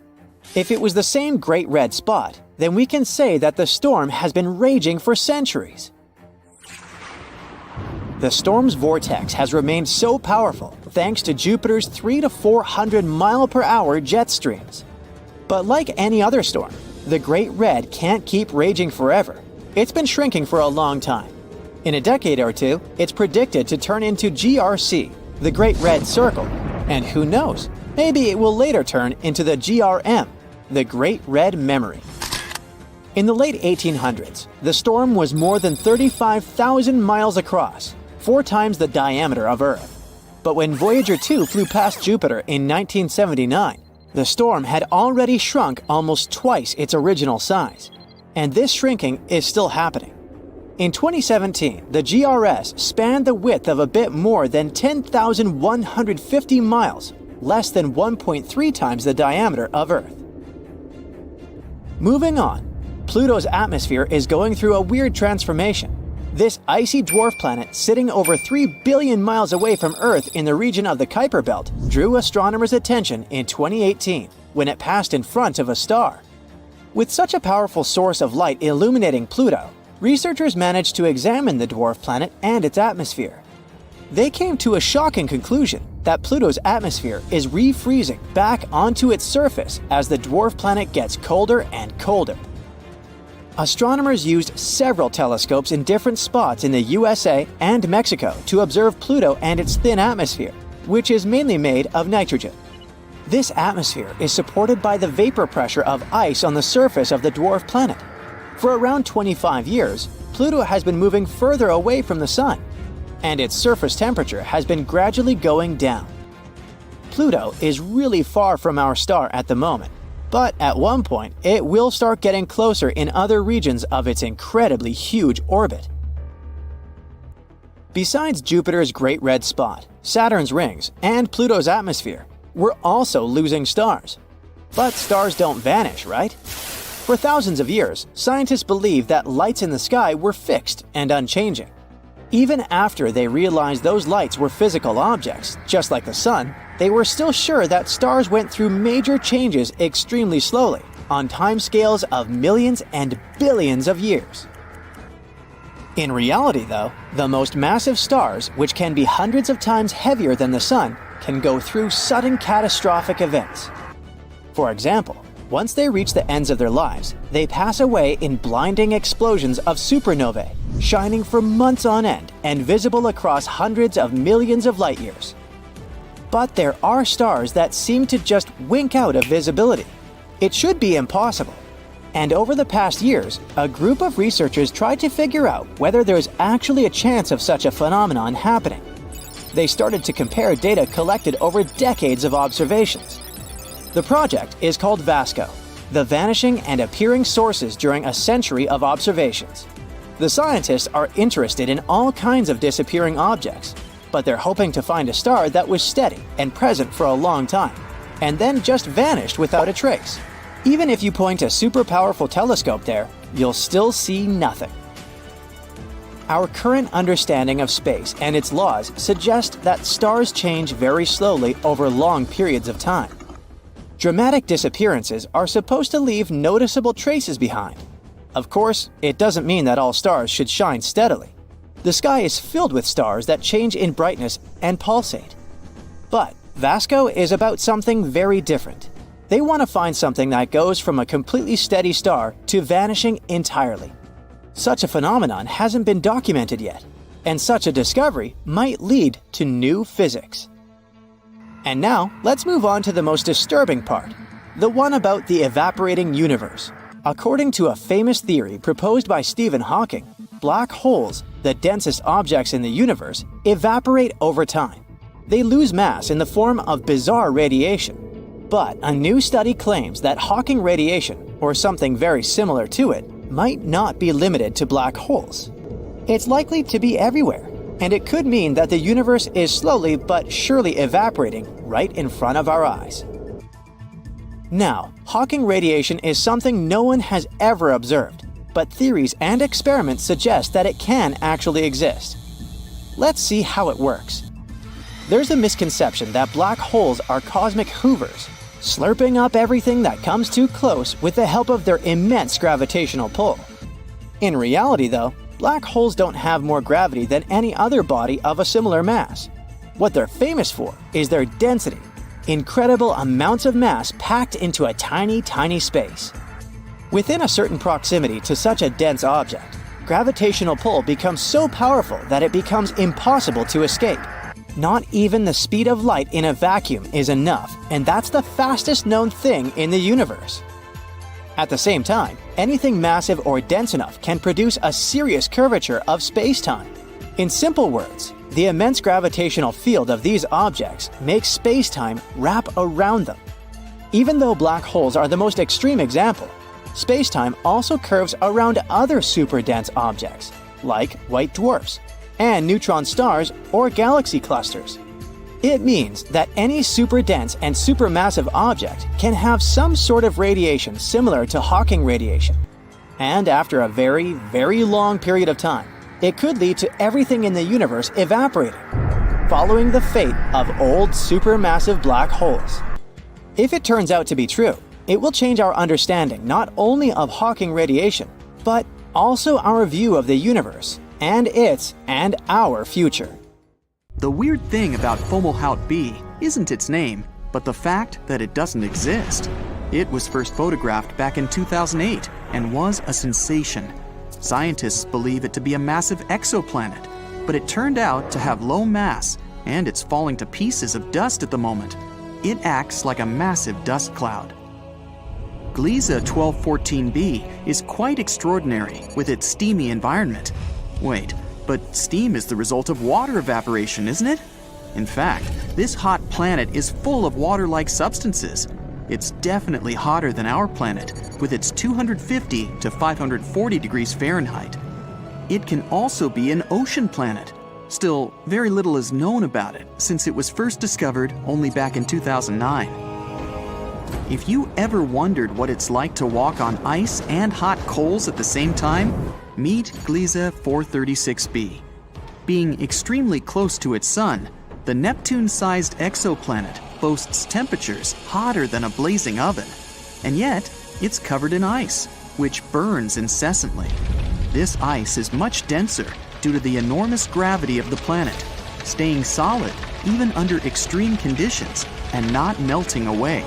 If it was the same Great Red Spot, then we can say that the storm has been raging for centuries. The storm's vortex has remained so powerful thanks to Jupiter's 300 to 400 mile-per-hour jet streams. But like any other storm, the Great Red can't keep raging forever. It's been shrinking for a long time. In a decade or two, it's predicted to turn into GRC, the Great Red Circle, and who knows, maybe it will later turn into the GRM, the Great Red Memory. In the late 1800s, the storm was more than 35,000 miles across, 4 times the diameter of Earth. But when Voyager 2 flew past Jupiter in 1979, the storm had already shrunk almost twice its original size, and this shrinking is still happening. In 2017, the GRS spanned the width of a bit more than 10,150 miles, less than 1.3 times the diameter of Earth. Moving on, Pluto's atmosphere is going through a weird transformation. This icy dwarf planet, sitting over 3 billion miles away from Earth in the region of the Kuiper Belt, drew astronomers' attention in 2018 when it passed in front of a star. With such a powerful source of light illuminating Pluto, researchers managed to examine the dwarf planet and its atmosphere. They came to a shocking conclusion that Pluto's atmosphere is refreezing back onto its surface as the dwarf planet gets colder and colder. Astronomers used several telescopes in different spots in the USA and Mexico to observe Pluto and its thin atmosphere, which is mainly made of nitrogen. This atmosphere is supported by the vapor pressure of ice on the surface of the dwarf planet. For around 25 years, Pluto has been moving further away from the Sun, and its surface temperature has been gradually going down. Pluto is really far from our star at the moment, but at one point it will start getting closer in other regions of its incredibly huge orbit. Besides Jupiter's Great Red Spot, Saturn's rings, and Pluto's atmosphere, we're also losing stars. But stars don't vanish, right? For thousands of years, scientists believed that lights in the sky were fixed and unchanging. Even after they realized those lights were physical objects, just like the Sun, they were still sure that stars went through major changes extremely slowly, on timescales of millions and billions of years. In reality, though, the most massive stars, which can be hundreds of times heavier than the Sun, can go through sudden catastrophic events. For example, once they reach the ends of their lives, they pass away in blinding explosions of supernovae, shining for months on end and visible across hundreds of millions of light years. But there are stars that seem to just wink out of visibility. It should be impossible. And over the past years, a group of researchers tried to figure out whether there's actually a chance of such a phenomenon happening. They started to compare data collected over decades of observations. The project is called VASCO, the Vanishing and Appearing Sources During a Century of Observations. The scientists are interested in all kinds of disappearing objects, but they're hoping to find a star that was steady and present for a long time, and then just vanished without a trace. Even if you point a super powerful telescope there, you'll still see nothing. Our current understanding of space and its laws suggest that stars change very slowly over long periods of time. Dramatic disappearances are supposed to leave noticeable traces behind. Of course, it doesn't mean that all stars should shine steadily. The sky is filled with stars that change in brightness and pulsate. But VASCO is about something very different. They want to find something that goes from a completely steady star to vanishing entirely. Such a phenomenon hasn't been documented yet, and such a discovery might lead to new physics. And now, let's move on to the most disturbing part, the one about the evaporating universe. According to a famous theory proposed by Stephen Hawking, black holes, the densest objects in the universe, evaporate over time. They lose mass in the form of bizarre radiation. But a new study claims that Hawking radiation, or something very similar to it, might not be limited to black holes. It's likely to be everywhere, and it could mean that the universe is slowly but surely evaporating right in front of our eyes. Now, Hawking radiation is something no one has ever observed, but theories and experiments suggest that it can actually exist. Let's see how it works. There's a misconception that black holes are cosmic hoovers, slurping up everything that comes too close with the help of their immense gravitational pull. In reality, though, black holes don't have more gravity than any other body of a similar mass. What they're famous for is their density, incredible amounts of mass packed into a tiny, tiny space. Within a certain proximity to such a dense object, gravitational pull becomes so powerful that it becomes impossible to escape. Not even the speed of light in a vacuum is enough, and that's the fastest known thing in the universe. At the same time, anything massive or dense enough can produce a serious curvature of space-time. In simple words, the immense gravitational field of these objects makes space-time wrap around them. Even though black holes are the most extreme example, space-time also curves around other super-dense objects, like white dwarfs, and neutron stars or galaxy clusters. It means that any super-dense and supermassive object can have some sort of radiation similar to Hawking radiation. And after a very, very long period of time, it could lead to everything in the universe evaporating, following the fate of old supermassive black holes. If it turns out to be true, it will change our understanding not only of Hawking radiation, but also our view of the universe and its and our future. The weird thing about Fomalhaut b isn't its name, but the fact that it doesn't exist. It was first photographed back in 2008 and was a sensation. Scientists believe it to be a massive exoplanet, but it turned out to have low mass, and it's falling to pieces of dust at the moment. It acts like a massive dust cloud. Gliese 1214b is quite extraordinary with its steamy environment. Wait, but steam is the result of water evaporation, isn't it? In fact, this hot planet is full of water-like substances. It's definitely hotter than our planet, with its 250 to 540 degrees Fahrenheit. It can also be an ocean planet. Still, very little is known about it since it was first discovered only back in 2009. If you ever wondered what it's like to walk on ice and hot coals at the same time, meet Gliese 436b. Being extremely close to its sun, the Neptune-sized exoplanet boasts temperatures hotter than a blazing oven, and yet it's covered in ice, which burns incessantly. This ice is much denser due to the enormous gravity of the planet, staying solid even under extreme conditions and not melting away.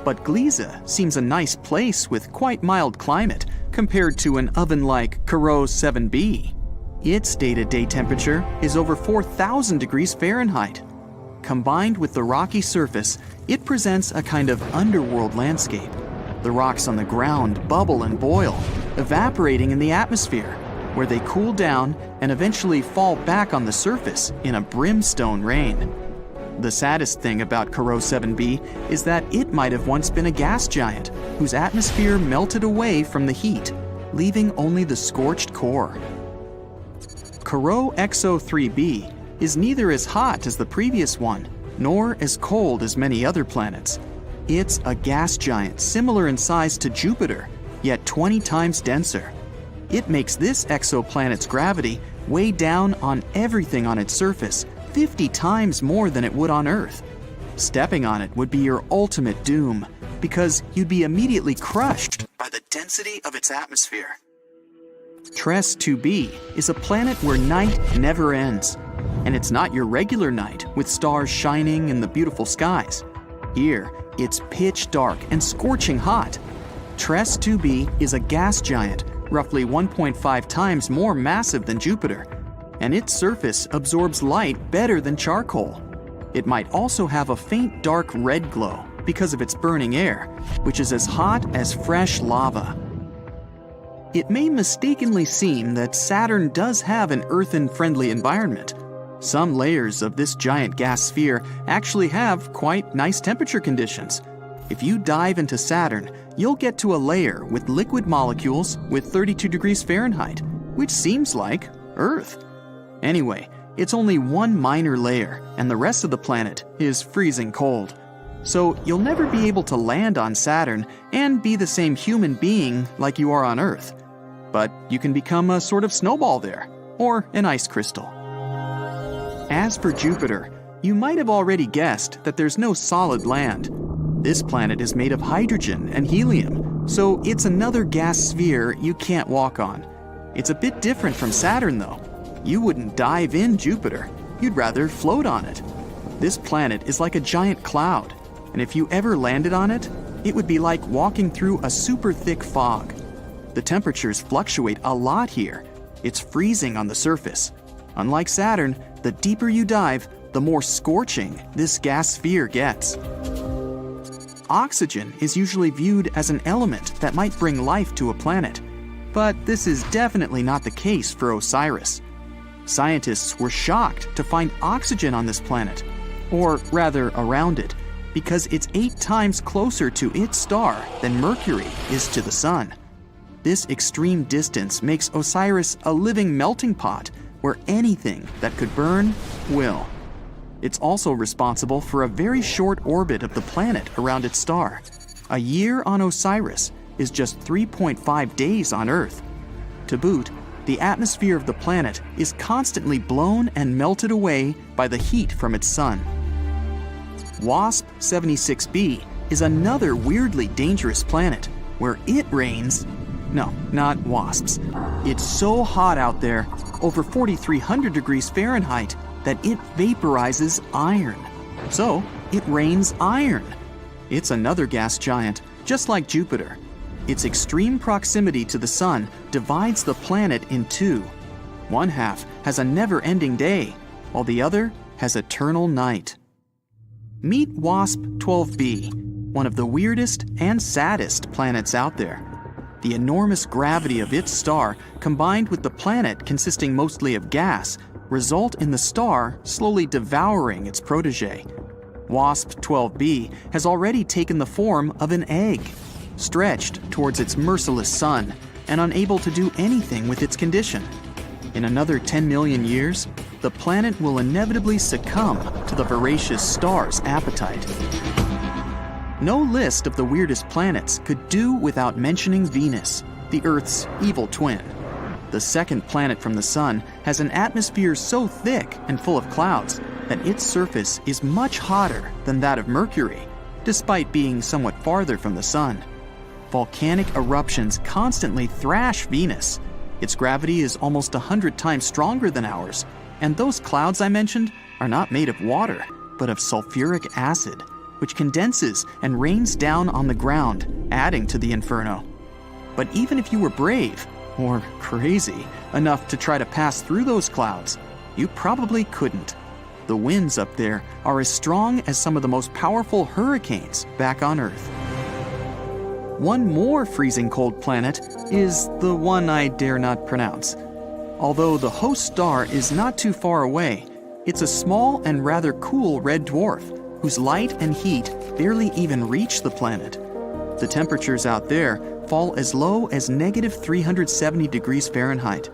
But Gliese seems a nice place with quite mild climate compared to an oven-like Corot 7b. Its day-to-day temperature is over 4,000 degrees Fahrenheit. Combined with the rocky surface, it presents a kind of underworld landscape. The rocks on the ground bubble and boil, evaporating in the atmosphere, where they cool down and eventually fall back on the surface in a brimstone rain. The saddest thing about Corot 7b is that it might have once been a gas giant whose atmosphere melted away from the heat, leaving only the scorched core. Corot Exo 3b is neither as hot as the previous one, nor as cold as many other planets. It's a gas giant similar in size to Jupiter, yet 20 times denser. It makes this exoplanet's gravity weigh down on everything on its surface 50 times more than it would on Earth. Stepping on it would be your ultimate doom, because you'd be immediately crushed by the density of its atmosphere. TRES 2b is a planet where night never ends. And it's not your regular night with stars shining in the beautiful skies. Here, it's pitch dark and scorching hot. TRES 2b is a gas giant, roughly 1.5 times more massive than Jupiter, and its surface absorbs light better than charcoal. It might also have a faint dark red glow because of its burning air, which is as hot as fresh lava. It may mistakenly seem that Saturn does have an Earthen-friendly environment. Some layers of this giant gas sphere actually have quite nice temperature conditions. If you dive into Saturn, you'll get to a layer with liquid molecules with 32 degrees Fahrenheit, which seems like Earth. Anyway, it's only one minor layer, and the rest of the planet is freezing cold. So you'll never be able to land on Saturn and be the same human being like you are on Earth. But you can become a sort of snowball there, or an ice crystal. As for Jupiter, you might have already guessed that there's no solid land. This planet is made of hydrogen and helium, so it's another gas sphere you can't walk on. It's a bit different from Saturn though. You wouldn't dive in Jupiter, you'd rather float on it. This planet is like a giant cloud, and if you ever landed on it, it would be like walking through a super thick fog. The temperatures fluctuate a lot here. It's freezing on the surface. Unlike Saturn, the deeper you dive, the more scorching this gas sphere gets. Oxygen is usually viewed as an element that might bring life to a planet, but this is definitely not the case for Osiris. Scientists were shocked to find oxygen on this planet, or rather around it, because it's 8 times closer to its star than Mercury is to the Sun. This extreme distance makes Osiris a living melting pot where anything that could burn will. It's also responsible for a very short orbit of the planet around its star. A year on Osiris is just 3.5 days on Earth. To boot, the atmosphere of the planet is constantly blown and melted away by the heat from its sun. WASP 76b is another weirdly dangerous planet where it rains. No, not wasps. It's so hot out there, over 4,300 degrees Fahrenheit, that it vaporizes iron. So, it rains iron. It's another gas giant, just like Jupiter. Its extreme proximity to the sun divides the planet in two. One half has a never-ending day, while the other has eternal night. Meet WASP 12b, one of the weirdest and saddest planets out there. The enormous gravity of its star, combined with the planet consisting mostly of gas, result in the star slowly devouring its protege. WASP 12b has already taken the form of an egg, stretched towards its merciless sun and unable to do anything with its condition. In another 10 million years, the planet will inevitably succumb to the voracious star's appetite. No list of the weirdest planets could do without mentioning Venus, the Earth's evil twin. The second planet from the Sun has an atmosphere so thick and full of clouds that its surface is much hotter than that of Mercury, despite being somewhat farther from the Sun. Volcanic eruptions constantly thrash Venus. Its gravity is almost 100 times stronger than ours, and those clouds I mentioned are not made of water, but of sulfuric acid, which condenses and rains down on the ground, adding to the inferno. But even if you were brave, or crazy, enough to try to pass through those clouds, you probably couldn't. The winds up there are as strong as some of the most powerful hurricanes back on Earth. One more freezing cold planet is the one I dare not pronounce. Although the host star is not too far away, it's a small and rather cool red dwarf whose light and heat barely even reach the planet. The temperatures out there fall as low as -370 degrees Fahrenheit,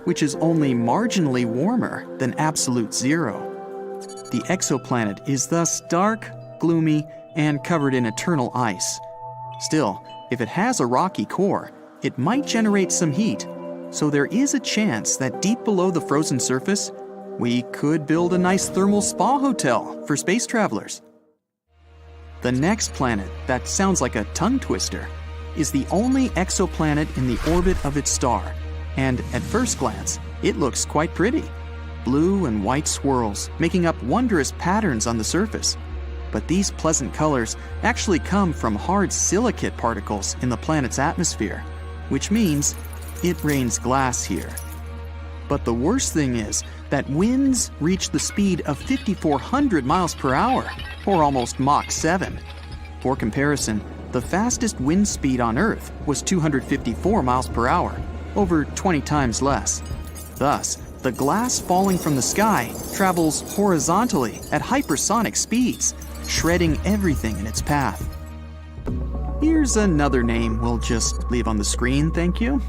which is only marginally warmer than absolute zero. The exoplanet is thus dark, gloomy, and covered in eternal ice. Still, if it has a rocky core, it might generate some heat, so there is a chance that deep below the frozen surface, we could build a nice thermal spa hotel for space travelers. The next planet that sounds like a tongue twister is the only exoplanet in the orbit of its star, and at first glance, it looks quite pretty. Blue and white swirls making up wondrous patterns on the surface. But these pleasant colors actually come from hard silicate particles in the planet's atmosphere, which means it rains glass here. But the worst thing is that winds reach the speed of 5,400 miles per hour, or almost Mach 7. For comparison, the fastest wind speed on Earth was 254 miles per hour, over 20 times less. Thus, the glass falling from the sky travels horizontally at hypersonic speeds, shredding everything in its path. Here's another name we'll just leave on the screen, thank you.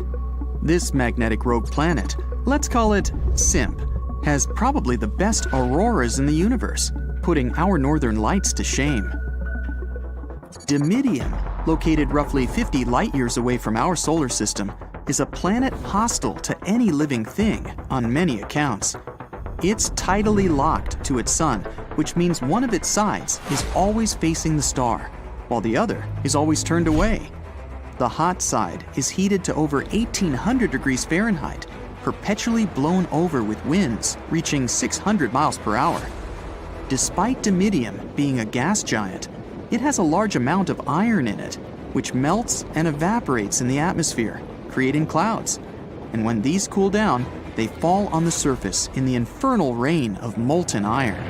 This magnetic rogue planet, let's call it SIMP, has probably the best auroras in the universe, putting our northern lights to shame. Dimidium, located roughly 50 light-years away from our solar system, is a planet hostile to any living thing on many accounts. It's tidally locked to its sun, which means one of its sides is always facing the star, while the other is always turned away. The hot side is heated to over 1,800 degrees Fahrenheit, perpetually blown over with winds reaching 600 miles per hour. Despite Dimidium being a gas giant, it has a large amount of iron in it, which melts and evaporates in the atmosphere, creating clouds. And when these cool down, they fall on the surface in the infernal rain of molten iron.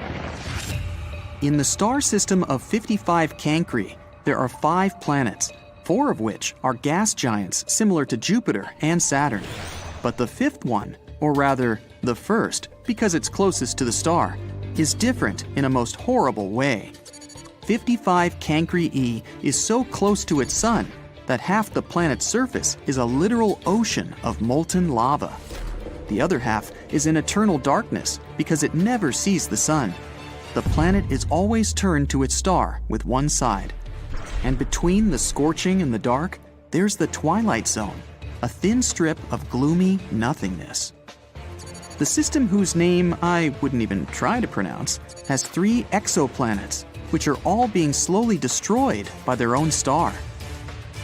In the star system of 55 Cancri, there are 5 planets, 4 of which are gas giants similar to Jupiter and Saturn. But the 5th one, or rather, the first, because it's closest to the star, is different in a most horrible way. 55 Cancri E is so close to its sun that half the planet's surface is a literal ocean of molten lava. The other half is in eternal darkness because it never sees the sun. The planet is always turned to its star with one side. And between the scorching and the dark, there's the twilight zone, a thin strip of gloomy nothingness. The system, whose name I wouldn't even try to pronounce, has 3 exoplanets, which are all being slowly destroyed by their own star.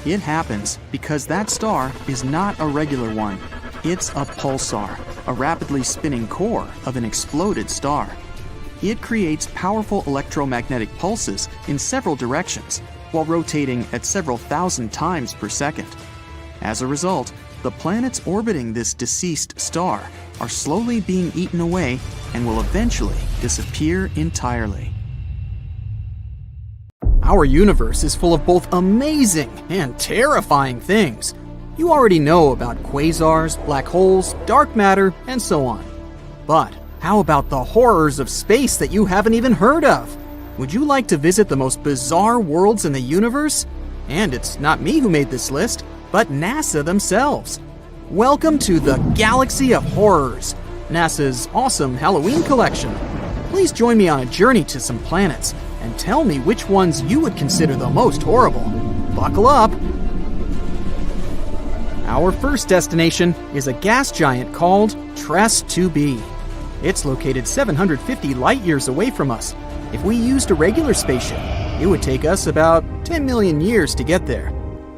It happens because that star is not a regular one. It's a pulsar, a rapidly spinning core of an exploded star. It creates powerful electromagnetic pulses in several directions, while rotating at several thousand times per second. As a result, the planets orbiting this deceased star are slowly being eaten away and will eventually disappear entirely. Our universe is full of both amazing and terrifying things. You already know about quasars, black holes, dark matter, and so on. But how about the horrors of space that you haven't even heard of? Would you like to visit the most bizarre worlds in the universe? And it's not me who made this list, but NASA themselves. Welcome to the Galaxy of Horrors, NASA's awesome Halloween collection. Please join me on a journey to some planets and tell me which ones you would consider the most horrible. Buckle up! Our first destination is a gas giant called TRES-2b. It's located 750 light-years away from us. If we used a regular spaceship, it would take us about 10 million years to get there.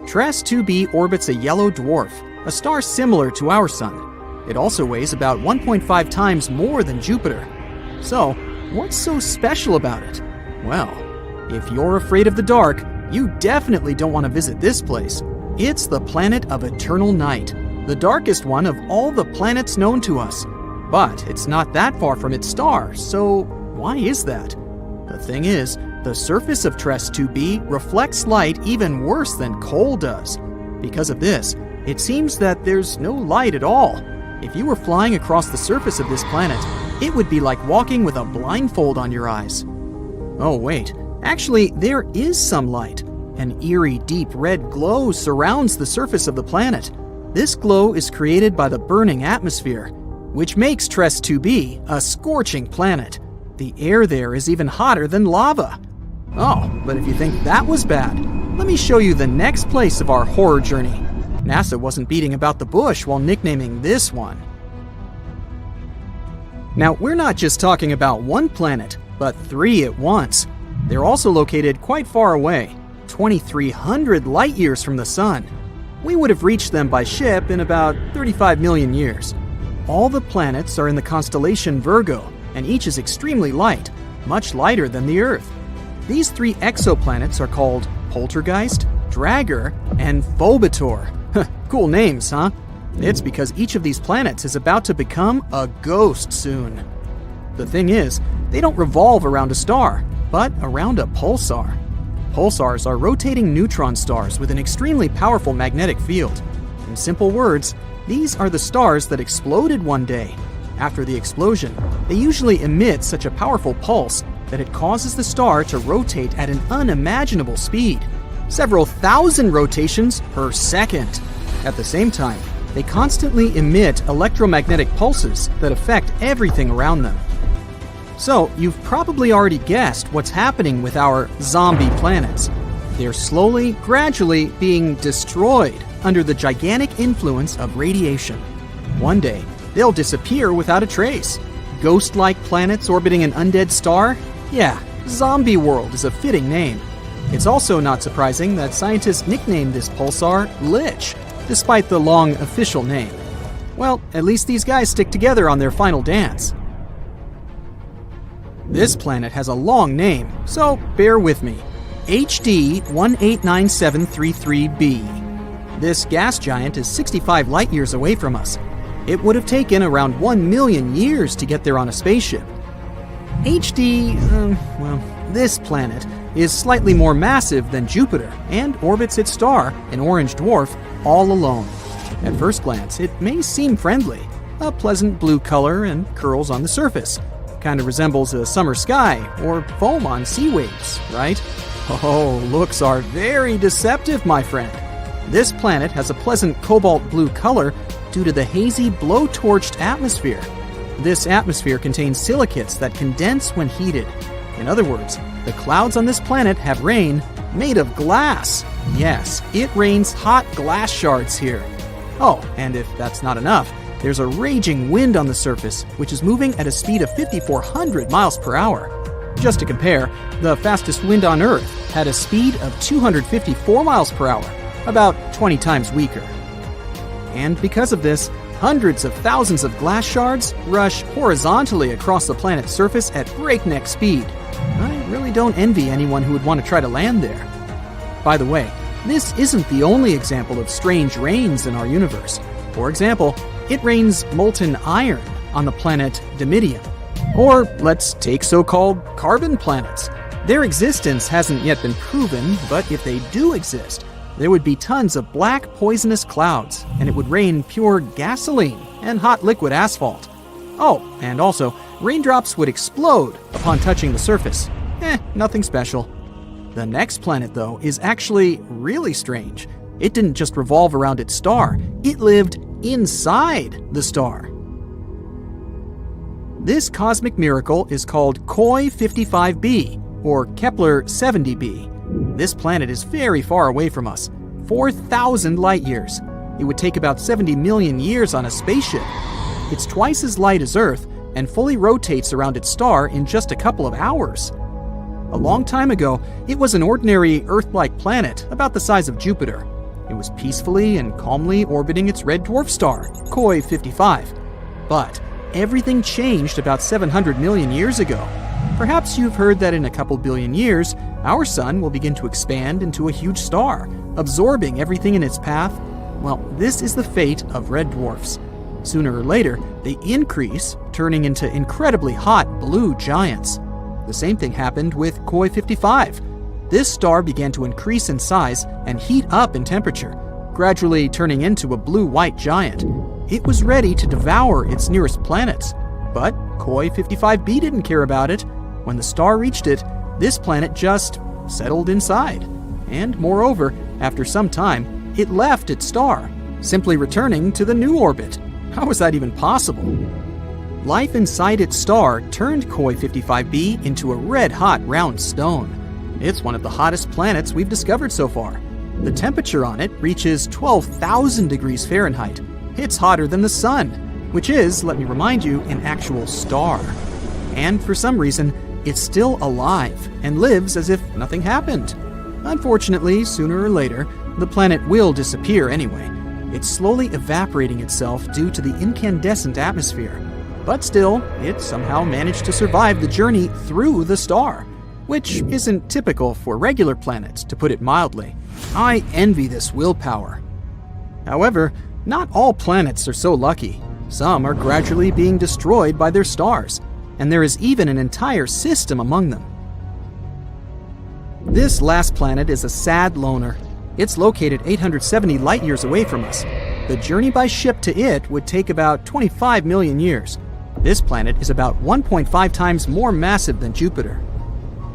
TRES-2b orbits a yellow dwarf, a star similar to our Sun. It also weighs about 1.5 times more than Jupiter. So, what's so special about it? Well, if you're afraid of the dark, you definitely don't want to visit this place. It's the planet of eternal night, the darkest one of all the planets known to us. But it's not that far from its star, so why is that? The thing is, the surface of TRES-2b reflects light even worse than coal does. Because of this, it seems that there's no light at all. If you were flying across the surface of this planet, it would be like walking with a blindfold on your eyes. Oh wait, actually there is some light. An eerie deep red glow surrounds the surface of the planet. This glow is created by the burning atmosphere, which makes TRES-2b a scorching planet. The air there is even hotter than lava. Oh, but if you think that was bad, let me show you the next place of our horror journey. NASA wasn't beating about the bush while nicknaming this one. Now, we're not just talking about one planet, but 3 at once. They're also located quite far away, 2,300 light-years from the Sun. We would have reached them by ship in about 35 million years. All the planets are in the constellation Virgo, and each is extremely light, much lighter than the Earth. These 3 exoplanets are called Poltergeist, Dragger, and Phobator. Cool names, huh? It's because each of these planets is about to become a ghost soon. The thing is, they don't revolve around a star, but around a pulsar. Pulsars are rotating neutron stars with an extremely powerful magnetic field. In simple words, these are the stars that exploded one day. After the explosion, they usually emit such a powerful pulse that it causes the star to rotate at an unimaginable speed, several thousand rotations per second. At the same time, they constantly emit electromagnetic pulses that affect everything around them. So, you've probably already guessed what's happening with our zombie planets. They're slowly, gradually being destroyed under the gigantic influence of radiation. One day, they'll disappear without a trace. Ghost-like planets orbiting an undead star? Yeah, Zombie World is a fitting name. It's also not surprising that scientists nicknamed this pulsar Lich, despite the long official name. Well, at least these guys stick together on their final dance. This planet has a long name, so bear with me. HD 189733b. This gas giant is 65 light-years away from us. It would have taken around 1 million years to get there on a spaceship. This planet is slightly more massive than Jupiter and orbits its star, an orange dwarf, all alone. At first glance, it may seem friendly. A pleasant blue color and curls on the surface. Kind of resembles a summer sky or foam on sea waves, right? Oh, looks are very deceptive, my friend. This planet has a pleasant cobalt blue color due to the hazy blow-torched atmosphere. This atmosphere contains silicates that condense when heated. In other words, the clouds on this planet have rain made of glass. Yes, it rains hot glass shards here. Oh, and if that's not enough, there's a raging wind on the surface, which is moving at a speed of 5,400 miles per hour. Just to compare, the fastest wind on Earth had a speed of 254 miles per hour, about 20 times weaker. And because of this, hundreds of thousands of glass shards rush horizontally across the planet's surface at breakneck speed. I really don't envy anyone who would want to try to land there. By the way, this isn't the only example of strange rains in our universe. For example, it rains molten iron on the planet Dimidium. Or let's take so-called carbon planets. Their existence hasn't yet been proven, but if they do exist, there would be tons of black poisonous clouds, and it would rain pure gasoline and hot liquid asphalt. Oh, and also, raindrops would explode upon touching the surface. Nothing special. The next planet, though, is actually really strange. It didn't just revolve around its star, it lived inside the star. This cosmic miracle is called Koi 55b, or Kepler 70b. This planet is very far away from us, 4,000 light years. It would take about 70 million years on a spaceship. It's twice as light as Earth and fully rotates around its star in just a couple of hours. A long time ago, it was an ordinary Earth-like planet about the size of Jupiter. It was peacefully and calmly orbiting its red dwarf star, Koi 55. But everything changed about 700 million years ago. Perhaps you've heard that in a couple billion years, our sun will begin to expand into a huge star, absorbing everything in its path. Well, this is the fate of red dwarfs. Sooner or later, they increase, turning into incredibly hot blue giants. The same thing happened with Koi 55. This star began to increase in size and heat up in temperature, gradually turning into a blue-white giant. It was ready to devour its nearest planets. But Koi 55b didn't care about it. When the star reached it, this planet just settled inside. And moreover, after some time, it left its star, simply returning to the new orbit. How was that even possible? Life inside its star turned Koi 55b into a red-hot round stone. It's one of the hottest planets we've discovered so far. The temperature on it reaches 12,000 degrees Fahrenheit. It's hotter than the sun, which is, let me remind you, an actual star. And for some reason, it's still alive and lives as if nothing happened. Unfortunately, sooner or later, the planet will disappear anyway. It's slowly evaporating itself due to the incandescent atmosphere. But still, it somehow managed to survive the journey through the star, which isn't typical for regular planets, to put it mildly. I envy this willpower. However, not all planets are so lucky. Some are gradually being destroyed by their stars, and there is even an entire system among them. This last planet is a sad loner. It's located 870 light-years away from us. The journey by ship to it would take about 25 million years. This planet is about 1.5 times more massive than Jupiter.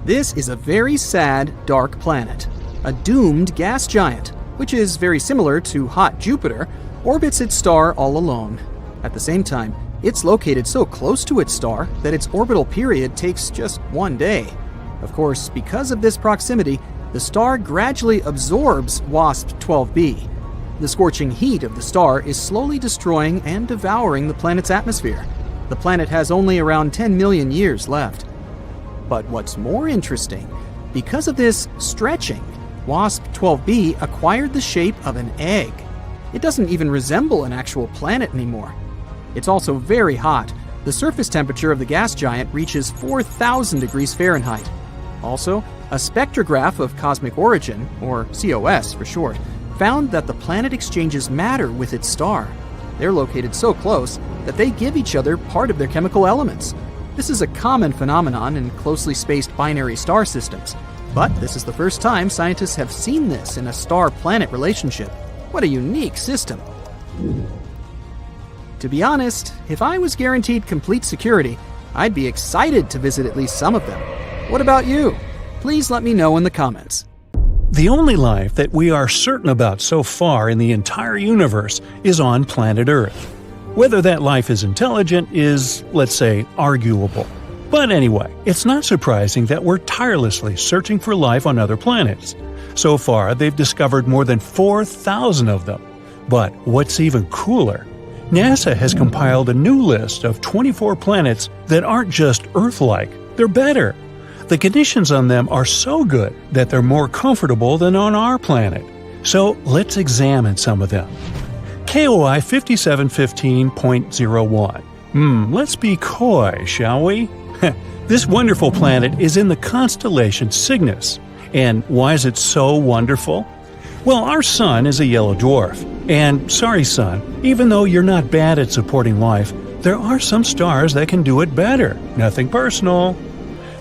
This is a very sad, dark planet. A doomed gas giant, which is very similar to hot Jupiter, orbits its star all alone. At the same time, it's located so close to its star that its orbital period takes just 1 day. Of course, because of this proximity, the star gradually absorbs WASP-12b. The scorching heat of the star is slowly destroying and devouring the planet's atmosphere. The planet has only around 10 million years left. But what's more interesting, because of this stretching, WASP-12b acquired the shape of an egg. It doesn't even resemble an actual planet anymore. It's also very hot. The surface temperature of the gas giant reaches 4,000 degrees Fahrenheit. Also, a spectrograph of cosmic origin, or COS for short, found that the planet exchanges matter with its star. They're located so close that they give each other part of their chemical elements. This is a common phenomenon in closely spaced binary star systems, but this is the first time scientists have seen this in a star-planet relationship. What a unique system. To be honest, if I was guaranteed complete security, I'd be excited to visit at least some of them. What about you? Please let me know in the comments. The only life that we are certain about so far in the entire universe is on planet Earth. Whether that life is intelligent is, let's say, arguable. But anyway, it's not surprising that we're tirelessly searching for life on other planets. So far, they've discovered more than 4,000 of them. But what's even cooler? NASA has compiled a new list of 24 planets that aren't just Earth-like, they're better. The conditions on them are so good that they're more comfortable than on our planet. So let's examine some of them. KOI 5715.01. Let's be coy, shall we? This wonderful planet is in the constellation Cygnus. And why is it so wonderful? Well, our Sun is a yellow dwarf. And sorry, Sun, even though you're not bad at supporting life, there are some stars that can do it better. Nothing personal.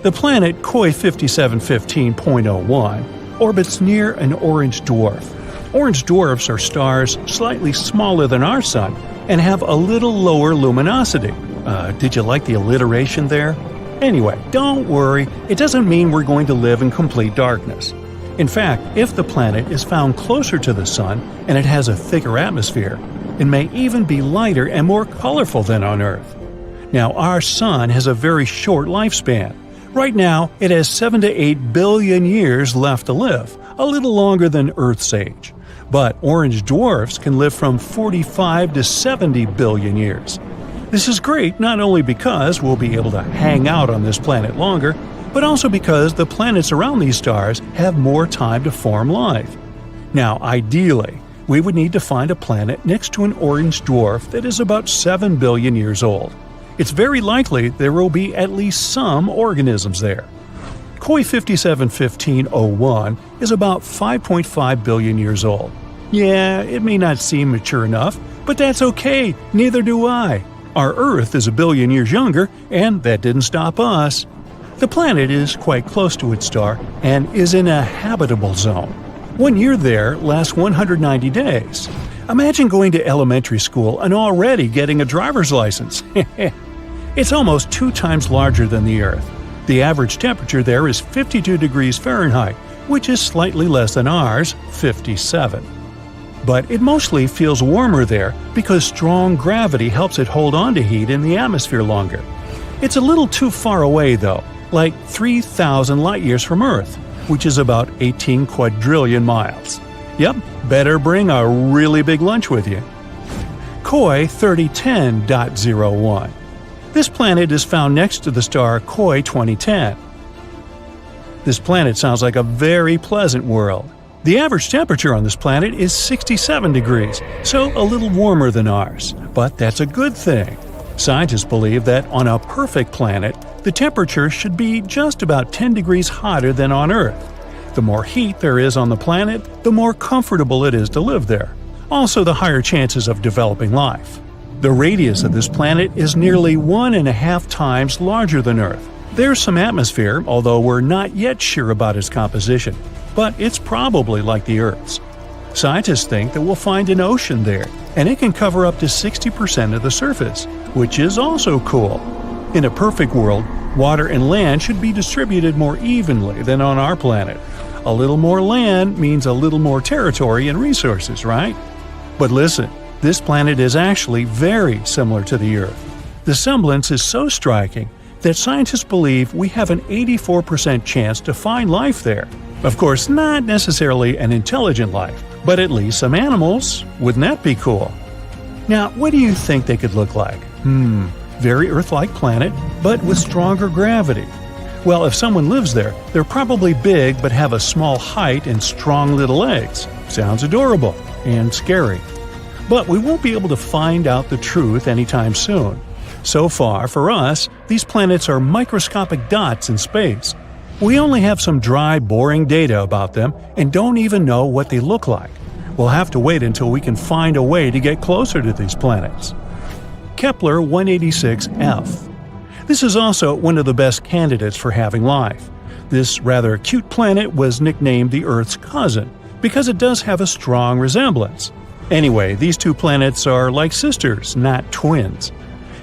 The planet KOI 5715.01 orbits near an orange dwarf. Orange dwarfs are stars slightly smaller than our Sun and have a little lower luminosity. Did you like the alliteration there? Anyway, don't worry, it doesn't mean we're going to live in complete darkness. In fact, if the planet is found closer to the Sun and it has a thicker atmosphere, it may even be lighter and more colorful than on Earth. Now, our Sun has a very short lifespan. Right now, it has 7 to 8 billion years left to live, a little longer than Earth's age. But orange dwarfs can live from 45 to 70 billion years. This is great not only because we'll be able to hang out on this planet longer, but also because the planets around these stars have more time to form life. Now, ideally, we would need to find a planet next to an orange dwarf that is about 7 billion years old. It's very likely there will be at least some organisms there. KOI 5715.01 is about 5.5 billion years old. Yeah, it may not seem mature enough, but that's okay, neither do I. Our Earth is a billion years younger, and that didn't stop us. The planet is quite close to its star and is in a habitable zone. 1 year there lasts 190 days. Imagine going to elementary school and already getting a driver's license. It's almost 2 times larger than the Earth. The average temperature there is 52 degrees Fahrenheit, which is slightly less than ours, 57. But it mostly feels warmer there because strong gravity helps it hold on to heat in the atmosphere longer. It's a little too far away though, like 3,000 light-years from Earth, which is about 18 quadrillion miles. Yep, better bring a really big lunch with you. KOI 3010.01. This planet is found next to the star KOI 2010. This planet sounds like a very pleasant world. The average temperature on this planet is 67 degrees, so a little warmer than ours. But that's a good thing. Scientists believe that on a perfect planet, the temperature should be just about 10 degrees hotter than on Earth. The more heat there is on the planet, the more comfortable it is to live there. Also, the higher chances of developing life. The radius of this planet is nearly 1.5 times larger than Earth. There's some atmosphere, although we're not yet sure about its composition, but it's probably like the Earth's. Scientists think that we'll find an ocean there, and it can cover up to 60% of the surface, which is also cool. In a perfect world, water and land should be distributed more evenly than on our planet. A little more land means a little more territory and resources, right? But listen, this planet is actually very similar to the Earth. The semblance is so striking that scientists believe we have an 84% chance to find life there. Of course, not necessarily an intelligent life, but at least some animals. Wouldn't that be cool? Now, what do you think they could look like? Very Earth-like planet, but with stronger gravity. Well, if someone lives there, they're probably big but have a small height and strong little legs. Sounds adorable and scary. But we won't be able to find out the truth anytime soon. So far, for us, these planets are microscopic dots in space. We only have some dry, boring data about them and don't even know what they look like. We'll have to wait until we can find a way to get closer to these planets. Kepler 186f. This is also one of the best candidates for having life. This rather cute planet was nicknamed the Earth's cousin because it does have a strong resemblance. Anyway, these two planets are like sisters, not twins.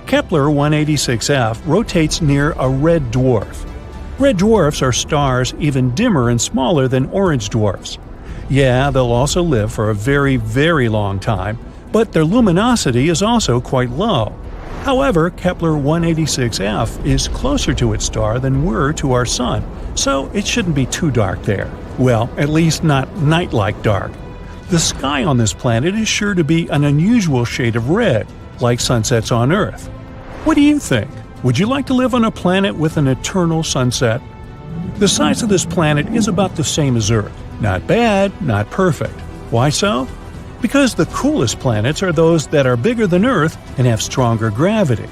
Kepler 186f rotates near a red dwarf. Red dwarfs are stars even dimmer and smaller than orange dwarfs. Yeah, they'll also live for a very, very long time, but their luminosity is also quite low. However, Kepler 186f is closer to its star than we're to our Sun, so it shouldn't be too dark there. Well, at least not night-like dark. The sky on this planet is sure to be an unusual shade of red, like sunsets on Earth. What do you think? Would you like to live on a planet with an eternal sunset? The size of this planet is about the same as Earth. Not bad, not perfect. Why so? Because the coolest planets are those that are bigger than Earth and have stronger gravity.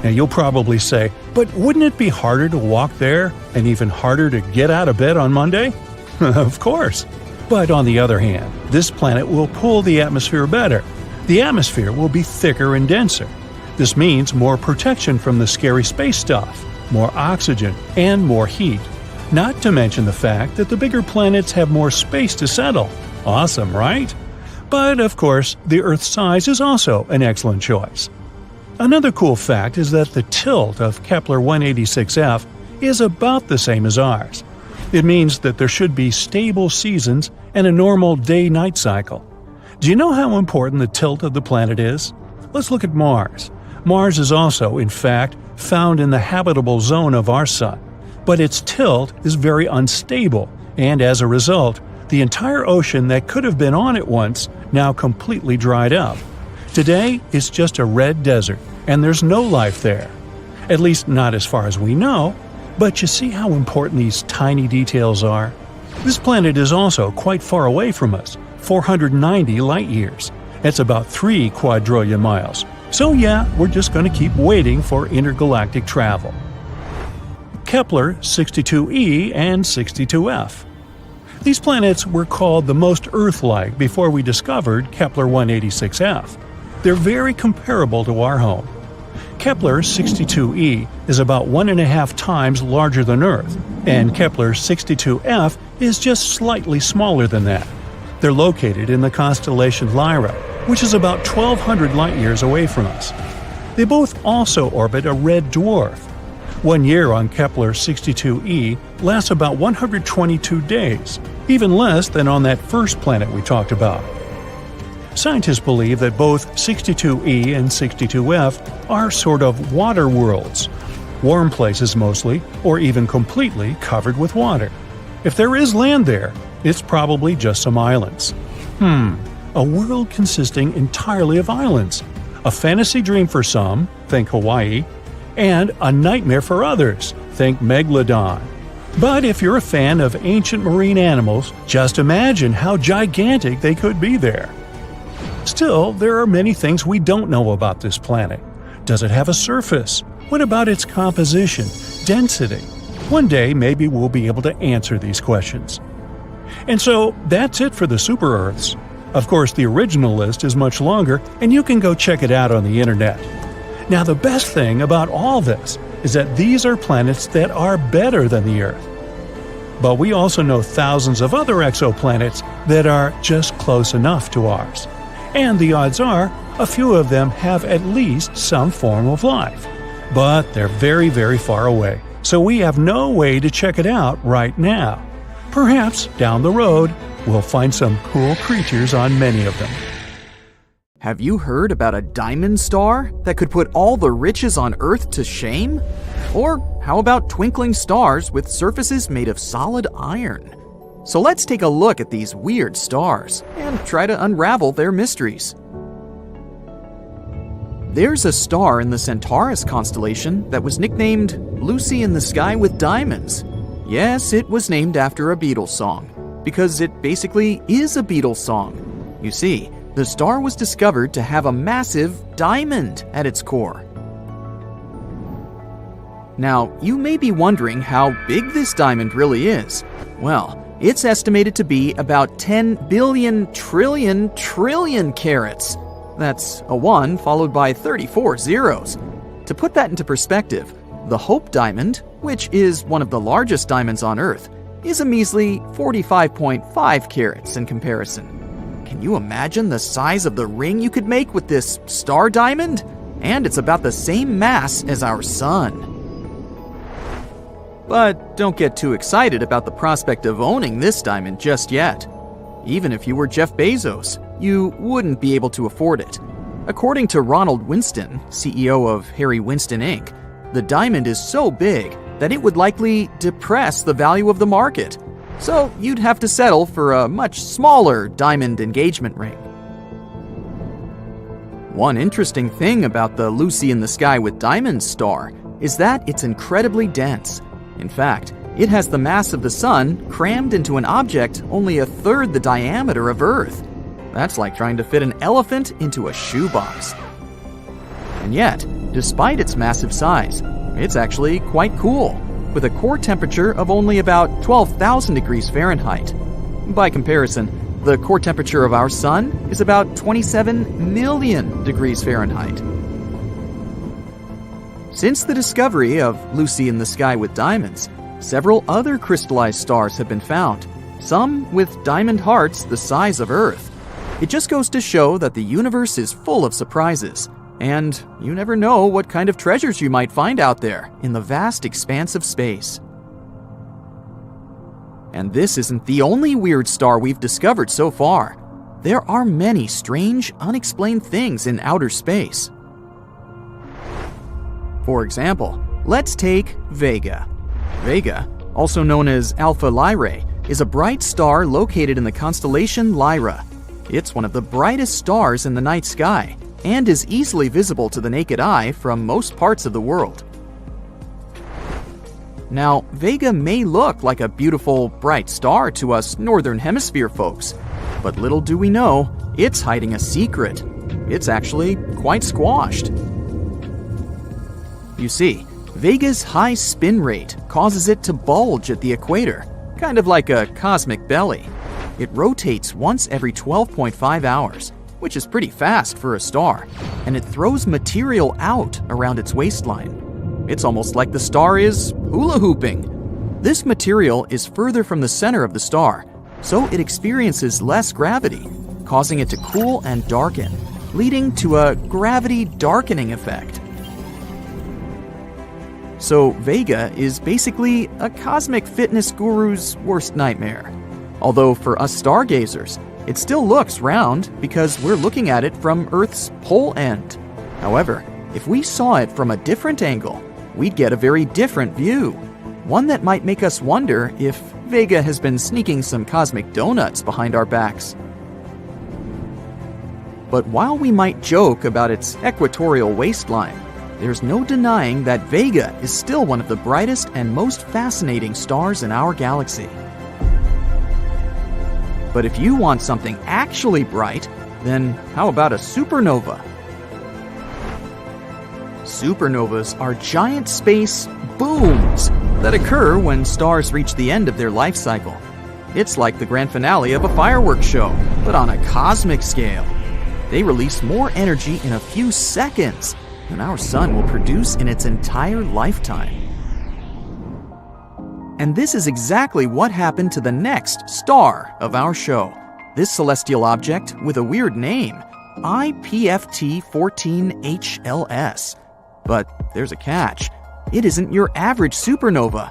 Now you'll probably say, but wouldn't it be harder to walk there and even harder to get out of bed on Monday? Of course. But on the other hand, this planet will pull the atmosphere better. The atmosphere will be thicker and denser. This means more protection from the scary space stuff, more oxygen, and more heat. Not to mention the fact that the bigger planets have more space to settle. Awesome, right? But of course, the Earth's size is also an excellent choice. Another cool fact is that the tilt of Kepler 186f is about the same as ours. It means that there should be stable seasons and a normal day-night cycle. Do you know how important the tilt of the planet is? Let's look at Mars. Mars is also, in fact, found in the habitable zone of our Sun, but its tilt is very unstable, and as a result, the entire ocean that could have been on it once now completely dried up. Today, it's just a red desert, and there's no life there. At least not as far as we know, but you see how important these tiny details are? This planet is also quite far away from us, 490 light-years. That's about 3 quadrillion miles. So yeah, we're just going to keep waiting for intergalactic travel. Kepler 62e and 62f. These planets were called the most Earth-like before we discovered Kepler 186f. They're very comparable to our home. Kepler 62e is about 1.5 times larger than Earth, and Kepler 62f is just slightly smaller than that. They're located in the constellation Lyra, which is about 1,200 light-years away from us. They both also orbit a red dwarf. 1 year on Kepler 62e lasts about 122 days, even less than on that first planet we talked about. Scientists believe that both 62e and 62f are sort of water worlds, warm places mostly, or even completely covered with water. If there is land there, it's probably just some islands. A world consisting entirely of islands. A fantasy dream for some, think Hawaii, and a nightmare for others, think Megalodon. But if you're a fan of ancient marine animals, just imagine how gigantic they could be there. Still, there are many things we don't know about this planet. Does it have a surface? What about its composition, density? One day, maybe we'll be able to answer these questions. And so, that's it for the super-Earths. Of course, the original list is much longer, and you can go check it out on the internet. Now, the best thing about all this is that these are planets that are better than the Earth. But we also know thousands of other exoplanets that are just close enough to ours. And the odds are, a few of them have at least some form of life. But they're very, very far away, so we have no way to check it out right now. Perhaps, down the road, we'll find some cool creatures on many of them. Have you heard about a diamond star that could put all the riches on Earth to shame? Or how about twinkling stars with surfaces made of solid iron? So let's take a look at these weird stars and try to unravel their mysteries. There's a star in the Centaurus constellation that was nicknamed Lucy in the Sky with Diamonds. Yes, it was named after a Beatles song, because it basically is a Beatles song. You see, the star was discovered to have a massive diamond at its core. Now, you may be wondering how big this diamond really is. Well, it's estimated to be about 10 billion trillion carats. That's a 1 followed by 34 zeros. To put that into perspective, the Hope Diamond, which is one of the largest diamonds on Earth, is a measly 45.5 carats in comparison. Can you imagine the size of the ring you could make with this star diamond? And it's about the same mass as our Sun. But don't get too excited about the prospect of owning this diamond just yet. Even if you were Jeff Bezos, you wouldn't be able to afford it. According to Ronald Winston, CEO of Harry Winston Inc., the diamond is so big that it would likely depress the value of the market. So you'd have to settle for a much smaller diamond engagement ring. One interesting thing about the Lucy in the Sky with Diamonds star is that it's incredibly dense. In fact, it has the mass of the Sun crammed into an object only a third the diameter of Earth. That's like trying to fit an elephant into a shoebox. And yet, despite its massive size, it's actually quite cool, with a core temperature of only about 12,000 degrees Fahrenheit. By comparison, the core temperature of our Sun is about 27 million degrees Fahrenheit. Since the discovery of Lucy in the Sky with Diamonds, several other crystallized stars have been found, some with diamond hearts the size of Earth. It just goes to show that the universe is full of surprises, and you never know what kind of treasures you might find out there in the vast expanse of space. And this isn't the only weird star we've discovered so far. There are many strange, unexplained things in outer space. For example, let's take Vega. Vega, also known as Alpha Lyrae, is a bright star located in the constellation Lyra. It's one of the brightest stars in the night sky and is easily visible to the naked eye from most parts of the world. Now, Vega may look like a beautiful, bright star to us Northern Hemisphere folks, but little do we know, it's hiding a secret. It's actually quite squashed. You see, Vega's high spin rate causes it to bulge at the equator, kind of like a cosmic belly. It rotates once every 12.5 hours, which is pretty fast for a star, and it throws material out around its waistline. It's almost like the star is hula hooping. This material is further from the center of the star, so it experiences less gravity, causing it to cool and darken, leading to a gravity darkening effect. So Vega is basically a cosmic fitness guru's worst nightmare. Although for us stargazers, it still looks round because we're looking at it from Earth's pole end. However, if we saw it from a different angle, we'd get a very different view. One that might make us wonder if Vega has been sneaking some cosmic donuts behind our backs. But while we might joke about its equatorial waistline, there's no denying that Vega is still one of the brightest and most fascinating stars in our galaxy. But if you want something actually bright, then how about a supernova? Supernovas are giant space booms that occur when stars reach the end of their life cycle. It's like the grand finale of a fireworks show, but on a cosmic scale. They release more energy in a few seconds than our sun will produce in its entire lifetime. And this is exactly what happened to the next star of our show. This celestial object with a weird name, IPFT 14HLS. But there's a catch. It isn't your average supernova.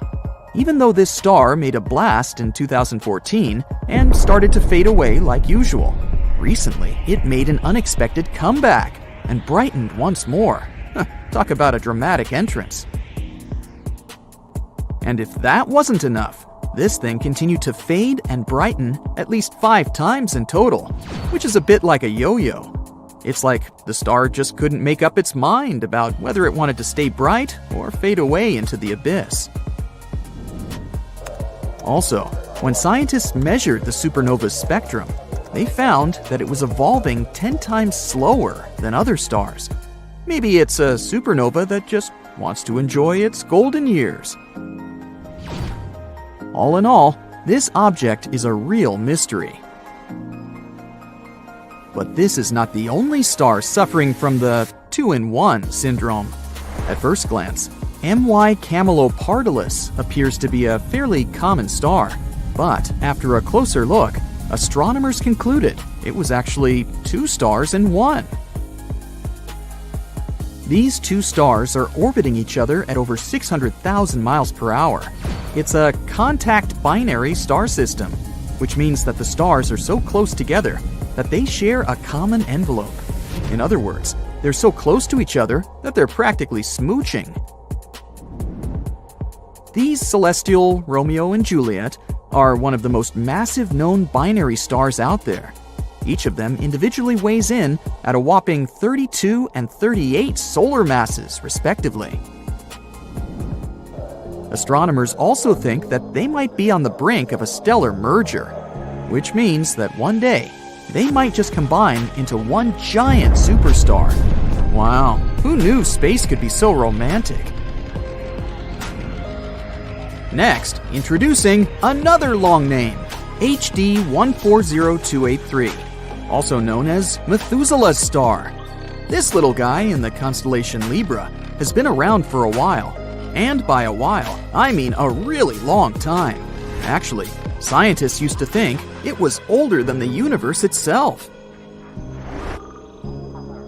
Even though this star made a blast in 2014 and started to fade away like usual, recently it made an unexpected comeback and brightened once more. Talk about a dramatic entrance. And if that wasn't enough, this thing continued to fade and brighten at least 5 times in total, which is a bit like a yo-yo. It's like the star just couldn't make up its mind about whether it wanted to stay bright or fade away into the abyss. Also, when scientists measured the supernova's spectrum, they found that it was evolving 10 times slower than other stars. Maybe it's a supernova that just wants to enjoy its golden years. All in all, this object is a real mystery. But this is not the only star suffering from the 2-in-1 syndrome. At first glance, MY Camelopardalis appears to be a fairly common star, but after a closer look, astronomers concluded it was actually 2 stars in one. These 2 stars are orbiting each other at over 600,000 miles per hour. It's a contact binary star system, which means that the stars are so close together that they share a common envelope. In other words, they're so close to each other that they're practically smooching. These celestial Romeo and Juliet are one of the most massive known binary stars out there. Each of them individually weighs in at a whopping 32 and 38 solar masses, respectively. Astronomers also think that they might be on the brink of a stellar merger, which means that one day they might just combine into one giant superstar. Wow, who knew space could be so romantic? Next, introducing another long name, HD 140283, also known as Methuselah's star. This little guy in the constellation Libra has been around for a while, and by a while, I mean a really long time. Actually, scientists used to think it was older than the universe itself.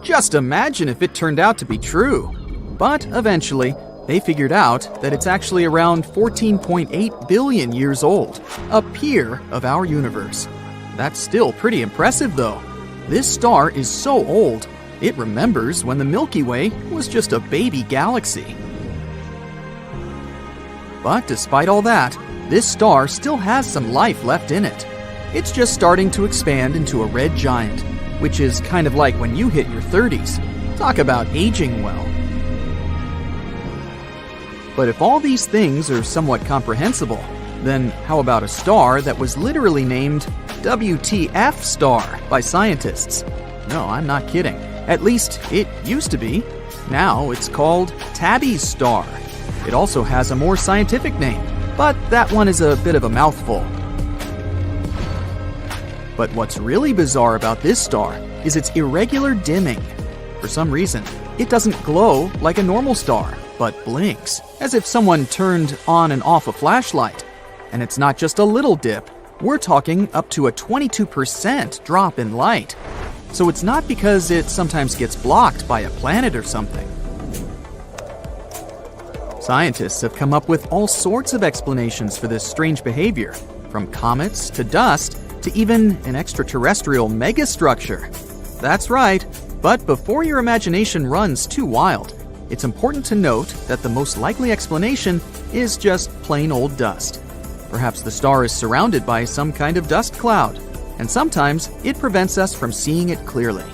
Just imagine if it turned out to be true. But eventually, they figured out that it's actually around 14.8 billion years old, a peer of our universe. That's still pretty impressive, though. This star is so old, it remembers when the Milky Way was just a baby galaxy. But despite all that, this star still has some life left in it. It's just starting to expand into a red giant, which is kind of like when you hit your 30s. Talk about aging well. But if all these things are somewhat comprehensible, then how about a star that was literally named WTF star by scientists? No, I'm not kidding. At least it used to be. Now it's called Tabby's star. It also has a more scientific name, but that one is a bit of a mouthful. But what's really bizarre about this star is its irregular dimming. For some reason, it doesn't glow like a normal star, but blinks, as if someone turned on and off a flashlight. And it's not just a little dip, we're talking up to a 22% drop in light. So it's not because it sometimes gets blocked by a planet or something. Scientists have come up with all sorts of explanations for this strange behavior, from comets to dust to even an extraterrestrial megastructure. That's right, but before your imagination runs too wild, it's important to note that the most likely explanation is just plain old dust. Perhaps the star is surrounded by some kind of dust cloud, and sometimes it prevents us from seeing it clearly.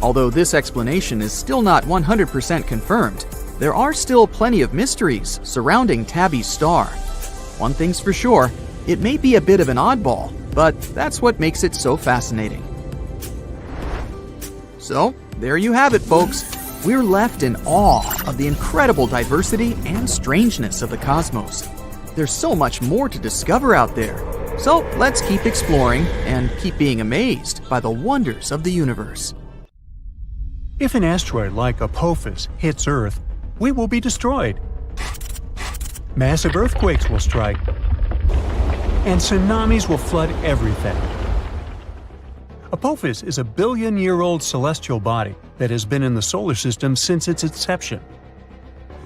Although this explanation is still not 100% confirmed, there are still plenty of mysteries surrounding Tabby's star. One thing's for sure, it may be a bit of an oddball, but that's what makes it so fascinating. So, there you have it, folks. We're left in awe of the incredible diversity and strangeness of the cosmos. There's so much more to discover out there. So, let's keep exploring and keep being amazed by the wonders of the universe. If an asteroid like Apophis hits Earth, we will be destroyed. Massive earthquakes will strike, and tsunamis will flood everything. Apophis is a billion-year-old celestial body that has been in the solar system since its inception.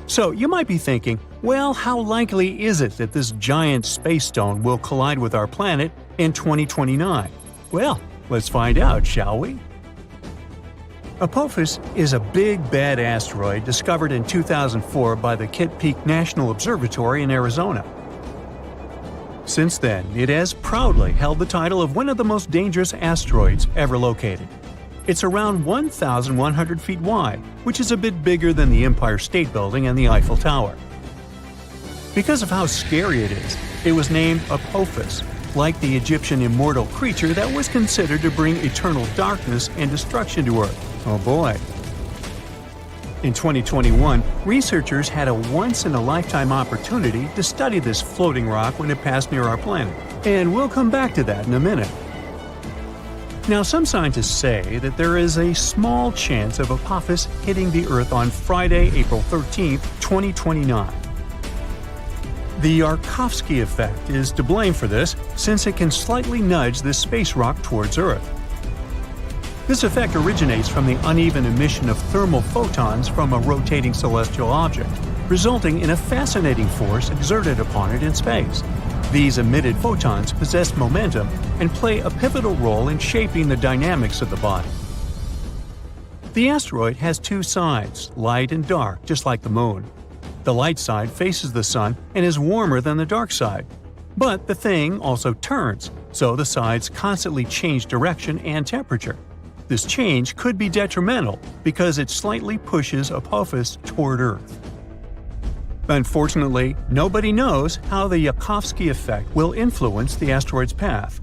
So you might be thinking, well, how likely is it that this giant space stone will collide with our planet in 2029? Well, let's find out, shall we? Apophis is a big, bad asteroid discovered in 2004 by the Kitt Peak National Observatory in Arizona. Since then, it has proudly held the title of one of the most dangerous asteroids ever located. It's around 1,100 feet wide, which is a bit bigger than the Empire State Building and the Eiffel Tower. Because of how scary it is, it was named Apophis, like the Egyptian immortal creature that was considered to bring eternal darkness and destruction to Earth. Oh boy. In 2021, researchers had a once-in-a-lifetime opportunity to study this floating rock when it passed near our planet, and we'll come back to that in a minute. Now, some scientists say that there is a small chance of Apophis hitting the Earth on Friday, April 13, 2029. The Yarkovsky effect is to blame for this, since it can slightly nudge this space rock towards Earth. This effect originates from the uneven emission of thermal photons from a rotating celestial object, resulting in a fascinating force exerted upon it in space. These emitted photons possess momentum and play a pivotal role in shaping the dynamics of the body. The asteroid has two sides, light and dark, just like the Moon. The light side faces the Sun and is warmer than the dark side. But the thing also turns, so the sides constantly change direction and temperature. This change could be detrimental because it slightly pushes Apophis toward Earth. Unfortunately, nobody knows how the Chabilski effect will influence the asteroid's path.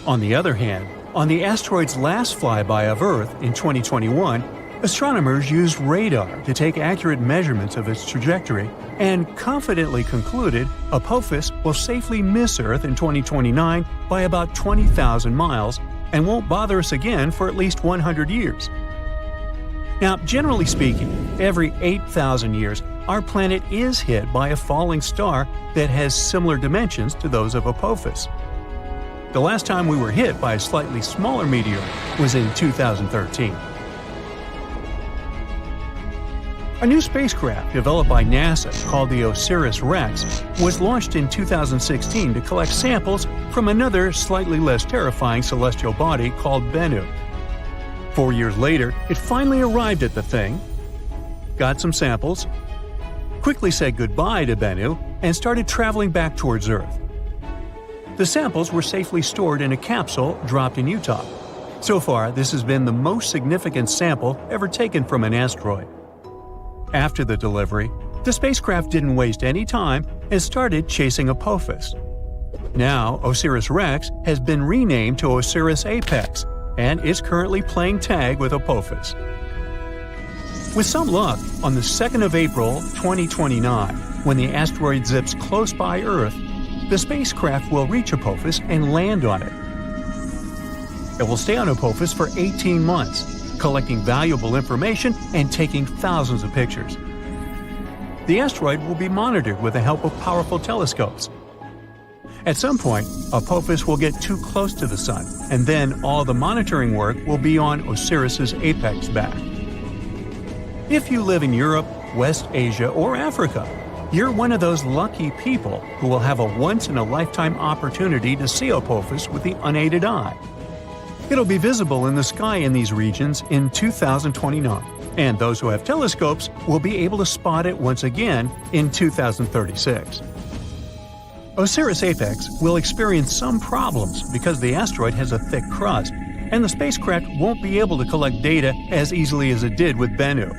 On the other hand, on the asteroid's last flyby of Earth in 2021, astronomers used radar to take accurate measurements of its trajectory and confidently concluded Apophis will safely miss Earth in 2029 by about 20,000 miles and won't bother us again for at least 100 years. Now, generally speaking, every 8,000 years, our planet is hit by a falling star that has similar dimensions to those of Apophis. The last time we were hit by a slightly smaller meteor was in 2013. A new spacecraft developed by NASA called the OSIRIS-REx was launched in 2016 to collect samples from another slightly less terrifying celestial body called Bennu. 4 years later, it finally arrived at the thing, got some samples, quickly said goodbye to Bennu, and started traveling back towards Earth. The samples were safely stored in a capsule dropped in Utah. So far, this has been the most significant sample ever taken from an asteroid. After the delivery, the spacecraft didn't waste any time and started chasing Apophis. Now, OSIRIS-REx has been renamed to OSIRIS Apex and is currently playing tag with Apophis. With some luck, on the 2nd of April 2029, when the asteroid zips close by Earth, the spacecraft will reach Apophis and land on it. It will stay on Apophis for 18 months, collecting valuable information and taking thousands of pictures. The asteroid will be monitored with the help of powerful telescopes. At some point, Apophis will get too close to the Sun, and then all the monitoring work will be on Osiris's apex back. If you live in Europe, West Asia, or Africa, you're one of those lucky people who will have a once-in-a-lifetime opportunity to see Apophis with the unaided eye. It'll be visible in the sky in these regions in 2029, and those who have telescopes will be able to spot it once again in 2036. Osiris Apex will experience some problems because the asteroid has a thick crust, and the spacecraft won't be able to collect data as easily as it did with Bennu.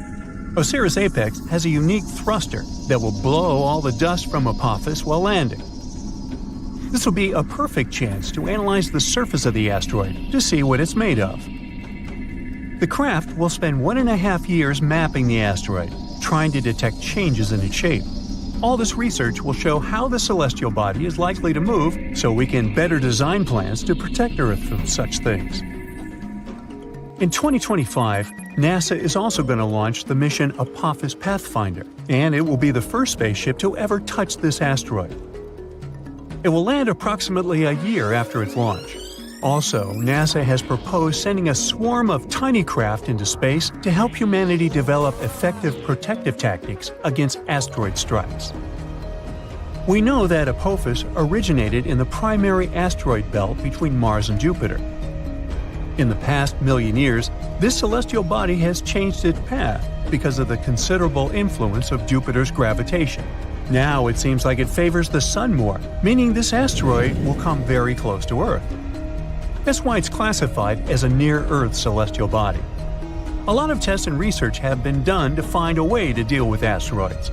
Osiris Apex has a unique thruster that will blow all the dust from Apophis while landing. This will be a perfect chance to analyze the surface of the asteroid to see what it's made of. The craft will spend 1.5 years mapping the asteroid, trying to detect changes in its shape. All this research will show how the celestial body is likely to move so we can better design plans to protect Earth from such things. In 2025, NASA is also going to launch the mission Apophis Pathfinder, and it will be the first spaceship to ever touch this asteroid. It will land approximately a year after its launch. Also, NASA has proposed sending a swarm of tiny craft into space to help humanity develop effective protective tactics against asteroid strikes. We know that Apophis originated in the primary asteroid belt between Mars and Jupiter. In the past million years, this celestial body has changed its path because of the considerable influence of Jupiter's gravitation. Now it seems like it favors the Sun more, meaning this asteroid will come very close to Earth. That's why it's classified as a near-Earth celestial body. A lot of tests and research have been done to find a way to deal with asteroids.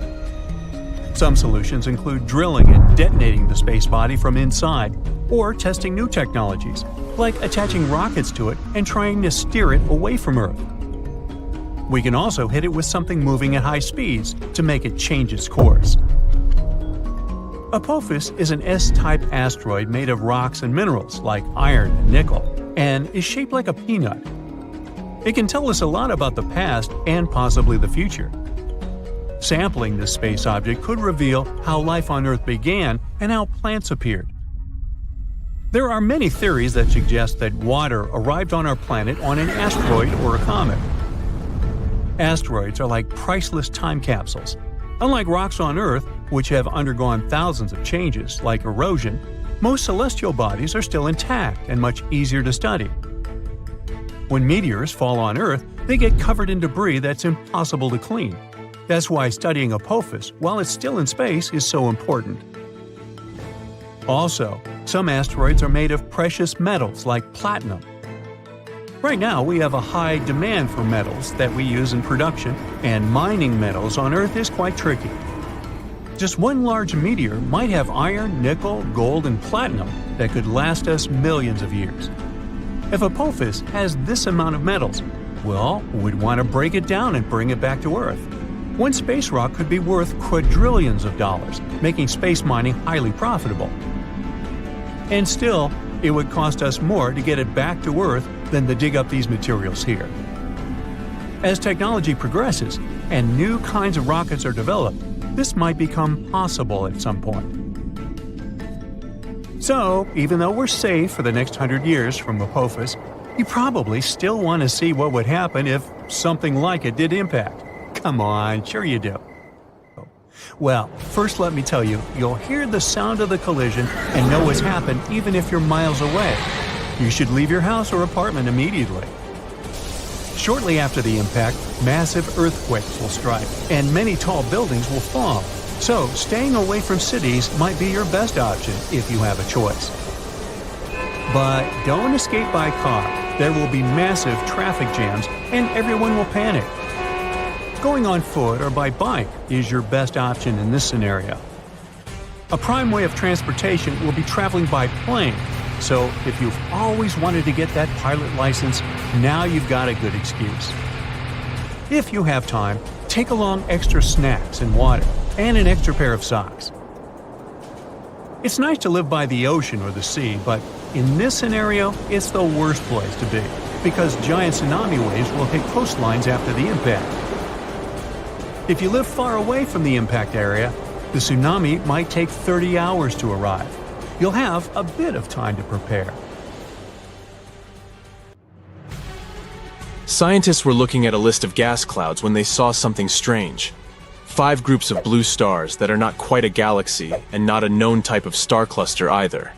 Some solutions include drilling and detonating the space body from inside, or testing new technologies, like attaching rockets to it and trying to steer it away from Earth. We can also hit it with something moving at high speeds to make it change its course. Apophis is an S-type asteroid made of rocks and minerals like iron and nickel, and is shaped like a peanut. It can tell us a lot about the past and possibly the future. Sampling this space object could reveal how life on Earth began and how plants appeared. There are many theories that suggest that water arrived on our planet on an asteroid or a comet. Asteroids are like priceless time capsules. Unlike rocks on Earth, which have undergone thousands of changes, like erosion, most celestial bodies are still intact and much easier to study. When meteors fall on Earth, they get covered in debris that's impossible to clean. That's why studying Apophis, while it's still in space, is so important. Also, some asteroids are made of precious metals like platinum. Right now, we have a high demand for metals that we use in production, and mining metals on Earth is quite tricky. Just one large meteor might have iron, nickel, gold, and platinum that could last us millions of years. If Apophis has this amount of metals, well, we'd want to break it down and bring it back to Earth. One space rock could be worth quadrillions of dollars, making space mining highly profitable. And still, it would cost us more to get it back to Earth than to dig up these materials here. As technology progresses and new kinds of rockets are developed, this might become possible at some point. So, even though we're safe for the next 100 years from Apophis, you probably still want to see what would happen if something like it did impact. Come on, sure you do. Well, first let me tell you, you'll hear the sound of the collision and know what's happened even if you're miles away. You should leave your house or apartment immediately. Shortly after the impact, massive earthquakes will strike, and many tall buildings will fall. So, staying away from cities might be your best option if you have a choice. But don't escape by car. There will be massive traffic jams, and everyone will panic. Going on foot or by bike is your best option in this scenario. A prime way of transportation will be traveling by plane, so if you've always wanted to get that pilot license, now you've got a good excuse. If you have time, take along extra snacks and water, and an extra pair of socks. It's nice to live by the ocean or the sea, but in this scenario, it's the worst place to be, because giant tsunami waves will hit coastlines after the impact. If you live far away from the impact area, the tsunami might take 30 hours to arrive. You'll have a bit of time to prepare. Scientists were looking at a list of gas clouds when they saw something strange. 5 groups of blue stars that are not quite a galaxy and not a known type of star cluster either.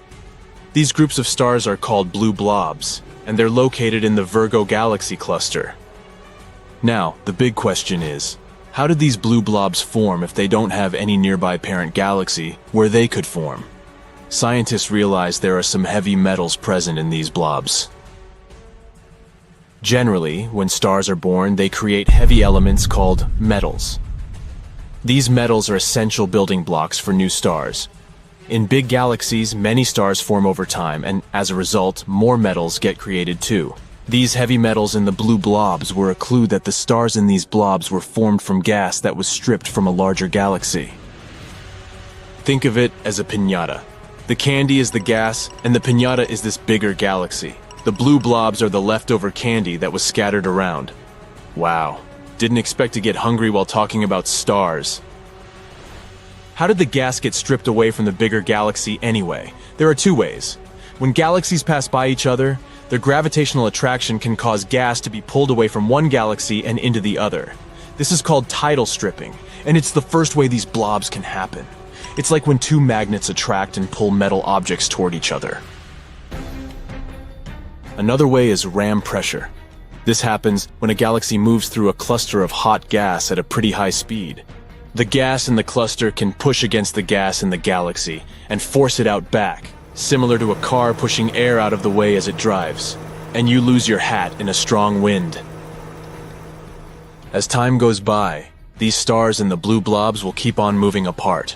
These groups of stars are called blue blobs, and they're located in the Virgo galaxy cluster. Now, the big question is, how did these blue blobs form if they don't have any nearby parent galaxy where they could form? Scientists realize there are some heavy metals present in these blobs. Generally, when stars are born, they create heavy elements called metals. These metals are essential building blocks for new stars. In big galaxies, many stars form over time, and as a result, more metals get created too. These heavy metals in the blue blobs were a clue that the stars in these blobs were formed from gas that was stripped from a larger galaxy. Think of it as a piñata. The candy is the gas, and the piñata is this bigger galaxy. The blue blobs are the leftover candy that was scattered around. Wow, didn't expect to get hungry while talking about stars. How did the gas get stripped away from the bigger galaxy anyway? There are 2 ways. When galaxies pass by each other, their gravitational attraction can cause gas to be pulled away from one galaxy and into the other. This is called tidal stripping, and it's the first way these blobs can happen. It's like when 2 magnets attract and pull metal objects toward each other. Another way is ram pressure. This happens when a galaxy moves through a cluster of hot gas at a pretty high speed. The gas in the cluster can push against the gas in the galaxy and force it out back, similar to a car pushing air out of the way as it drives, and you lose your hat in a strong wind. As time goes by, these stars and the blue blobs will keep on moving apart.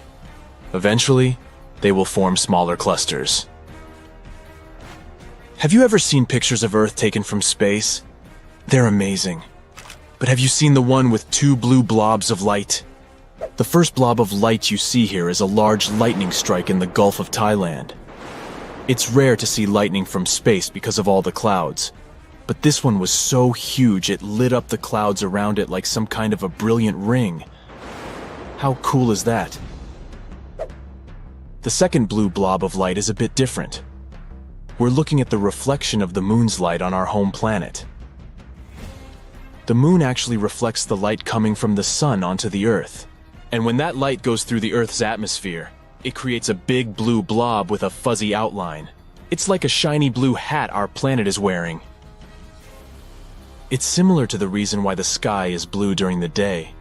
Eventually, they will form smaller clusters. Have you ever seen pictures of Earth taken from space? They're amazing. But have you seen the one with 2 blue blobs of light? The first blob of light you see here is a large lightning strike in the Gulf of Thailand. It's rare to see lightning from space because of all the clouds, but this one was so huge it lit up the clouds around it like some kind of a brilliant ring. How cool is that? The second blue blob of light is a bit different. We're looking at the reflection of the moon's light on our home planet. The moon actually reflects the light coming from the sun onto the Earth. And when that light goes through the Earth's atmosphere, it creates a big blue blob with a fuzzy outline. It's like a shiny blue hat our planet is wearing. It's similar to the reason why the sky is blue during the day.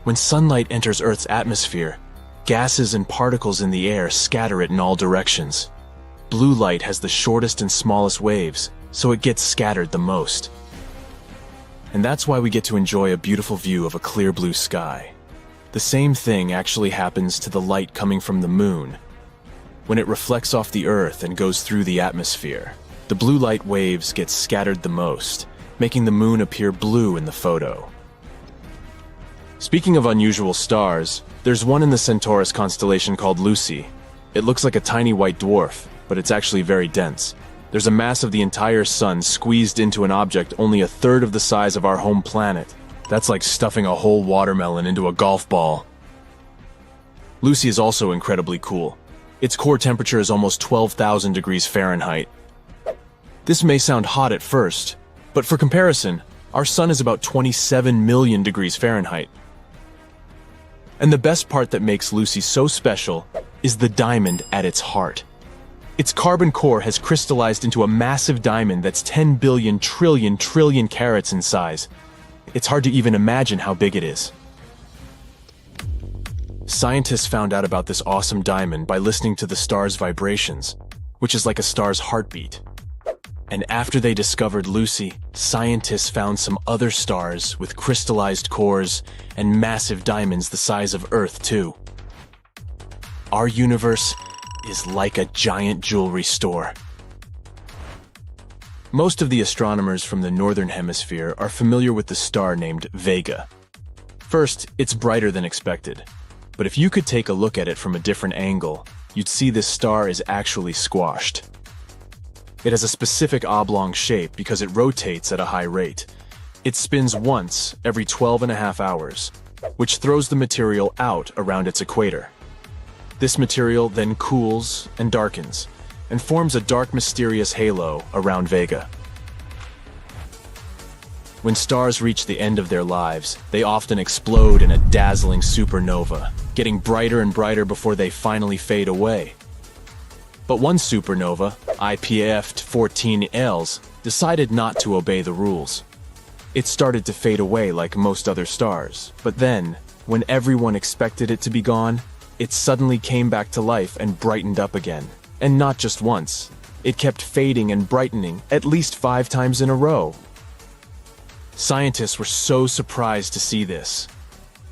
When sunlight enters Earth's atmosphere, gases and particles in the air scatter it in all directions. Blue light has the shortest and smallest waves, so it gets scattered the most. And that's why we get to enjoy a beautiful view of a clear blue sky. The same thing actually happens to the light coming from the moon. When it reflects off the Earth and goes through the atmosphere, the blue light waves get scattered the most, making the moon appear blue in the photo. Speaking of unusual stars, there's one in the Centaurus constellation called Lucy. It looks like a tiny white dwarf, but it's actually very dense. There's a mass of the entire sun squeezed into an object only a third of the size of our home planet. That's like stuffing a whole watermelon into a golf ball. Lucy is also incredibly cool. Its core temperature is almost 12,000 degrees Fahrenheit. This may sound hot at first, but for comparison, our sun is about 27 million degrees Fahrenheit. And the best part that makes Lucy so special is the diamond at its heart. Its carbon core has crystallized into a massive diamond that's 10 billion trillion carats in size. It's hard to even imagine how big it is. Scientists found out about this awesome diamond by listening to the star's vibrations, which is like a star's heartbeat. And after they discovered Lucy, scientists found some other stars with crystallized cores and massive diamonds the size of Earth, too. Our universe is like a giant jewelry store. Most of the astronomers from the northern hemisphere are familiar with the star named Vega. First, it's brighter than expected. But if you could take a look at it from a different angle, you'd see this star is actually squashed. It has a specific oblong shape because it rotates at a high rate. It spins once every 12.5 hours, which throws the material out around its equator. This material then cools and darkens, and forms a dark, mysterious halo around Vega. When stars reach the end of their lives, they often explode in a dazzling supernova, getting brighter and brighter before they finally fade away. But one supernova, IPF-14Ls, decided not to obey the rules. It started to fade away like most other stars, but then, when everyone expected it to be gone, it suddenly came back to life and brightened up again. And not just once. It kept fading and brightening at least 5 times in a row. Scientists were so surprised to see this.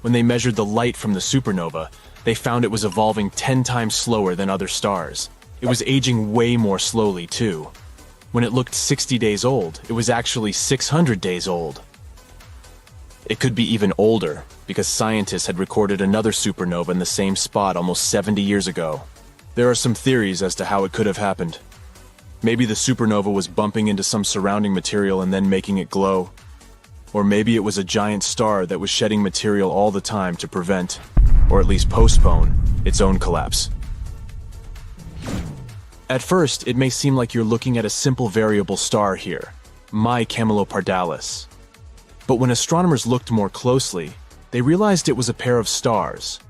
When they measured the light from the supernova, they found it was evolving 10 times slower than other stars. It was aging way more slowly, too. When it looked 60 days old, it was actually 600 days old. It could be even older, because scientists had recorded another supernova in the same spot almost 70 years ago. There are some theories as to how it could have happened. Maybe the supernova was bumping into some surrounding material and then making it glow. Or maybe it was a giant star that was shedding material all the time to prevent, or at least postpone, its own collapse. At first, it may seem like you're looking at a simple variable star here, my Camelopardalis. But when astronomers looked more closely, they realized it was a pair of stars.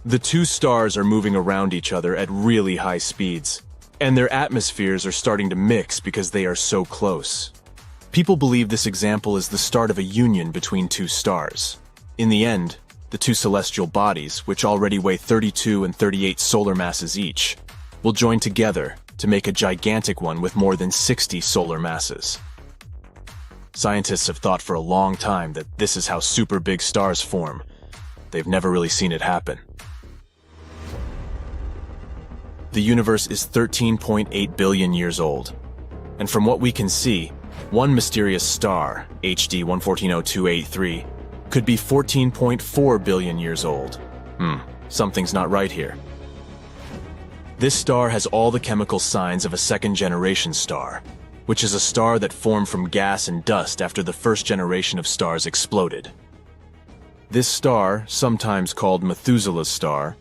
The two stars are moving around each other at really high speeds, and their atmospheres are starting to mix because they are so close. People believe this example is the start of a union between two stars. In the end, the two celestial bodies, which already weigh 32 and 38 solar masses each, will join together to make a gigantic one with more than 60 solar masses. Scientists have thought for a long time that this is how super big stars form. They've never really seen it happen. The universe is 13.8 billion years old. And from what we can see, one mysterious star, HD 11402883, could be 14.4 billion years old. Something's not right here. This star has all the chemical signs of a second-generation star, which is a star that formed from gas and dust after the first generation of stars exploded. This star, sometimes called Methuselah's star,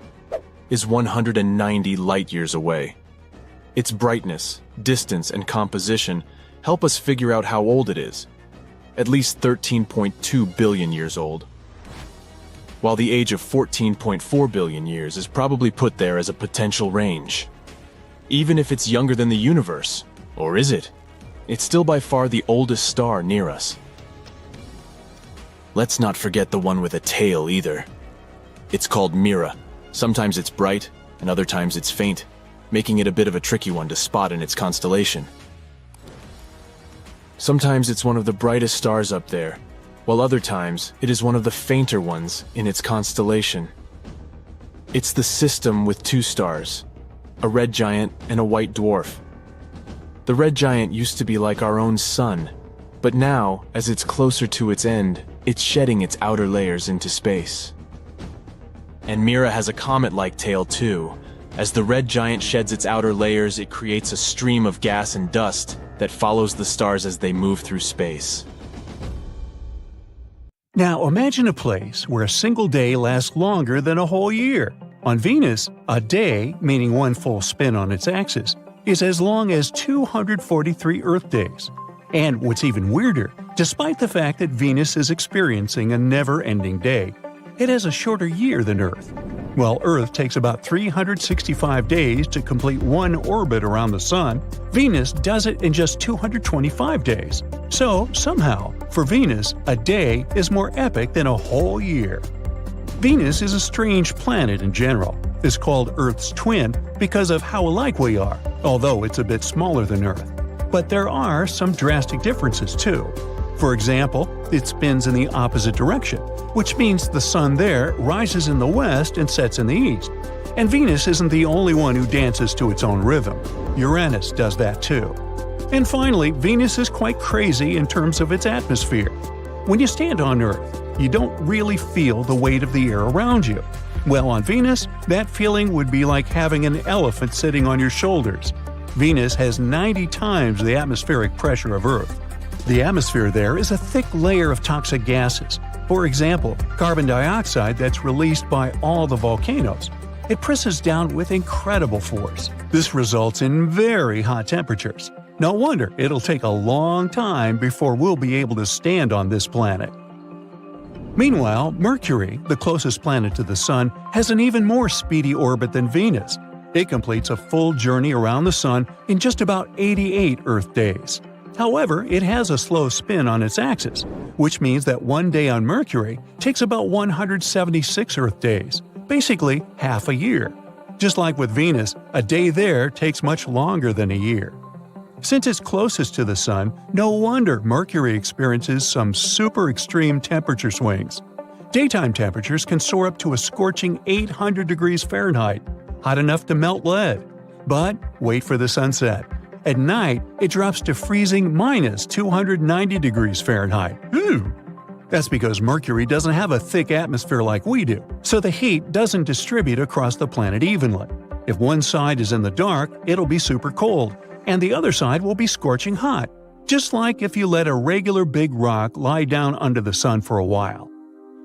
is 190 light-years away. Its brightness, distance, and composition help us figure out how old it is. At least 13.2 billion years old. while the age of 14.4 billion years is probably put there as a potential range. Even if it's younger than the universe, or is it? It's still by far the oldest star near us. Let's not forget the one with a tail either. It's called Mira. Sometimes it's bright, and other times it's faint, making it a bit of a tricky one to spot in its constellation. Sometimes it's one of the brightest stars up there, while other times it is one of the fainter ones in its constellation. It's the system with two stars, a red giant and a white dwarf. The red giant used to be like our own sun, but now, as it's closer to its end, it's shedding its outer layers into space. And Mira has a comet-like tail too. As the red giant sheds its outer layers, it creates a stream of gas and dust that follows the stars as they move through space. Now imagine a place where a single day lasts longer than a whole year. On Venus, a day, meaning one full spin on its axis, is as long as 243 Earth days. And what's even weirder, despite the fact that Venus is experiencing a never-ending day, it has a shorter year than Earth. While Earth takes about 365 days to complete one orbit around the Sun, Venus does it in just 225 days. So, somehow, for Venus, a day is more epic than a whole year. Venus is a strange planet in general. It's called Earth's twin because of how alike we are, although it's a bit smaller than Earth. But there are some drastic differences too. For example, it spins in the opposite direction, which means the Sun there rises in the west and sets in the east. And Venus isn't the only one who dances to its own rhythm. Uranus does that too. And finally, Venus is quite crazy in terms of its atmosphere. When you stand on Earth, you don't really feel the weight of the air around you. Well, on Venus, that feeling would be like having an elephant sitting on your shoulders. Venus has 90 times the atmospheric pressure of Earth. The atmosphere there is a thick layer of toxic gases. For example, carbon dioxide that's released by all the volcanoes. It presses down with incredible force. This results in very hot temperatures. No wonder it'll take a long time before we'll be able to stand on this planet. Meanwhile, Mercury, the closest planet to the Sun, has an even more speedy orbit than Venus. It completes a full journey around the Sun in just about 88 Earth days. However, it has a slow spin on its axis, which means that one day on Mercury takes about 176 Earth days, basically half a year. Just like with Venus, a day there takes much longer than a year. Since it's closest to the Sun, no wonder Mercury experiences some super extreme temperature swings. Daytime temperatures can soar up to a scorching 800 degrees Fahrenheit, hot enough to melt lead. But wait for the sunset. At night, it drops to freezing minus 290 degrees Fahrenheit. That's because Mercury doesn't have a thick atmosphere like we do, so the heat doesn't distribute across the planet evenly. If one side is in the dark, it'll be super cold, and the other side will be scorching hot, just like if you let a regular big rock lie down under the sun for a while.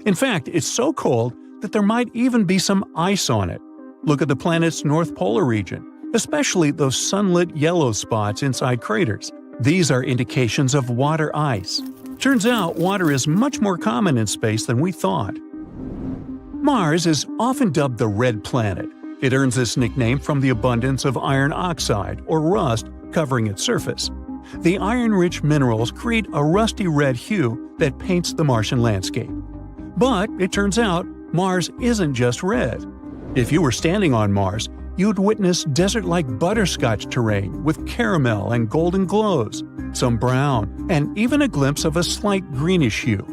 In fact, it's so cold that there might even be some ice on it. Look at the planet's North Polar region, especially those sunlit yellow spots inside craters. These are indications of water ice. Turns out water is much more common in space than we thought. Mars is often dubbed the Red Planet. It earns this nickname from the abundance of iron oxide, or rust, covering its surface. The iron-rich minerals create a rusty red hue that paints the Martian landscape. But it turns out Mars isn't just red. If you were standing on Mars, you'd witness desert-like butterscotch terrain with caramel and golden glows, some brown, and even a glimpse of a slight greenish hue.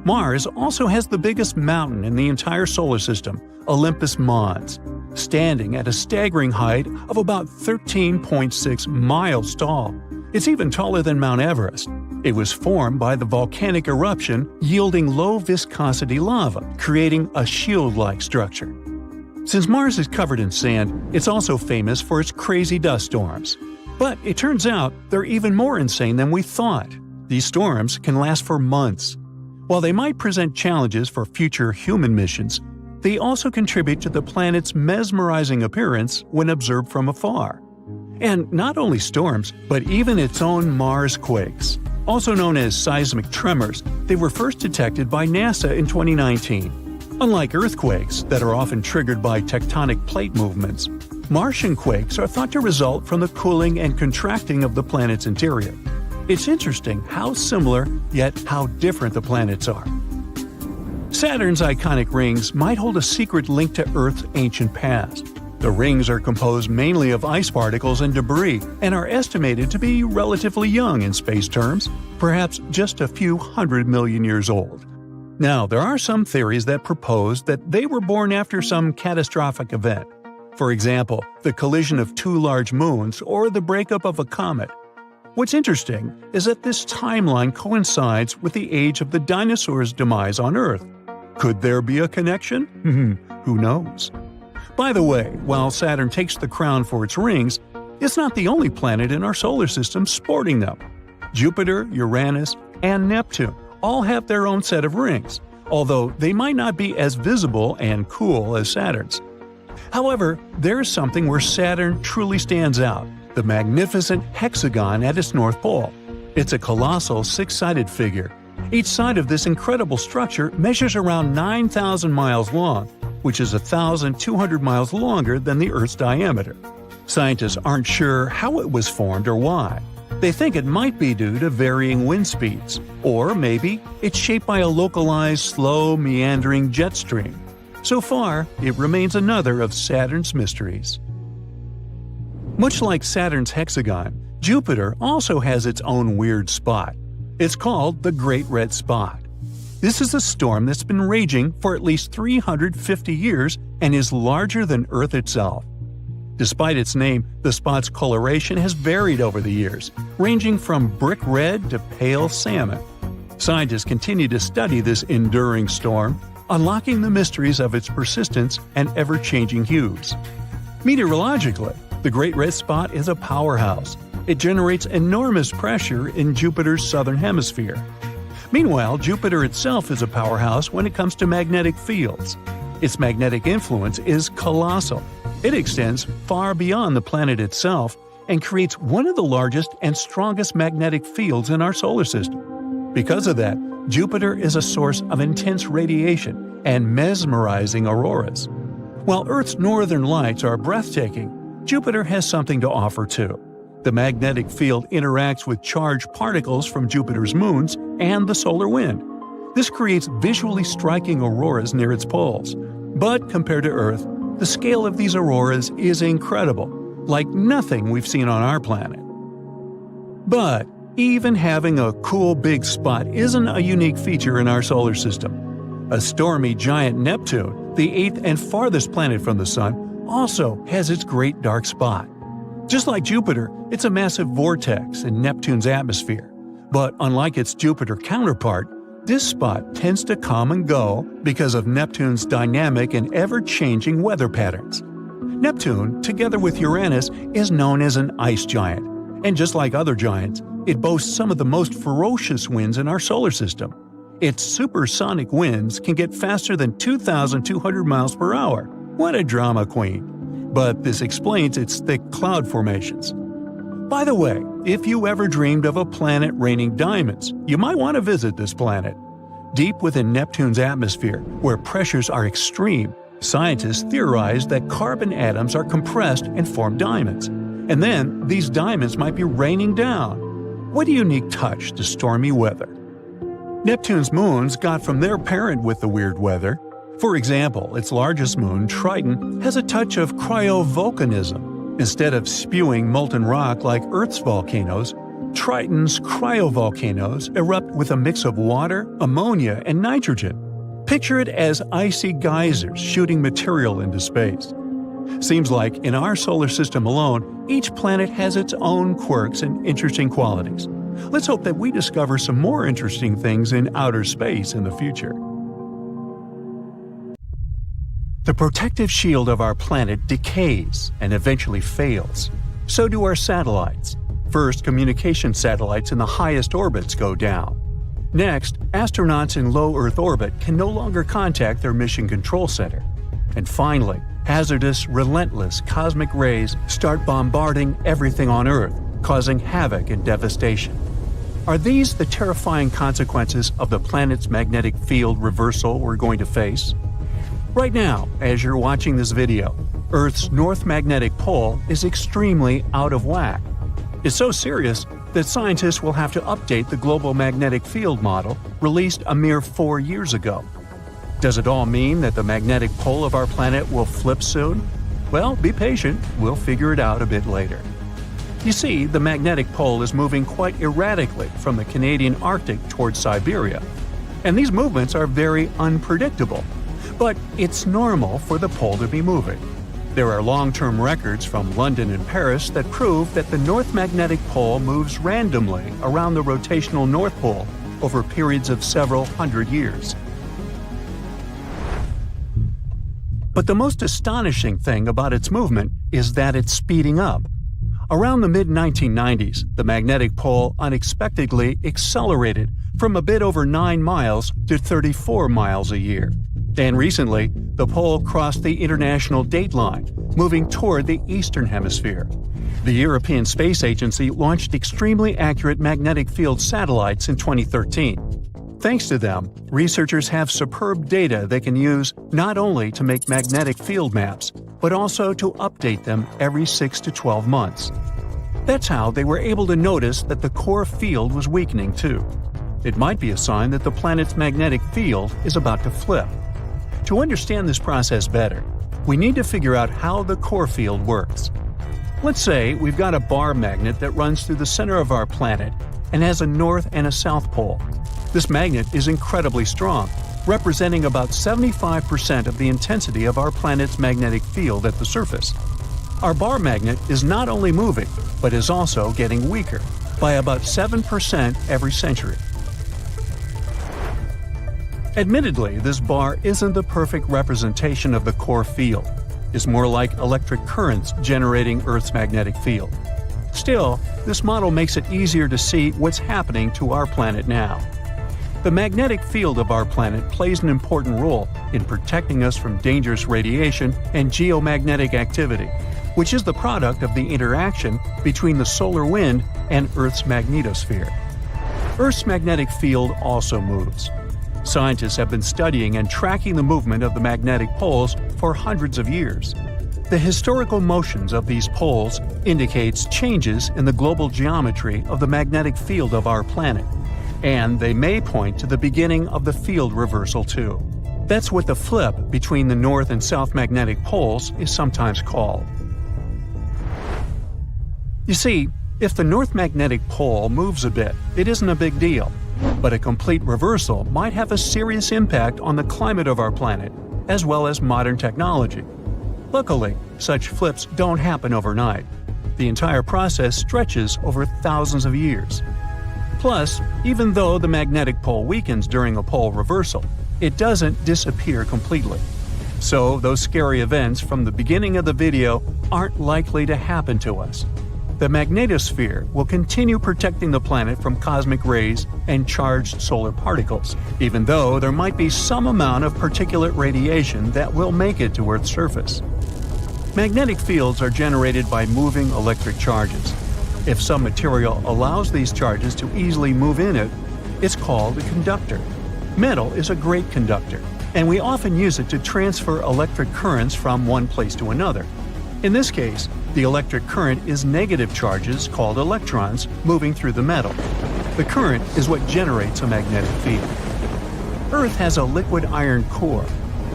Mars also has the biggest mountain in the entire solar system, Olympus Mons, standing at a staggering height of about 13.6 miles tall. It's even taller than Mount Everest. It was formed by the volcanic eruption yielding low-viscosity lava, creating a shield-like structure. Since Mars is covered in sand, it's also famous for its crazy dust storms. But it turns out they're even more insane than we thought. These storms can last for months. While they might present challenges for future human missions, they also contribute to the planet's mesmerizing appearance when observed from afar. And not only storms, but even its own Mars quakes. Also known as seismic tremors, they were first detected by NASA in 2019. Unlike earthquakes that are often triggered by tectonic plate movements, Martian quakes are thought to result from the cooling and contracting of the planet's interior. It's interesting how similar, yet how different the planets are. Saturn's iconic rings might hold a secret link to Earth's ancient past. The rings are composed mainly of ice particles and debris and are estimated to be relatively young in space terms, perhaps just a few 100 million years old. Now, there are some theories that propose that they were born after some catastrophic event. For example, the collision of two large moons or the breakup of a comet. What's interesting is that this timeline coincides with the age of the dinosaurs' demise on Earth. Could there be a connection? Who knows? By the way, while Saturn takes the crown for its rings, it's not the only planet in our solar system sporting them. Jupiter, Uranus, and Neptune all have their own set of rings, although they might not be as visible and cool as Saturn's. However, there's something where Saturn truly stands out: the magnificent hexagon at its north pole. It's a colossal six-sided figure. Each side of this incredible structure measures around 9,000 miles long, which is 1,200 miles longer than the Earth's diameter. Scientists aren't sure how it was formed or why. They think it might be due to varying wind speeds, or maybe it's shaped by a localized, slow, meandering jet stream. So far, it remains another of Saturn's mysteries. Much like Saturn's hexagon, Jupiter also has its own weird spot. It's called the Great Red Spot. This is a storm that's been raging for at least 350 years and is larger than Earth itself. Despite its name, the spot's coloration has varied over the years, ranging from brick red to pale salmon. Scientists continue to study this enduring storm, unlocking the mysteries of its persistence and ever-changing hues. Meteorologically, the Great Red Spot is a powerhouse. It generates enormous pressure in Jupiter's southern hemisphere. Meanwhile, Jupiter itself is a powerhouse when it comes to magnetic fields. Its magnetic influence is colossal. It extends far beyond the planet itself and creates one of the largest and strongest magnetic fields in our solar system. Because of that, Jupiter is a source of intense radiation and mesmerizing auroras. While Earth's northern lights are breathtaking, Jupiter has something to offer too. The magnetic field interacts with charged particles from Jupiter's moons and the solar wind. This creates visually striking auroras near its poles. But compared to Earth, the scale of these auroras is incredible, like nothing we've seen on our planet. But even having a cool big spot isn't a unique feature in our solar system. A stormy giant Neptune, the eighth and farthest planet from the Sun, also has its great dark spot. Just like Jupiter, it's a massive vortex in Neptune's atmosphere. But unlike its Jupiter counterpart, this spot tends to come and go because of Neptune's dynamic and ever-changing weather patterns. Neptune, together with Uranus, is known as an ice giant. And just like other giants, it boasts some of the most ferocious winds in our solar system. Its supersonic winds can get faster than 2,200 miles per hour. What a drama queen! But this explains its thick cloud formations. By the way, if you ever dreamed of a planet raining diamonds, you might want to visit this planet. Deep within Neptune's atmosphere, where pressures are extreme, scientists theorize that carbon atoms are compressed and form diamonds. And then, these diamonds might be raining down. What a unique touch to stormy weather. Neptune's moons got from their parent with the weird weather. For example, its largest moon, Triton, has a touch of cryovolcanism. Instead of spewing molten rock like Earth's volcanoes, Triton's cryovolcanoes erupt with a mix of water, ammonia, and nitrogen. Picture it as icy geysers shooting material into space. Seems like in our solar system alone, each planet has its own quirks and interesting qualities. Let's hope that we discover some more interesting things in outer space in the future. The protective shield of our planet decays and eventually fails. So do our satellites. First, communication satellites in the highest orbits go down. Next, astronauts in low Earth orbit can no longer contact their mission control center. And finally, hazardous, relentless cosmic rays start bombarding everything on Earth, causing havoc and devastation. Are these the terrifying consequences of the planet's magnetic field reversal we're going to face? Right now, as you're watching this video, Earth's north magnetic pole is extremely out of whack. It's so serious that scientists will have to update the global magnetic field model released a mere 4 years ago. Does it all mean that the magnetic pole of our planet will flip soon? Well, be patient, we'll figure it out a bit later. You see, the magnetic pole is moving quite erratically from the Canadian Arctic towards Siberia, and these movements are very unpredictable. But it's normal for the pole to be moving. There are long-term records from London and Paris that prove that the North Magnetic Pole moves randomly around the rotational North Pole over periods of several hundred years. But the most astonishing thing about its movement is that it's speeding up. Around the mid-1990s, the magnetic pole unexpectedly accelerated from a bit over 9 miles to 34 miles a year. And recently, the pole crossed the international date line, moving toward the eastern hemisphere. The European Space Agency launched extremely accurate magnetic field satellites in 2013. Thanks to them, researchers have superb data they can use not only to make magnetic field maps, but also to update them every 6 to 12 months. That's how they were able to notice that the core field was weakening too. It might be a sign that the planet's magnetic field is about to flip. To understand this process better, we need to figure out how the core field works. Let's say we've got a bar magnet that runs through the center of our planet and has a north and a south pole. This magnet is incredibly strong, representing about 75% of the intensity of our planet's magnetic field at the surface. Our bar magnet is not only moving, but is also getting weaker, by about 7% every century. Admittedly, this bar isn't the perfect representation of the core field. It's more like electric currents generating Earth's magnetic field. Still, this model makes it easier to see what's happening to our planet now. The magnetic field of our planet plays an important role in protecting us from dangerous radiation and geomagnetic activity, which is the product of the interaction between the solar wind and Earth's magnetosphere. Earth's magnetic field also moves. Scientists have been studying and tracking the movement of the magnetic poles for hundreds of years. The historical motions of these poles indicates changes in the global geometry of the magnetic field of our planet, and they may point to the beginning of the field reversal too. That's what the flip between the north and south magnetic poles is sometimes called. You see, if the north magnetic pole moves a bit, it isn't a big deal. But a complete reversal might have a serious impact on the climate of our planet, as well as modern technology. Luckily, such flips don't happen overnight. The entire process stretches over thousands of years. Plus, even though the magnetic pole weakens during a pole reversal, it doesn't disappear completely. So those scary events from the beginning of the video aren't likely to happen to us. The magnetosphere will continue protecting the planet from cosmic rays and charged solar particles, even though there might be some amount of particulate radiation that will make it to Earth's surface. Magnetic fields are generated by moving electric charges. If some material allows these charges to easily move in it, it's called a conductor. Metal is a great conductor, and we often use it to transfer electric currents from one place to another. In this case, the electric current is negative charges called electrons moving through the metal. The current is what generates a magnetic field. Earth has a liquid iron core.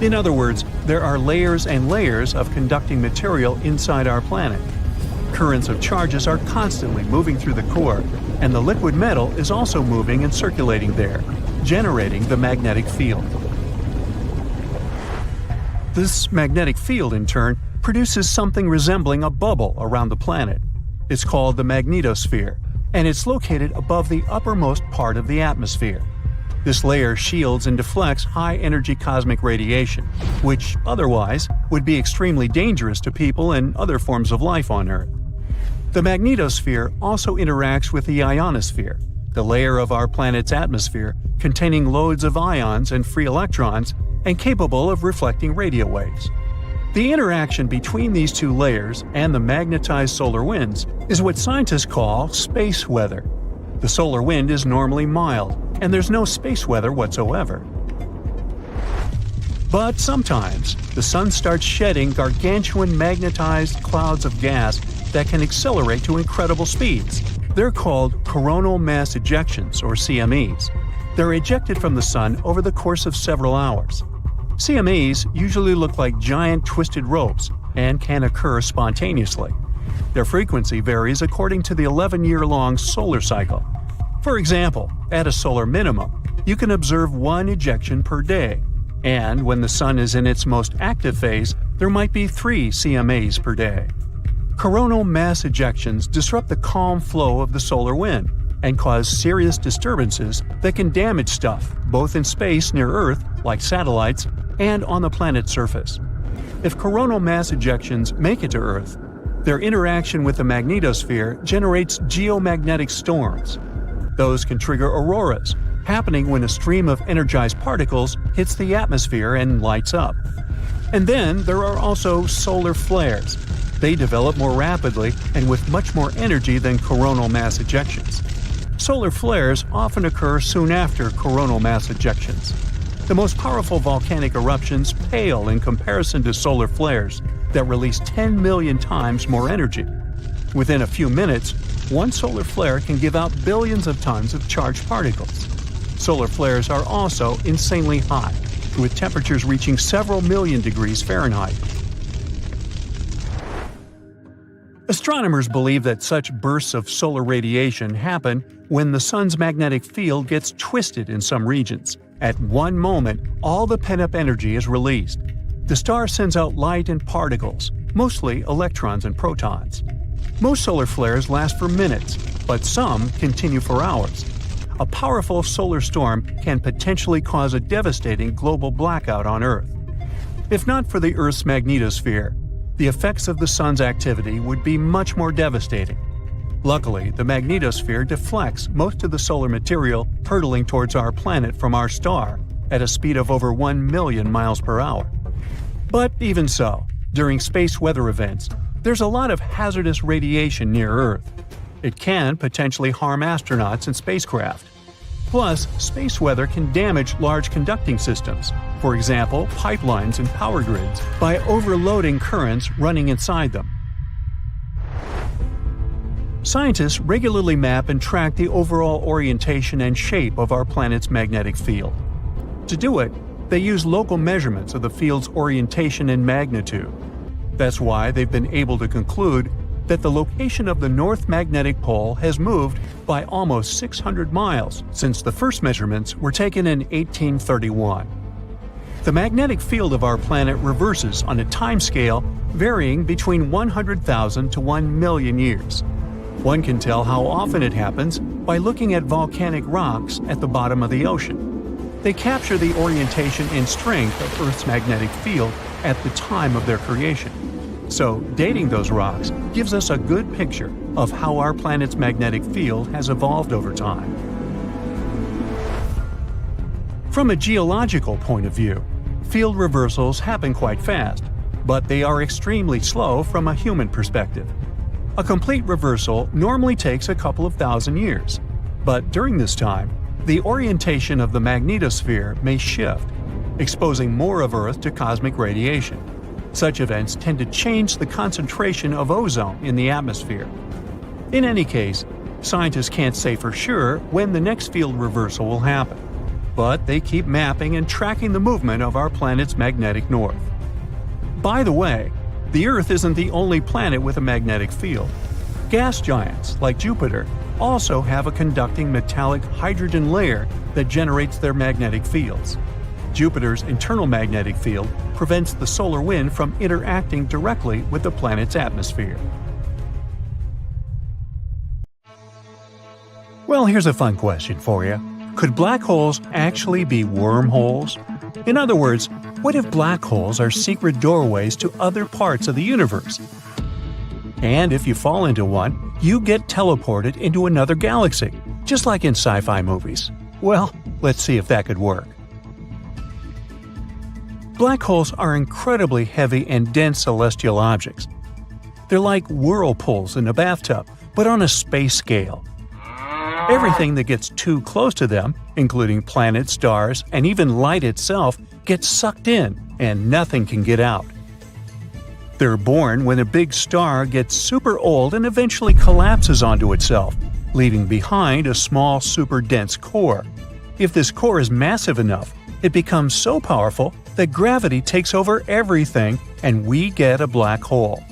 In other words, there are layers and layers of conducting material inside our planet. Currents of charges are constantly moving through the core, and the liquid metal is also moving and circulating there, generating the magnetic field. This magnetic field, in turn, produces something resembling a bubble around the planet. It's called the magnetosphere, and it's located above the uppermost part of the atmosphere. This layer shields and deflects high-energy cosmic radiation, which otherwise would be extremely dangerous to people and other forms of life on Earth. The magnetosphere also interacts with the ionosphere, the layer of our planet's atmosphere containing loads of ions and free electrons and capable of reflecting radio waves. The interaction between these two layers and the magnetized solar winds is what scientists call space weather. The solar wind is normally mild, and there's no space weather whatsoever. But sometimes, the sun starts shedding gargantuan magnetized clouds of gas that can accelerate to incredible speeds. They're called coronal mass ejections, or CMEs. They're ejected from the sun over the course of several hours. CMEs usually look like giant twisted ropes and can occur spontaneously. Their frequency varies according to the 11-year-long solar cycle. For example, at a solar minimum, you can observe one ejection per day, and when the sun is in its most active phase, there might be 3 CMAs per day. Coronal mass ejections disrupt the calm flow of the solar wind and cause serious disturbances that can damage stuff both in space near Earth, like satellites, and on the planet's surface. If coronal mass ejections make it to Earth, their interaction with the magnetosphere generates geomagnetic storms. Those can trigger auroras, happening when a stream of energized particles hits the atmosphere and lights up. And then there are also solar flares. They develop more rapidly and with much more energy than coronal mass ejections. Solar flares often occur soon after coronal mass ejections. The most powerful volcanic eruptions pale in comparison to solar flares that release 10 million times more energy. Within a few minutes, one solar flare can give out billions of tons of charged particles. Solar flares are also insanely hot, with temperatures reaching several million degrees Fahrenheit. Astronomers believe that such bursts of solar radiation happen when the sun's magnetic field gets twisted in some regions. At one moment, all the pent-up energy is released. The star sends out light and particles, mostly electrons and protons. Most solar flares last for minutes, but some continue for hours. A powerful solar storm can potentially cause a devastating global blackout on Earth. If not for the Earth's magnetosphere, the effects of the sun's activity would be much more devastating. Luckily, the magnetosphere deflects most of the solar material hurtling towards our planet from our star at a speed of over 1 million miles per hour. But even so, during space weather events, there's a lot of hazardous radiation near Earth. It can potentially harm astronauts and spacecraft. Plus, space weather can damage large conducting systems, for example, pipelines and power grids, by overloading currents running inside them. Scientists regularly map and track the overall orientation and shape of our planet's magnetic field. To do it, they use local measurements of the field's orientation and magnitude. That's why they've been able to conclude that the location of the North Magnetic Pole has moved by almost 600 miles since the first measurements were taken in 1831. The magnetic field of our planet reverses on a timescale varying between 100,000 to 1 million years. One can tell how often it happens by looking at volcanic rocks at the bottom of the ocean. They capture the orientation and strength of Earth's magnetic field at the time of their creation. So, dating those rocks gives us a good picture of how our planet's magnetic field has evolved over time. From a geological point of view, field reversals happen quite fast, but they are extremely slow from a human perspective. A complete reversal normally takes a couple of thousand years, but during this time, the orientation of the magnetosphere may shift, exposing more of Earth to cosmic radiation. Such events tend to change the concentration of ozone in the atmosphere. In any case, scientists can't say for sure when the next field reversal will happen, but they keep mapping and tracking the movement of our planet's magnetic north. By the way, the Earth isn't the only planet with a magnetic field. Gas giants, like Jupiter, also have a conducting metallic hydrogen layer that generates their magnetic fields. Jupiter's internal magnetic field prevents the solar wind from interacting directly with the planet's atmosphere. Well, here's a fun question for you. Could black holes actually be wormholes? In other words, what if black holes are secret doorways to other parts of the universe? And if you fall into one, you get teleported into another galaxy, just like in sci-fi movies. Well, let's see if that could work. Black holes are incredibly heavy and dense celestial objects. They're like whirlpools in a bathtub, but on a space scale. Everything that gets too close to them, including planets, stars, and even light itself, gets sucked in, and nothing can get out. They're born when a big star gets super old and eventually collapses onto itself, leaving behind a small super-dense core. If this core is massive enough, it becomes so powerful that gravity takes over everything and we get a black hole.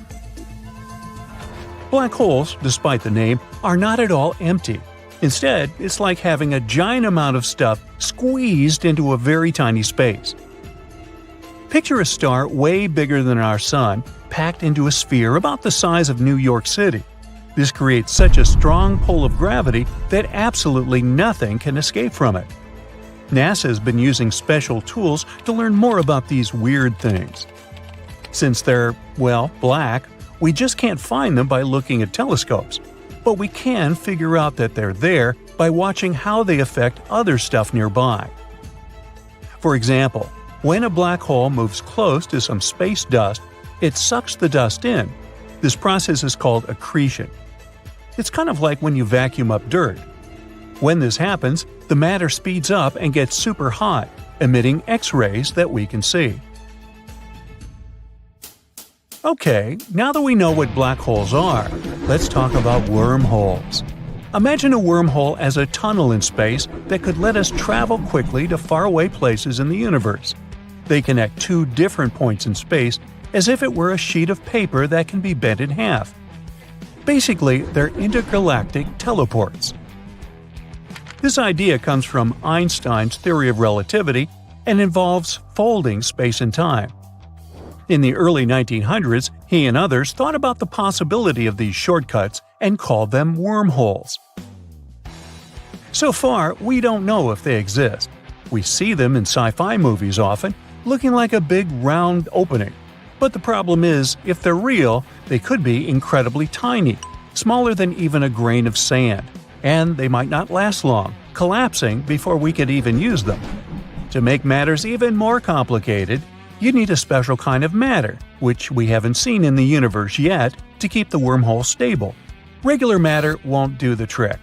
Black holes, despite the name, are not at all empty. Instead, it's like having a giant amount of stuff squeezed into a very tiny space. Picture a star way bigger than our Sun, packed into a sphere about the size of New York City. This creates such a strong pull of gravity that absolutely nothing can escape from it. NASA has been using special tools to learn more about these weird things. Since they're, well, black, we just can't find them by looking at telescopes. But we can figure out that they're there by watching how they affect other stuff nearby. For example, when a black hole moves close to some space dust, it sucks the dust in. This process is called accretion. It's kind of like when you vacuum up dirt. When this happens, the matter speeds up and gets super hot, emitting X-rays that we can see. Okay, now that we know what black holes are, let's talk about wormholes. Imagine a wormhole as a tunnel in space that could let us travel quickly to faraway places in the universe. They connect two different points in space as if it were a sheet of paper that can be bent in half. Basically, they're intergalactic teleports. This idea comes from Einstein's theory of relativity and involves folding space and time. In the early 1900s, he and others thought about the possibility of these shortcuts and called them wormholes. So far, we don't know if they exist. We see them in sci-fi movies often, looking like a big round opening. But the problem is, if they're real, they could be incredibly tiny, smaller than even a grain of sand, and they might not last long, collapsing before we could even use them. To make matters even more complicated, you need a special kind of matter, which we haven't seen in the universe yet, to keep the wormhole stable. Regular matter won't do the trick.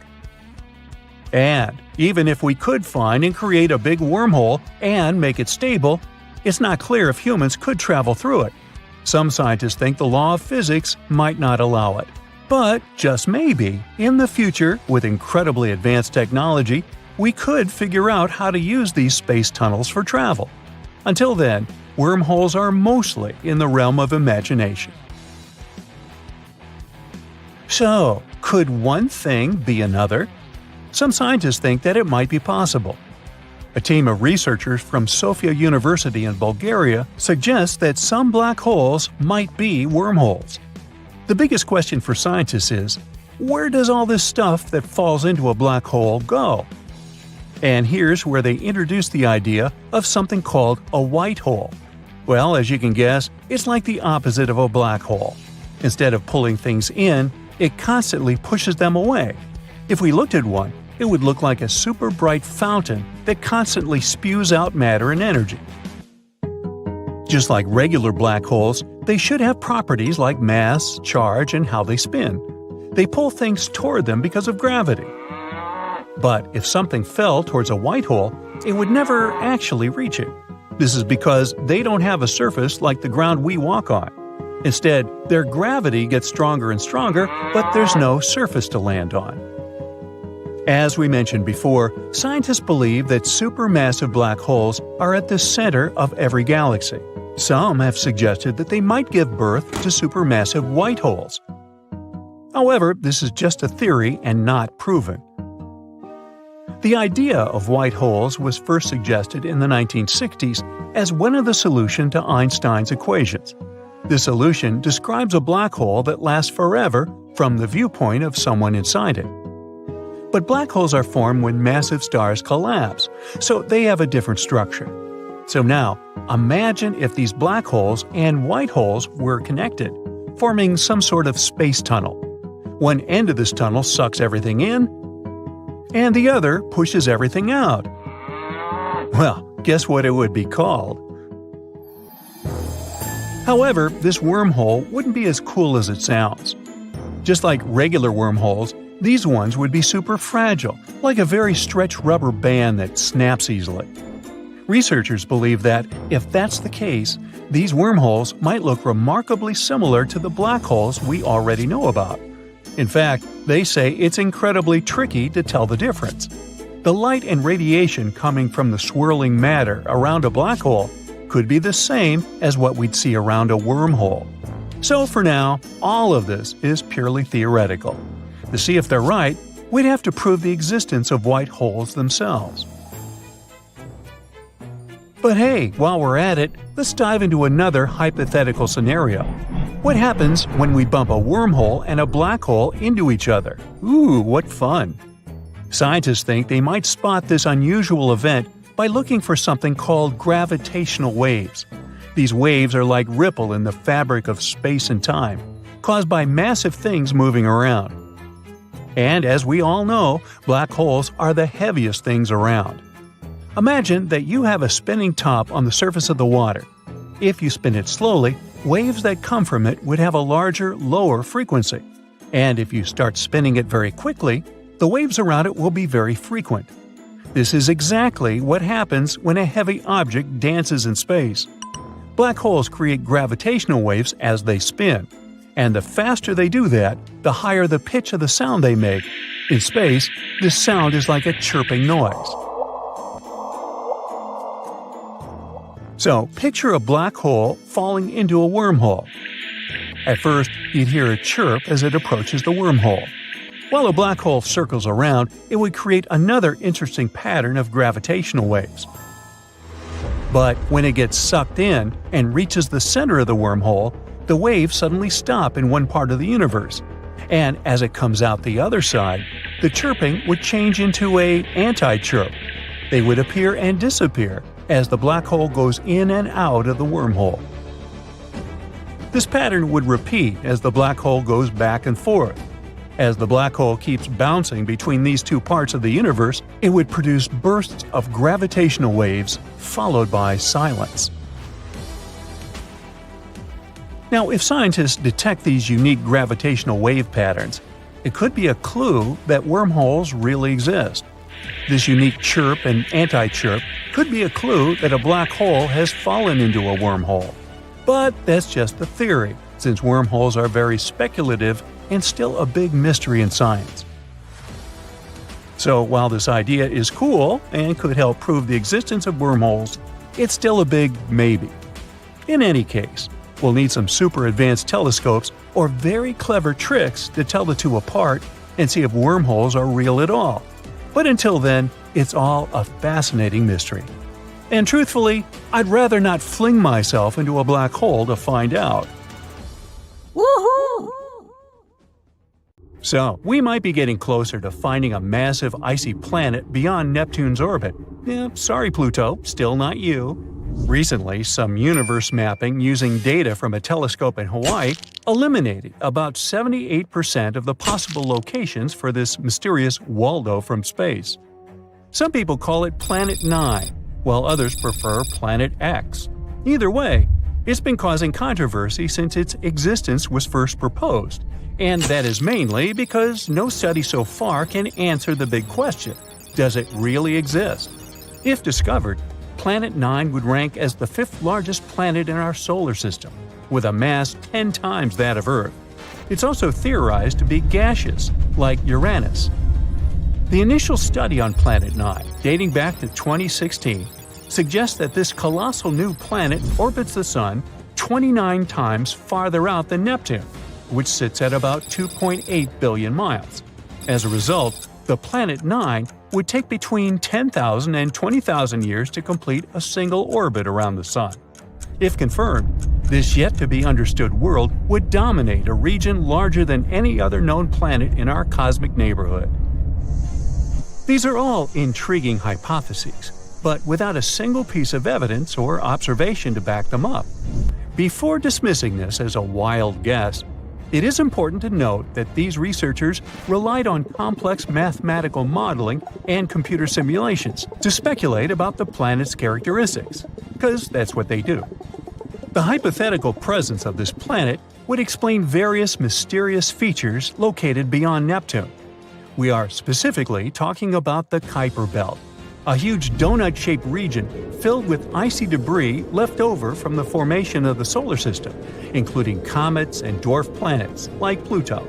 And even if we could find and create a big wormhole and make it stable, it's not clear if humans could travel through it. Some scientists think the law of physics might not allow it. But just maybe, in the future, with incredibly advanced technology, we could figure out how to use these space tunnels for travel. Until then, wormholes are mostly in the realm of imagination. So, could one thing be another? Some scientists think that it might be possible. A team of researchers from Sofia University in Bulgaria suggests that some black holes might be wormholes. The biggest question for scientists is, where does all this stuff that falls into a black hole go? And here's where they introduce the idea of something called a white hole. Well, as you can guess, it's like the opposite of a black hole. Instead of pulling things in, it constantly pushes them away. If we looked at one, it would look like a super bright fountain that constantly spews out matter and energy. Just like regular black holes, they should have properties like mass, charge, and how they spin. They pull things toward them because of gravity. But if something fell towards a white hole, it would never actually reach it. This is because they don't have a surface like the ground we walk on. Instead, their gravity gets stronger and stronger, but there's no surface to land on. As we mentioned before, scientists believe that supermassive black holes are at the center of every galaxy. Some have suggested that they might give birth to supermassive white holes. However, this is just a theory and not proven. The idea of white holes was first suggested in the 1960s as one of the solutions to Einstein's equations. This solution describes a black hole that lasts forever from the viewpoint of someone inside it. But black holes are formed when massive stars collapse, so they have a different structure. So now, imagine if these black holes and white holes were connected, forming some sort of space tunnel. One end of this tunnel sucks everything in, and the other pushes everything out. Well, guess what it would be called? However, this wormhole wouldn't be as cool as it sounds. Just like regular wormholes, these ones would be super fragile, like a very stretched rubber band that snaps easily. Researchers believe that, if that's the case, these wormholes might look remarkably similar to the black holes we already know about. In fact, they say it's incredibly tricky to tell the difference. The light and radiation coming from the swirling matter around a black hole could be the same as what we'd see around a wormhole. So for now, all of this is purely theoretical. To see if they're right, we'd have to prove the existence of white holes themselves. But hey, while we're at it, let's dive into another hypothetical scenario. What happens when we bump a wormhole and a black hole into each other? Ooh, what fun! Scientists think they might spot this unusual event by looking for something called gravitational waves. These waves are like ripple in the fabric of space and time, caused by massive things moving around. And as we all know, black holes are the heaviest things around. Imagine that you have a spinning top on the surface of the water. If you spin it slowly, waves that come from it would have a larger, lower frequency. And if you start spinning it very quickly, the waves around it will be very frequent. This is exactly what happens when a heavy object dances in space. Black holes create gravitational waves as they spin, and the faster they do that, the higher the pitch of the sound they make. In space, this sound is like a chirping noise. So, picture a black hole falling into a wormhole. At first, you'd hear a chirp as it approaches the wormhole. While a black hole circles around, it would create another interesting pattern of gravitational waves. But when it gets sucked in and reaches the center of the wormhole, the waves suddenly stop in one part of the universe. And as it comes out the other side, the chirping would change into an anti-chirp. They would appear and disappear as the black hole goes in and out of the wormhole. This pattern would repeat as the black hole goes back and forth. As the black hole keeps bouncing between these two parts of the universe, it would produce bursts of gravitational waves, followed by silence. Now, if scientists detect these unique gravitational wave patterns, it could be a clue that wormholes really exist. This unique chirp and anti-chirp could be a clue that a black hole has fallen into a wormhole. But that's just a theory, since wormholes are very speculative and still a big mystery in science. So while this idea is cool and could help prove the existence of wormholes, it's still a big maybe. In any case, we'll need some super advanced telescopes or very clever tricks to tell the two apart and see if wormholes are real at all. But until then, it's all a fascinating mystery. And truthfully, I'd rather not fling myself into a black hole to find out. Woohoo! So, we might be getting closer to finding a massive icy planet beyond Neptune's orbit. Sorry Pluto, still not you. Recently, some universe mapping using data from a telescope in Hawaii eliminated about 78% of the possible locations for this mysterious Waldo from space. Some people call it Planet 9, while others prefer Planet X. Either way, it's been causing controversy since its existence was first proposed, and that is mainly because no study so far can answer the big question: does it really exist? If discovered, Planet 9 would rank as the fifth largest planet in our solar system, with a mass 10 times that of Earth. It's also theorized to be gaseous, like Uranus. The initial study on Planet 9, dating back to 2016, suggests that this colossal new planet orbits the Sun 29 times farther out than Neptune, which sits at about 2.8 billion miles. As a result, the Planet 9 would take between 10,000 and 20,000 years to complete a single orbit around the Sun. If confirmed, this yet-to-be-understood world would dominate a region larger than any other known planet in our cosmic neighborhood. These are all intriguing hypotheses, but without a single piece of evidence or observation to back them up. Before dismissing this as a wild guess, it is important to note that these researchers relied on complex mathematical modeling and computer simulations to speculate about the planet's characteristics, because that's what they do. The hypothetical presence of this planet would explain various mysterious features located beyond Neptune. We are specifically talking about the Kuiper Belt, a huge donut-shaped region filled with icy debris left over from the formation of the solar system, including comets and dwarf planets like Pluto.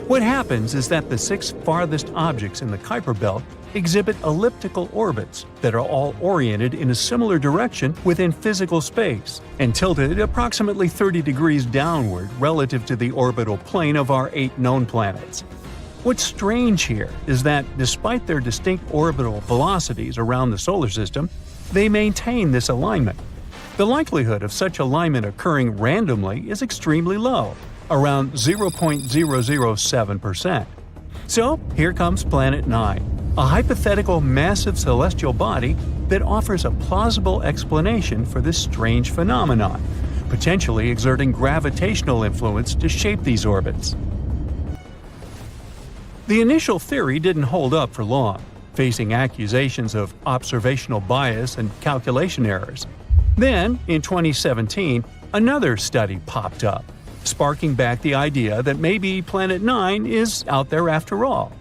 What happens is that the 6 farthest objects in the Kuiper belt exhibit elliptical orbits that are all oriented in a similar direction within physical space and tilted approximately 30 degrees downward relative to the orbital plane of our 8 known planets. What's strange here is that, despite their distinct orbital velocities around the solar system, they maintain this alignment. The likelihood of such alignment occurring randomly is extremely low, around 0.007%. So here comes Planet 9, a hypothetical massive celestial body that offers a plausible explanation for this strange phenomenon, potentially exerting gravitational influence to shape these orbits. The initial theory didn't hold up for long, facing accusations of observational bias and calculation errors. Then, in 2017, another study popped up, sparking back the idea that maybe Planet 9 is out there after all.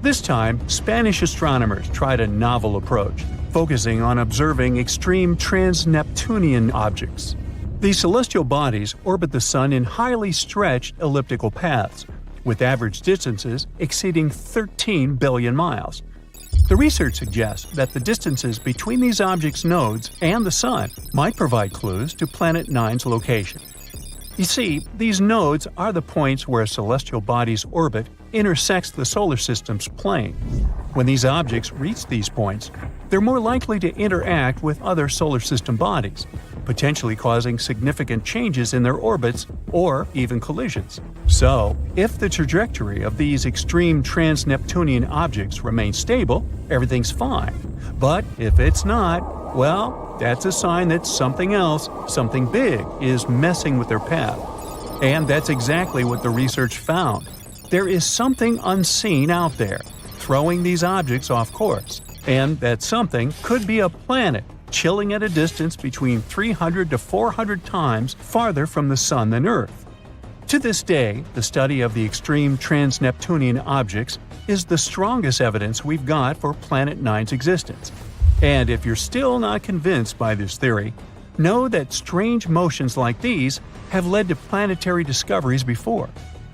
This time, Spanish astronomers tried a novel approach, focusing on observing extreme trans-Neptunian objects. These celestial bodies orbit the Sun in highly stretched elliptical paths, with average distances exceeding 13 billion miles. The research suggests that the distances between these objects' nodes and the Sun might provide clues to Planet 9's location. You see, these nodes are the points where a celestial body's orbit intersects the solar system's plane. When these objects reach these points, they're more likely to interact with other solar system bodies, potentially causing significant changes in their orbits or even collisions. So, if the trajectory of these extreme trans-Neptunian objects remains stable, everything's fine. But if it's not, well, that's a sign that something else, something big, is messing with their path. And that's exactly what the research found. There is something unseen out there, throwing these objects off course. And that something could be a planet, chilling at a distance between 300 to 400 times farther from the Sun than Earth. To this day, the study of the extreme trans-Neptunian objects is the strongest evidence we've got for Planet 9's existence. And if you're still not convinced by this theory, know that strange motions like these have led to planetary discoveries before.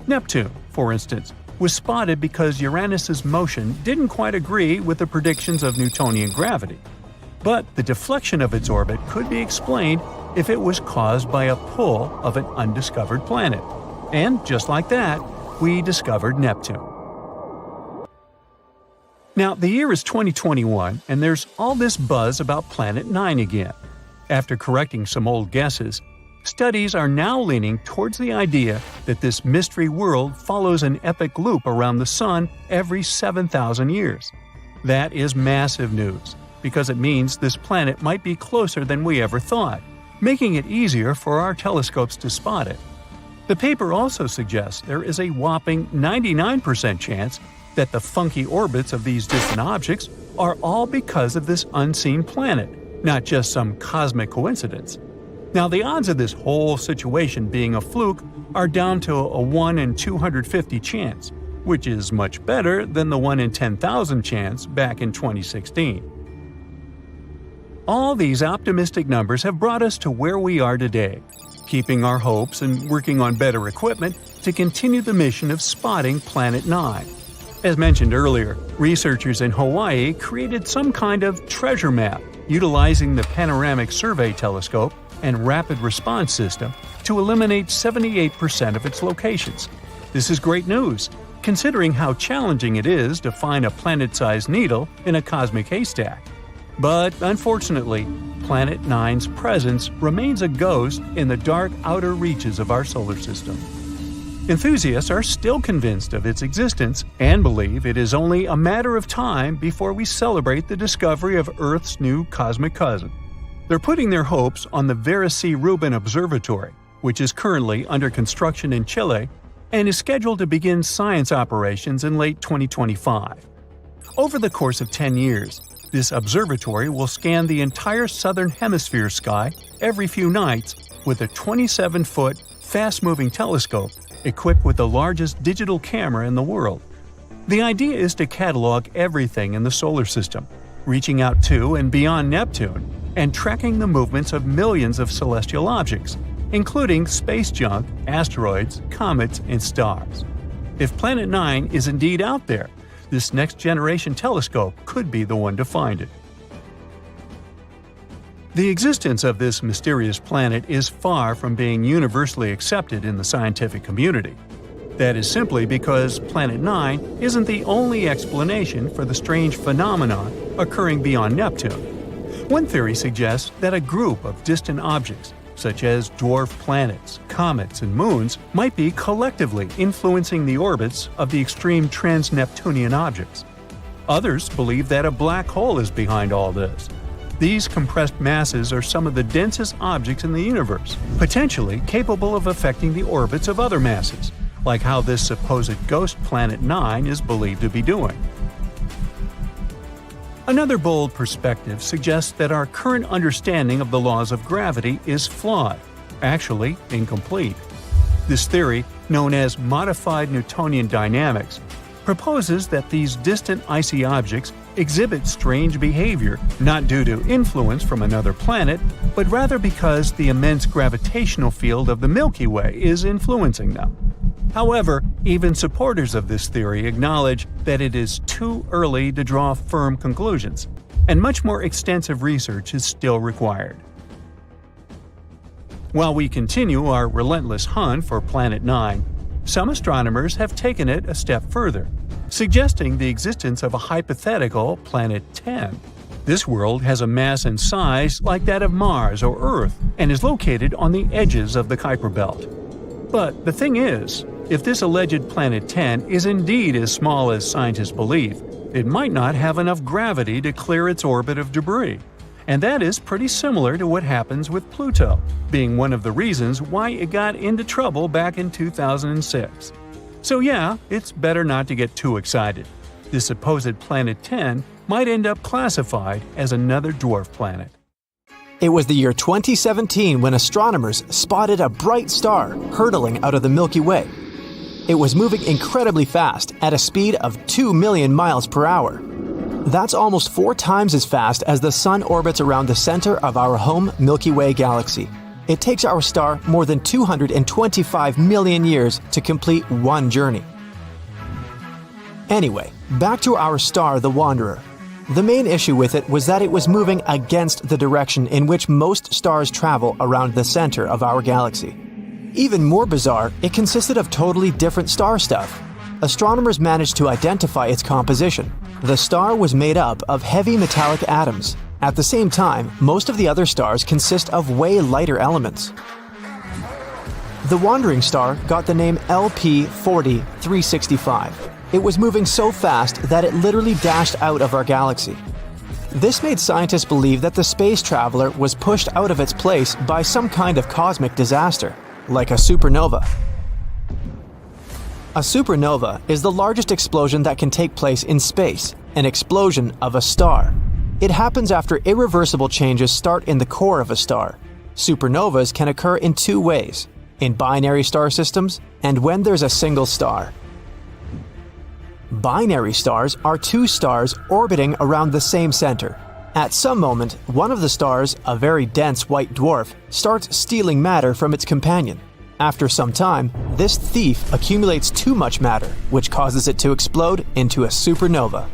Neptune, for instance, was spotted because Uranus's motion didn't quite agree with the predictions of Newtonian gravity. But the deflection of its orbit could be explained if it was caused by a pull of an undiscovered planet. And just like that, we discovered Neptune. Now, the year is 2021, and there's all this buzz about Planet 9 again. After correcting some old guesses, studies are now leaning towards the idea that this mystery world follows an epic loop around the Sun every 7,000 years. That is massive news, because it means this planet might be closer than we ever thought, making it easier for our telescopes to spot it. The paper also suggests there is a whopping 99% chance that the funky orbits of these distant objects are all because of this unseen planet, not just some cosmic coincidence. Now, the odds of this whole situation being a fluke are down to a 1 in 250 chance, which is much better than the 1 in 10,000 chance back in 2016. All these optimistic numbers have brought us to where we are today, keeping our hopes and working on better equipment to continue the mission of spotting Planet 9. As mentioned earlier, researchers in Hawaii created some kind of treasure map utilizing the Panoramic Survey Telescope and Rapid Response System to eliminate 78% of its locations. This is great news, considering how challenging it is to find a planet-sized needle in a cosmic haystack. But unfortunately, Planet 9's presence remains a ghost in the dark outer reaches of our solar system. Enthusiasts are still convinced of its existence and believe it is only a matter of time before we celebrate the discovery of Earth's new cosmic cousin. They're putting their hopes on the Vera C. Rubin Observatory, which is currently under construction in Chile and is scheduled to begin science operations in late 2025. Over the course of 10 years, this observatory will scan the entire southern hemisphere sky every few nights with a 27-foot, fast-moving telescope equipped with the largest digital camera in the world. The idea is to catalog everything in the solar system, reaching out to and beyond Neptune, and tracking the movements of millions of celestial objects, including space junk, asteroids, comets, and stars. If Planet 9 is indeed out there, this next-generation telescope could be the one to find it. The existence of this mysterious planet is far from being universally accepted in the scientific community. That is simply because Planet 9 isn't the only explanation for the strange phenomenon occurring beyond Neptune. One theory suggests that a group of distant objects, such as dwarf planets, comets, and moons, might be collectively influencing the orbits of the extreme trans-Neptunian objects. Others believe that a black hole is behind all this. These compressed masses are some of the densest objects in the universe, potentially capable of affecting the orbits of other masses, like how this supposed ghost Planet 9 is believed to be doing. Another bold perspective suggests that our current understanding of the laws of gravity is flawed, actually incomplete. This theory, known as modified Newtonian dynamics, proposes that these distant icy objects exhibit strange behavior not due to influence from another planet, but rather because the immense gravitational field of the Milky Way is influencing them. However, even supporters of this theory acknowledge that it is too early to draw firm conclusions, and much more extensive research is still required. While we continue our relentless hunt for Planet 9, some astronomers have taken it a step further, suggesting the existence of a hypothetical Planet 10. This world has a mass and size like that of Mars or Earth and is located on the edges of the Kuiper Belt. But the thing is, if this alleged Planet 10 is indeed as small as scientists believe, it might not have enough gravity to clear its orbit of debris. And that is pretty similar to what happens with Pluto, being one of the reasons why it got into trouble back in 2006. So yeah, it's better not to get too excited. This supposed Planet 10 might end up classified as another dwarf planet. It was the year 2017 when astronomers spotted a bright star hurtling out of the Milky Way. It was moving incredibly fast at a speed of 2 million miles per hour. That's almost 4 times as fast as the Sun orbits around the center of our home Milky Way galaxy. It takes our star more than 225 million years to complete one journey. Anyway, back to our star, the Wanderer. The main issue with it was that it was moving against the direction in which most stars travel around the center of our galaxy. Even more bizarre, it consisted of totally different star stuff. Astronomers managed to identify its composition. The star was made up of heavy metallic atoms. At the same time, most of the other stars consist of way lighter elements. The wandering star got the name LP-40-365. It was moving so fast that it literally dashed out of our galaxy. This made scientists believe that the space traveler was pushed out of its place by some kind of cosmic disaster, like a supernova. A supernova is the largest explosion that can take place in space, an explosion of a star. It happens after irreversible changes start in the core of a star. Supernovas can occur in 2 ways: in binary star systems and when there's a single star. Binary stars are 2 stars orbiting around the same center. At some moment, one of the stars, a very dense white dwarf, starts stealing matter from its companion. After some time, this thief accumulates too much matter, which causes it to explode into a supernova.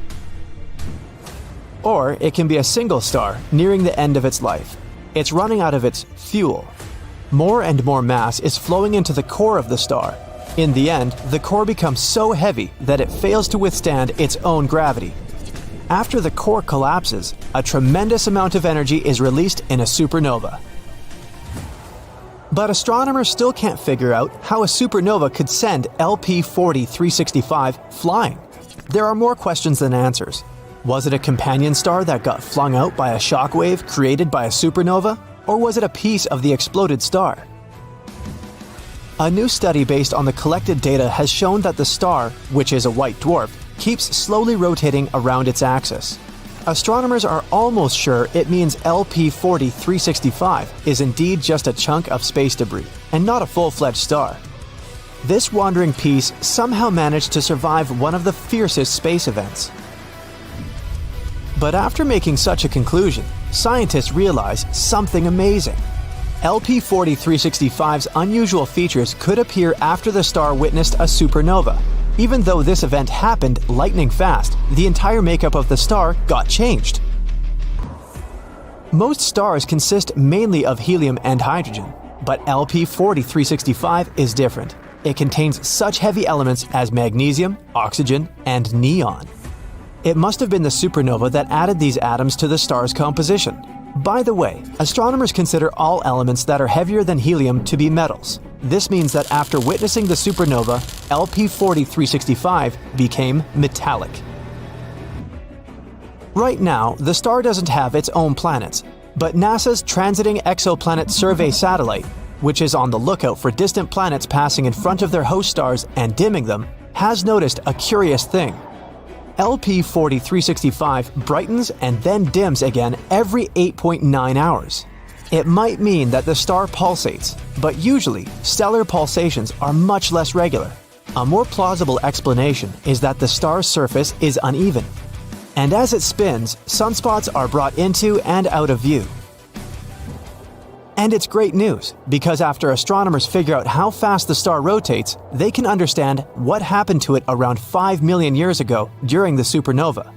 Or it can be a single star nearing the end of its life. It's running out of its fuel. More and more mass is flowing into the core of the star. In the end, the core becomes so heavy that it fails to withstand its own gravity. After the core collapses, a tremendous amount of energy is released in a supernova. But astronomers still can't figure out how a supernova could send LP-40-365 flying. There are more questions than answers. Was it a companion star that got flung out by a shockwave created by a supernova? Or was it a piece of the exploded star? A new study based on the collected data has shown that the star, which is a white dwarf, keeps slowly rotating around its axis. Astronomers are almost sure it means LP-40-365 is indeed just a chunk of space debris, and not a full-fledged star. This wandering piece somehow managed to survive one of the fiercest space events. But after making such a conclusion, scientists realize something amazing. LP 4365's unusual features could appear after the star witnessed a supernova. Even though this event happened lightning fast, the entire makeup of the star got changed. Most stars consist mainly of helium and hydrogen, but LP 4365 is different. It contains such heavy elements as magnesium, oxygen, and neon. It must have been the supernova that added these atoms to the star's composition. By the way, astronomers consider all elements that are heavier than helium to be metals. This means that after witnessing the supernova, LP 4365 became metallic. Right now, the star doesn't have its own planets, but NASA's Transiting Exoplanet Survey satellite, which is on the lookout for distant planets passing in front of their host stars and dimming them, has noticed a curious thing. LP 4365 brightens and then dims again every 8.9 hours. It might mean that the star pulsates, but usually stellar pulsations are much less regular. A more plausible explanation is that the star's surface is uneven, and as it spins, sunspots are brought into and out of view. And it's great news, because after astronomers figure out how fast the star rotates, they can understand what happened to it around 5 million years ago during the supernova.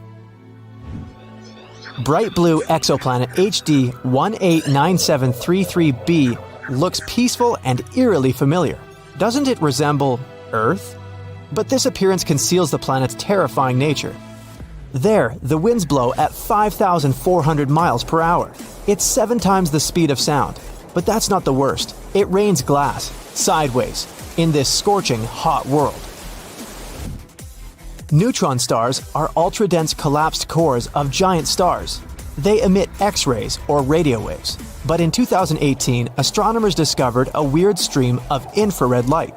Bright blue exoplanet HD 189733b looks peaceful and eerily familiar. Doesn't it resemble Earth? But this appearance conceals the planet's terrifying nature. There, the winds blow at 5,400 miles per hour. It's 7 times the speed of sound. But that's not the worst. It rains glass, sideways, in this scorching hot world. Neutron stars are ultra-dense collapsed cores of giant stars. They emit X-rays or radio waves. But in 2018, astronomers discovered a weird stream of infrared light.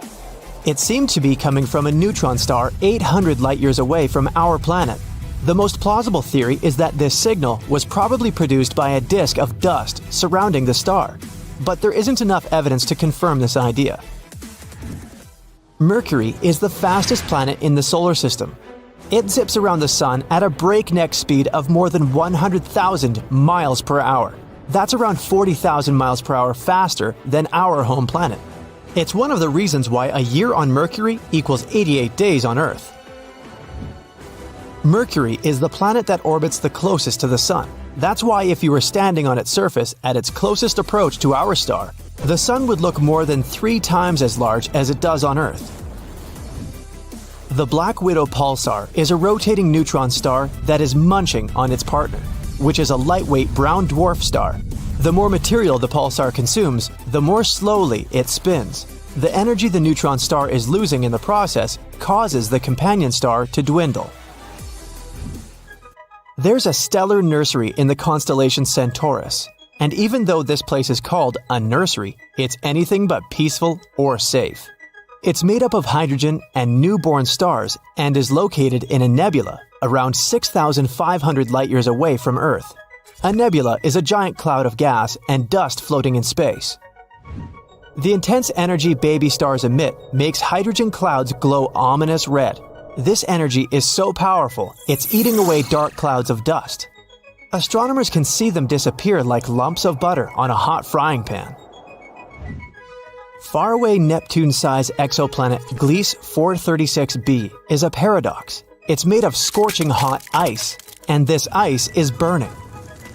It seemed to be coming from a neutron star 800 light-years away from our planet. The most plausible theory is that this signal was probably produced by a disk of dust surrounding the star. But there isn't enough evidence to confirm this idea. Mercury is the fastest planet in the solar system. It zips around the sun at a breakneck speed of more than 100,000 miles per hour. That's around 40,000 miles per hour faster than our home planet. It's one of the reasons why a year on Mercury equals 88 days on Earth. Mercury is the planet that orbits the closest to the sun. That's why if you were standing on its surface at its closest approach to our star, the sun would look more than 3 times as large as it does on Earth. The Black Widow pulsar is a rotating neutron star that is munching on its partner, which is a lightweight brown dwarf star. The more material the pulsar consumes, the more slowly it spins. The energy the neutron star is losing in the process causes the companion star to dwindle. There's a stellar nursery in the constellation Centaurus, and even though this place is called a nursery, it's anything but peaceful or safe. It's made up of hydrogen and newborn stars and is located in a nebula around 6,500 light-years away from Earth. A nebula is a giant cloud of gas and dust floating in space. The intense energy baby stars emit makes hydrogen clouds glow ominous red. This energy is so powerful, it's eating away dark clouds of dust. Astronomers can see them disappear like lumps of butter on a hot frying pan. Faraway Neptune-sized exoplanet Gliese 436b is a paradox. It's made of scorching hot ice, and this ice is burning.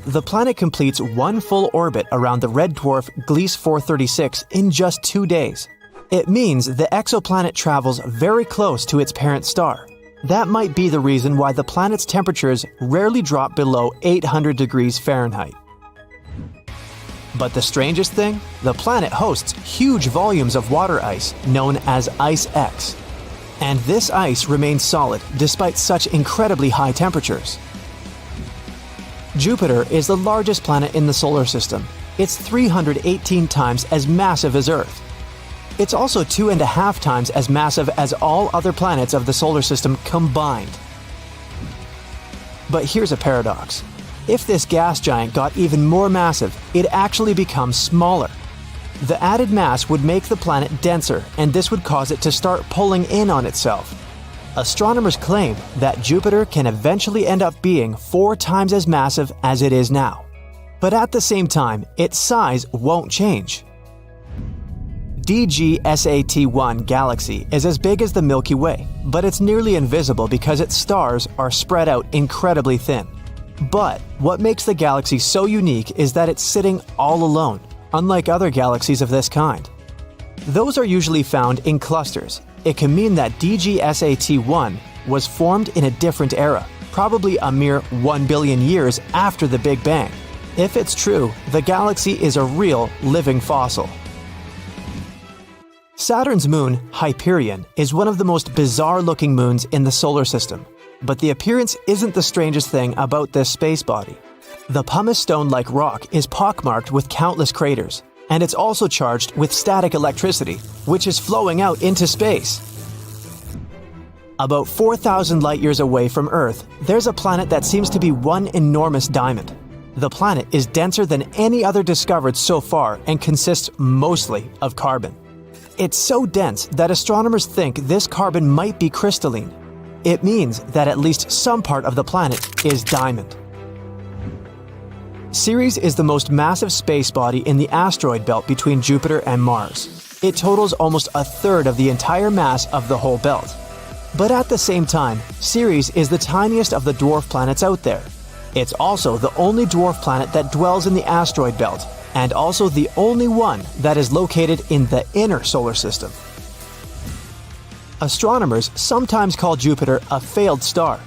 The planet completes one full orbit around the red dwarf Gliese 436 in just 2 days. It means the exoplanet travels very close to its parent star. That might be the reason why the planet's temperatures rarely drop below 800 degrees Fahrenheit. But the strangest thing? The planet hosts huge volumes of water ice known as Ice X. And this ice remains solid despite such incredibly high temperatures. Jupiter is the largest planet in the solar system. It's 318 times as massive as Earth. It's also 2.5 times as massive as all other planets of the solar system combined. But here's a paradox. If this gas giant got even more massive, it actually becomes smaller. The added mass would make the planet denser, and this would cause it to start pulling in on itself. Astronomers claim that Jupiter can eventually end up being 4 times as massive as it is now. But at the same time, its size won't change. DGSAT-1 galaxy is as big as the Milky Way, but it's nearly invisible because its stars are spread out incredibly thin. But what makes the galaxy so unique is that it's sitting all alone, unlike other galaxies of this kind. Those are usually found in clusters. It can mean that DGSAT-1 was formed in a different era, probably a mere 1 billion years after the Big Bang. If it's true, the galaxy is a real living fossil. Saturn's moon, Hyperion, is one of the most bizarre-looking moons in the solar system. But the appearance isn't the strangest thing about this space body. The pumice stone-like rock is pockmarked with countless craters, and it's also charged with static electricity, which is flowing out into space. About 4,000 light-years away from Earth, there's a planet that seems to be one enormous diamond. The planet is denser than any other discovered so far and consists mostly of carbon. It's so dense that astronomers think this carbon might be crystalline. It means that at least some part of the planet is diamond. Ceres is the most massive space body in the asteroid belt between Jupiter and Mars. It totals almost a third of the entire mass of the whole belt. But at the same time, Ceres is the tiniest of the dwarf planets out there. It's also the only dwarf planet that dwells in the asteroid belt, and also the only one that is located in the inner solar system. Astronomers sometimes call Jupiter a failed star.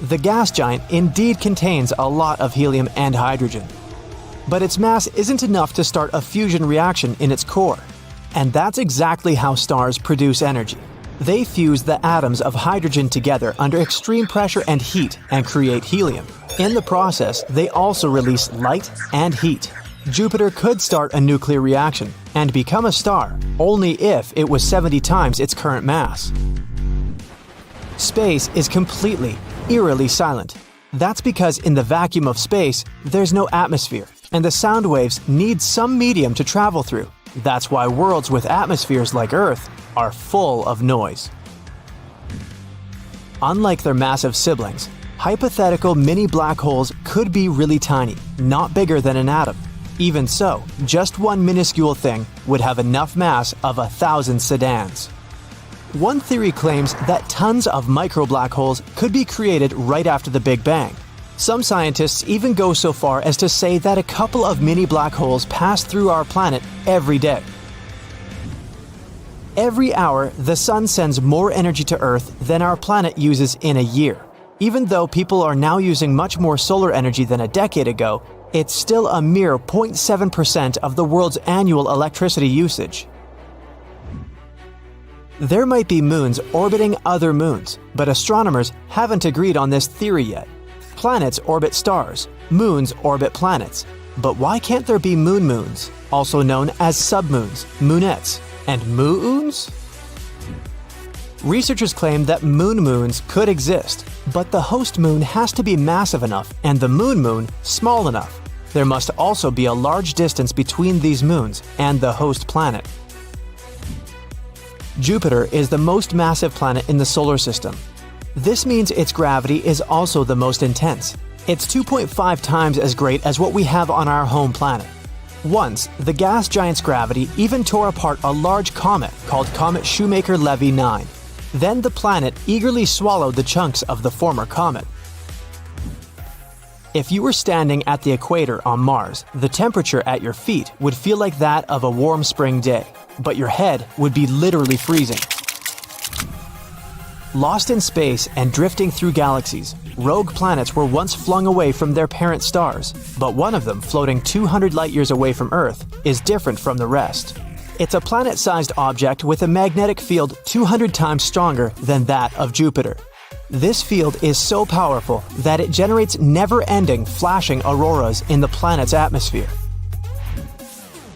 The gas giant indeed contains a lot of helium and hydrogen. But its mass isn't enough to start a fusion reaction in its core. And that's exactly how stars produce energy. They fuse the atoms of hydrogen together under extreme pressure and heat and create helium. In the process, they also release light and heat. Jupiter could start a nuclear reaction and become a star only if it was 70 times its current mass. Space is completely, eerily silent. That's because in the vacuum of space, there's no atmosphere, and the sound waves need some medium to travel through. That's why worlds with atmospheres like Earth are full of noise. Unlike their massive siblings, hypothetical mini black holes could be really tiny, not bigger than an atom. Even so, just one minuscule thing would have enough mass of 1,000 sedans. One theory claims that tons of micro black holes could be created right after the Big Bang. Some scientists even go so far as to say that a couple of mini black holes pass through our planet every day. Every hour, the sun sends more energy to Earth than our planet uses in a year. Even though people are now using much more solar energy than a decade ago, it's still a mere 0.7% of the world's annual electricity usage. There might be moons orbiting other moons, but astronomers haven't agreed on this theory yet. Planets orbit stars, moons orbit planets. But why can't there be moons, also known as submoons, moonettes, and moons? Researchers claim that moons could exist, but the host moon has to be massive enough and the moon small enough. There must also be a large distance between these moons and the host planet. Jupiter is the most massive planet in the solar system. This means its gravity is also the most intense. It's 2.5 times as great as what we have on our home planet. Once, the gas giant's gravity even tore apart a large comet called Comet Shoemaker-Levy 9. Then the planet eagerly swallowed the chunks of the former comet. If you were standing at the equator on Mars, the temperature at your feet would feel like that of a warm spring day, but your head would be literally freezing. Lost in space and drifting through galaxies, rogue planets were once flung away from their parent stars, but one of them, floating 200 light-years away from Earth, is different from the rest. It's a planet-sized object with a magnetic field 200 times stronger than that of Jupiter. This field is so powerful that it generates never-ending flashing auroras in the planet's atmosphere.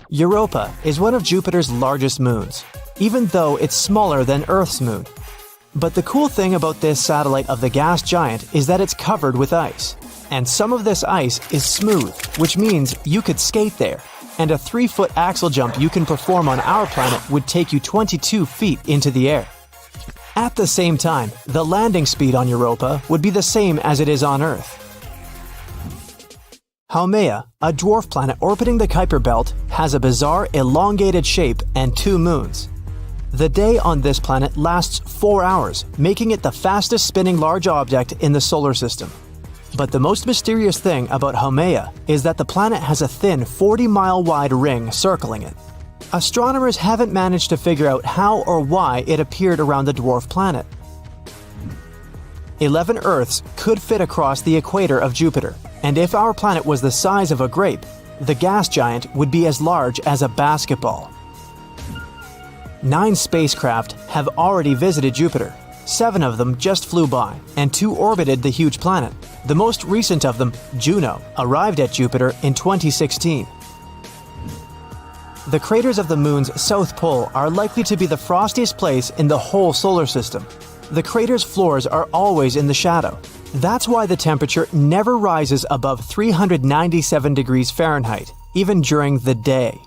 Europa is one of Jupiter's largest moons, even though it's smaller than Earth's moon. But the cool thing about this satellite of the gas giant is that it's covered with ice. And some of this ice is smooth, which means you could skate there. And a 3-foot axle jump you can perform on our planet would take you 22 feet into the air. At the same time, the landing speed on Europa would be the same as it is on Earth. Haumea, a dwarf planet orbiting the Kuiper belt, has a bizarre elongated shape and 2 moons. The day on this planet lasts 4 hours, making it the fastest spinning large object in the solar system. But the most mysterious thing about Haumea is that the planet has a thin 40-mile-wide ring circling it. Astronomers haven't managed to figure out how or why it appeared around the dwarf planet. 11 Earths could fit across the equator of Jupiter, and if our planet was the size of a grape, the gas giant would be as large as a basketball. 9 spacecraft have already visited Jupiter. 7 of them just flew by, and 2 orbited the huge planet. The most recent of them, Juno, arrived at Jupiter in 2016. The craters of the moon's south pole are likely to be the frostiest place in the whole solar system. The craters' floors are always in the shadow. That's why the temperature never rises above 397 degrees Fahrenheit, even during the day.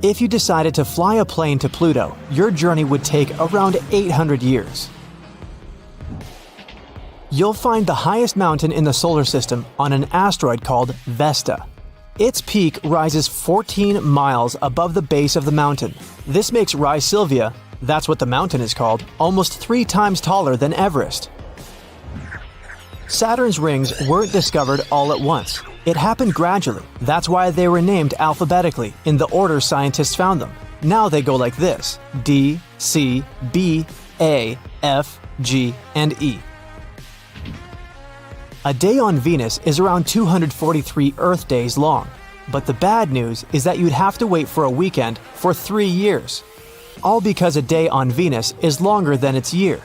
If you decided to fly a plane to Pluto, your journey would take around 800 years. You'll find the highest mountain in the solar system on an asteroid called Vesta. Its peak rises 14 miles above the base of the mountain. This makes Rise Sylvia, that's what the mountain is called, almost 3 times taller than Everest. Saturn's rings weren't discovered all at once. It happened gradually. That's why they were named alphabetically in the order scientists found them. Now they go like this: D, C, B, A, F, G, and E. A day on Venus is around 243 Earth days long. But the bad news is that you'd have to wait for a weekend for 3 years. All because a day on Venus is longer than its year.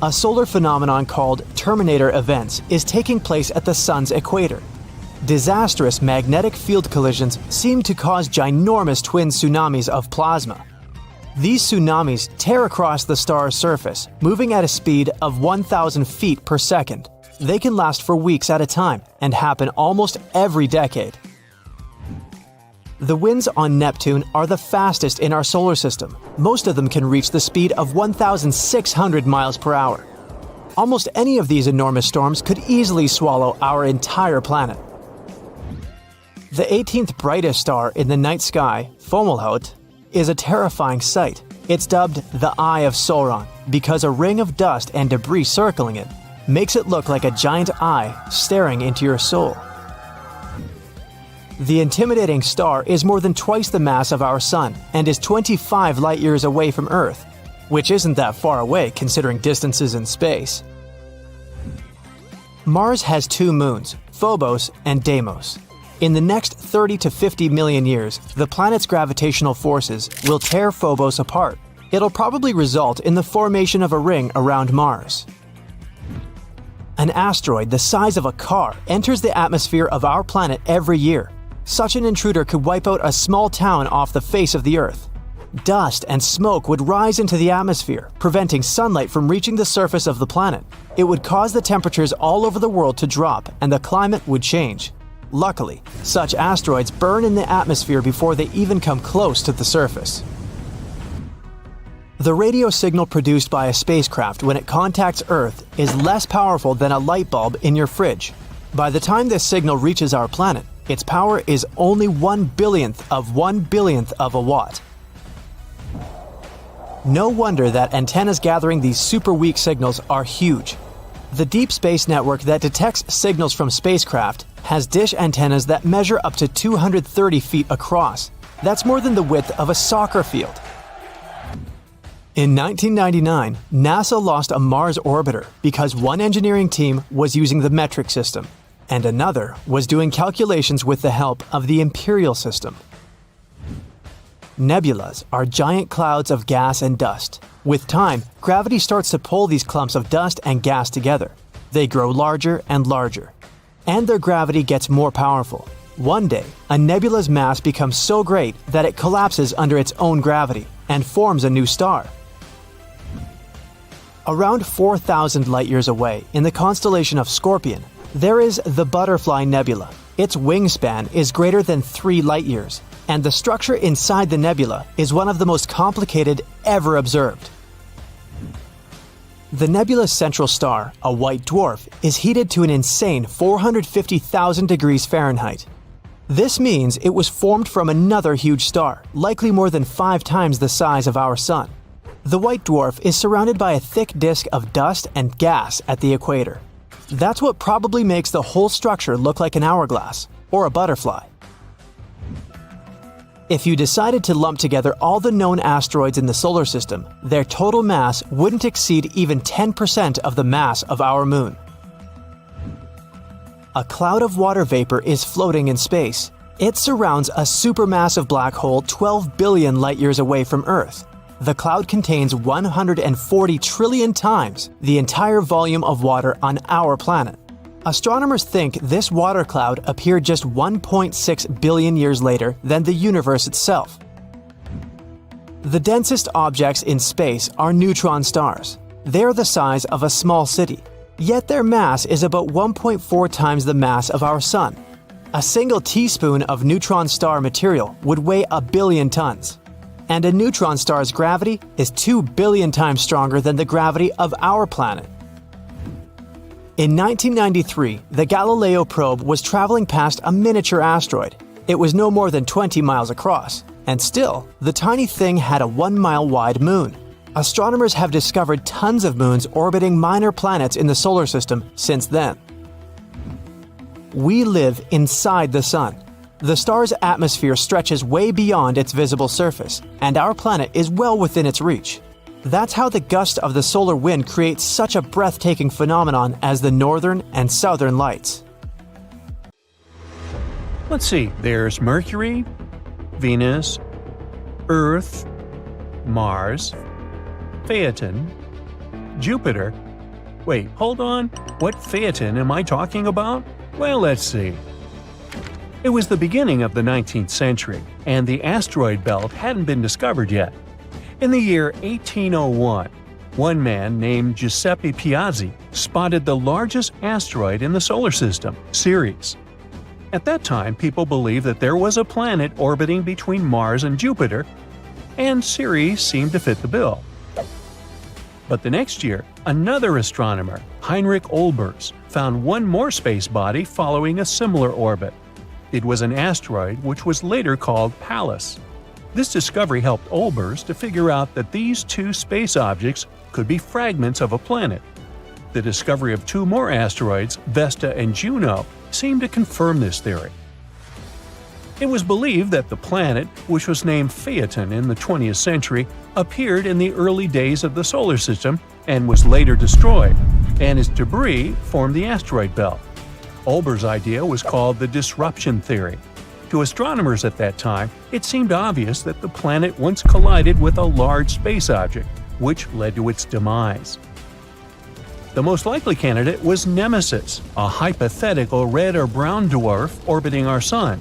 A solar phenomenon called terminator events is taking place at the Sun's equator. Disastrous magnetic field collisions seem to cause ginormous twin tsunamis of plasma. These tsunamis tear across the star's surface, moving at a speed of 1,000 feet per second. They can last for weeks at a time and happen almost every decade. The winds on Neptune are the fastest in our solar system. Most of them can reach the speed of 1,600 miles per hour. Almost any of these enormous storms could easily swallow our entire planet. The 18th brightest star in the night sky, Fomalhaut, is a terrifying sight. It's dubbed the Eye of Sauron because a ring of dust and debris circling it makes it look like a giant eye staring into your soul. The intimidating star is more than twice the mass of our Sun and is 25 light-years away from Earth, which isn't that far away considering distances in space. Mars has 2 moons, Phobos and Deimos. In the next 30 to 50 million years, the planet's gravitational forces will tear Phobos apart. It'll probably result in the formation of a ring around Mars. An asteroid the size of a car enters the atmosphere of our planet every year. Such an intruder could wipe out a small town off the face of the Earth. Dust and smoke would rise into the atmosphere, preventing sunlight from reaching the surface of the planet. It would cause the temperatures all over the world to drop and the climate would change. Luckily, such asteroids burn in the atmosphere before they even come close to the surface. The radio signal produced by a spacecraft when it contacts Earth is less powerful than a light bulb in your fridge. By the time this signal reaches our planet, its power is only 1/billionth of a watt. No wonder that antennas gathering these super weak signals are huge. The Deep Space Network that detects signals from spacecraft has dish antennas that measure up to 230 feet across. That's more than the width of a soccer field. In 1999, NASA lost a Mars orbiter because one engineering team was using the metric system, and another was doing calculations with the help of the imperial system. Nebulas are giant clouds of gas and dust. With time, gravity starts to pull these clumps of dust and gas together. They grow larger and larger. And their gravity gets more powerful. One day, a nebula's mass becomes so great that it collapses under its own gravity and forms a new star. Around 4,000 light-years away, in the constellation of Scorpion, there is the Butterfly Nebula. Its wingspan is greater than 3 light-years, and the structure inside the nebula is one of the most complicated ever observed. The nebula's central star, a white dwarf, is heated to an insane 450,000 degrees Fahrenheit. This means it was formed from another huge star, likely more than 5 times the size of our Sun. The white dwarf is surrounded by a thick disk of dust and gas at the equator. That's what probably makes the whole structure look like an hourglass, or a butterfly. If you decided to lump together all the known asteroids in the solar system, their total mass wouldn't exceed even 10% of the mass of our Moon. A cloud of water vapor is floating in space. It surrounds a supermassive black hole 12 billion light-years away from Earth. The cloud contains 140 trillion times the entire volume of water on our planet. Astronomers think this water cloud appeared just 1.6 billion years later than the universe itself. The densest objects in space are neutron stars. They're the size of a small city, yet their mass is about 1.4 times the mass of our Sun. A single teaspoon of neutron star material would weigh 1 billion tons. And a neutron star's gravity is 2 billion times stronger than the gravity of our planet. In 1993, the Galileo probe was traveling past a miniature asteroid. It was no more than 20 miles across, and still, the tiny thing had a 1-mile wide moon. Astronomers have discovered tons of moons orbiting minor planets in the solar system since then. We live inside the Sun. The star's atmosphere stretches way beyond its visible surface, and our planet is well within its reach. That's how the gust of the solar wind creates such a breathtaking phenomenon as the northern and southern lights. Let's see, there's Mercury, Venus, Earth, Mars, Phaeton, Jupiter. Wait, hold on. What Phaeton am I talking about? Well, let's see. It was the beginning of the 19th century, and the asteroid belt hadn't been discovered yet. In the year 1801, one man named Giuseppe Piazzi spotted the largest asteroid in the solar system, Ceres. At that time, people believed that there was a planet orbiting between Mars and Jupiter, and Ceres seemed to fit the bill. But the next year, another astronomer, Heinrich Olbers, found one more space body following a similar orbit. It was an asteroid which was later called Pallas. This discovery helped Olbers to figure out that these two space objects could be fragments of a planet. The discovery of two more asteroids, Vesta and Juno, seemed to confirm this theory. It was believed that the planet, which was named Phaeton in the 20th century, appeared in the early days of the solar system and was later destroyed, and its debris formed the asteroid belt. Olbers' idea was called the disruption theory. To astronomers at that time, it seemed obvious that the planet once collided with a large space object, which led to its demise. The most likely candidate was Nemesis, a hypothetical red or brown dwarf orbiting our Sun.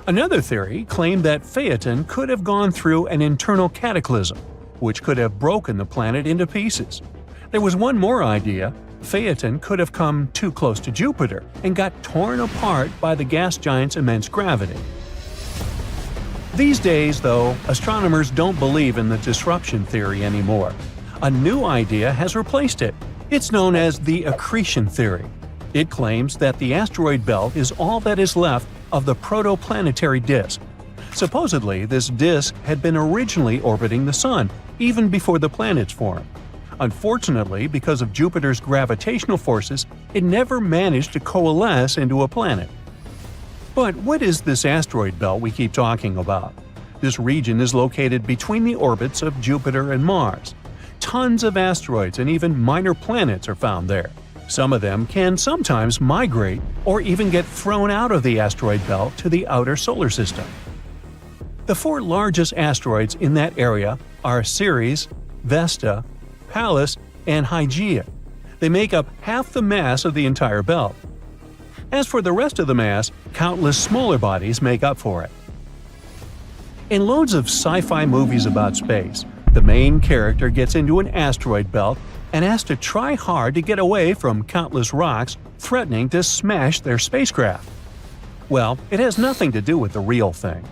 Another theory claimed that Phaeton could have gone through an internal cataclysm, which could have broken the planet into pieces. There was one more idea. Phaeton could have come too close to Jupiter and got torn apart by the gas giant's immense gravity. These days, though, astronomers don't believe in the disruption theory anymore. A new idea has replaced it. It's known as the accretion theory. It claims that the asteroid belt is all that is left of the protoplanetary disk. Supposedly, this disk had been originally orbiting the Sun, even before the planets formed. Unfortunately, because of Jupiter's gravitational forces, it never managed to coalesce into a planet. But what is this asteroid belt we keep talking about? This region is located between the orbits of Jupiter and Mars. Tons of asteroids and even minor planets are found there. Some of them can sometimes migrate or even get thrown out of the asteroid belt to the outer solar system. The four largest asteroids in that area are Ceres, Vesta, Pallas, and Hygiea. They make up half the mass of the entire belt. As for the rest of the mass, countless smaller bodies make up for it. In loads of sci-fi movies about space, the main character gets into an asteroid belt and has to try hard to get away from countless rocks threatening to smash their spacecraft. Well, it has nothing to do with the real thing.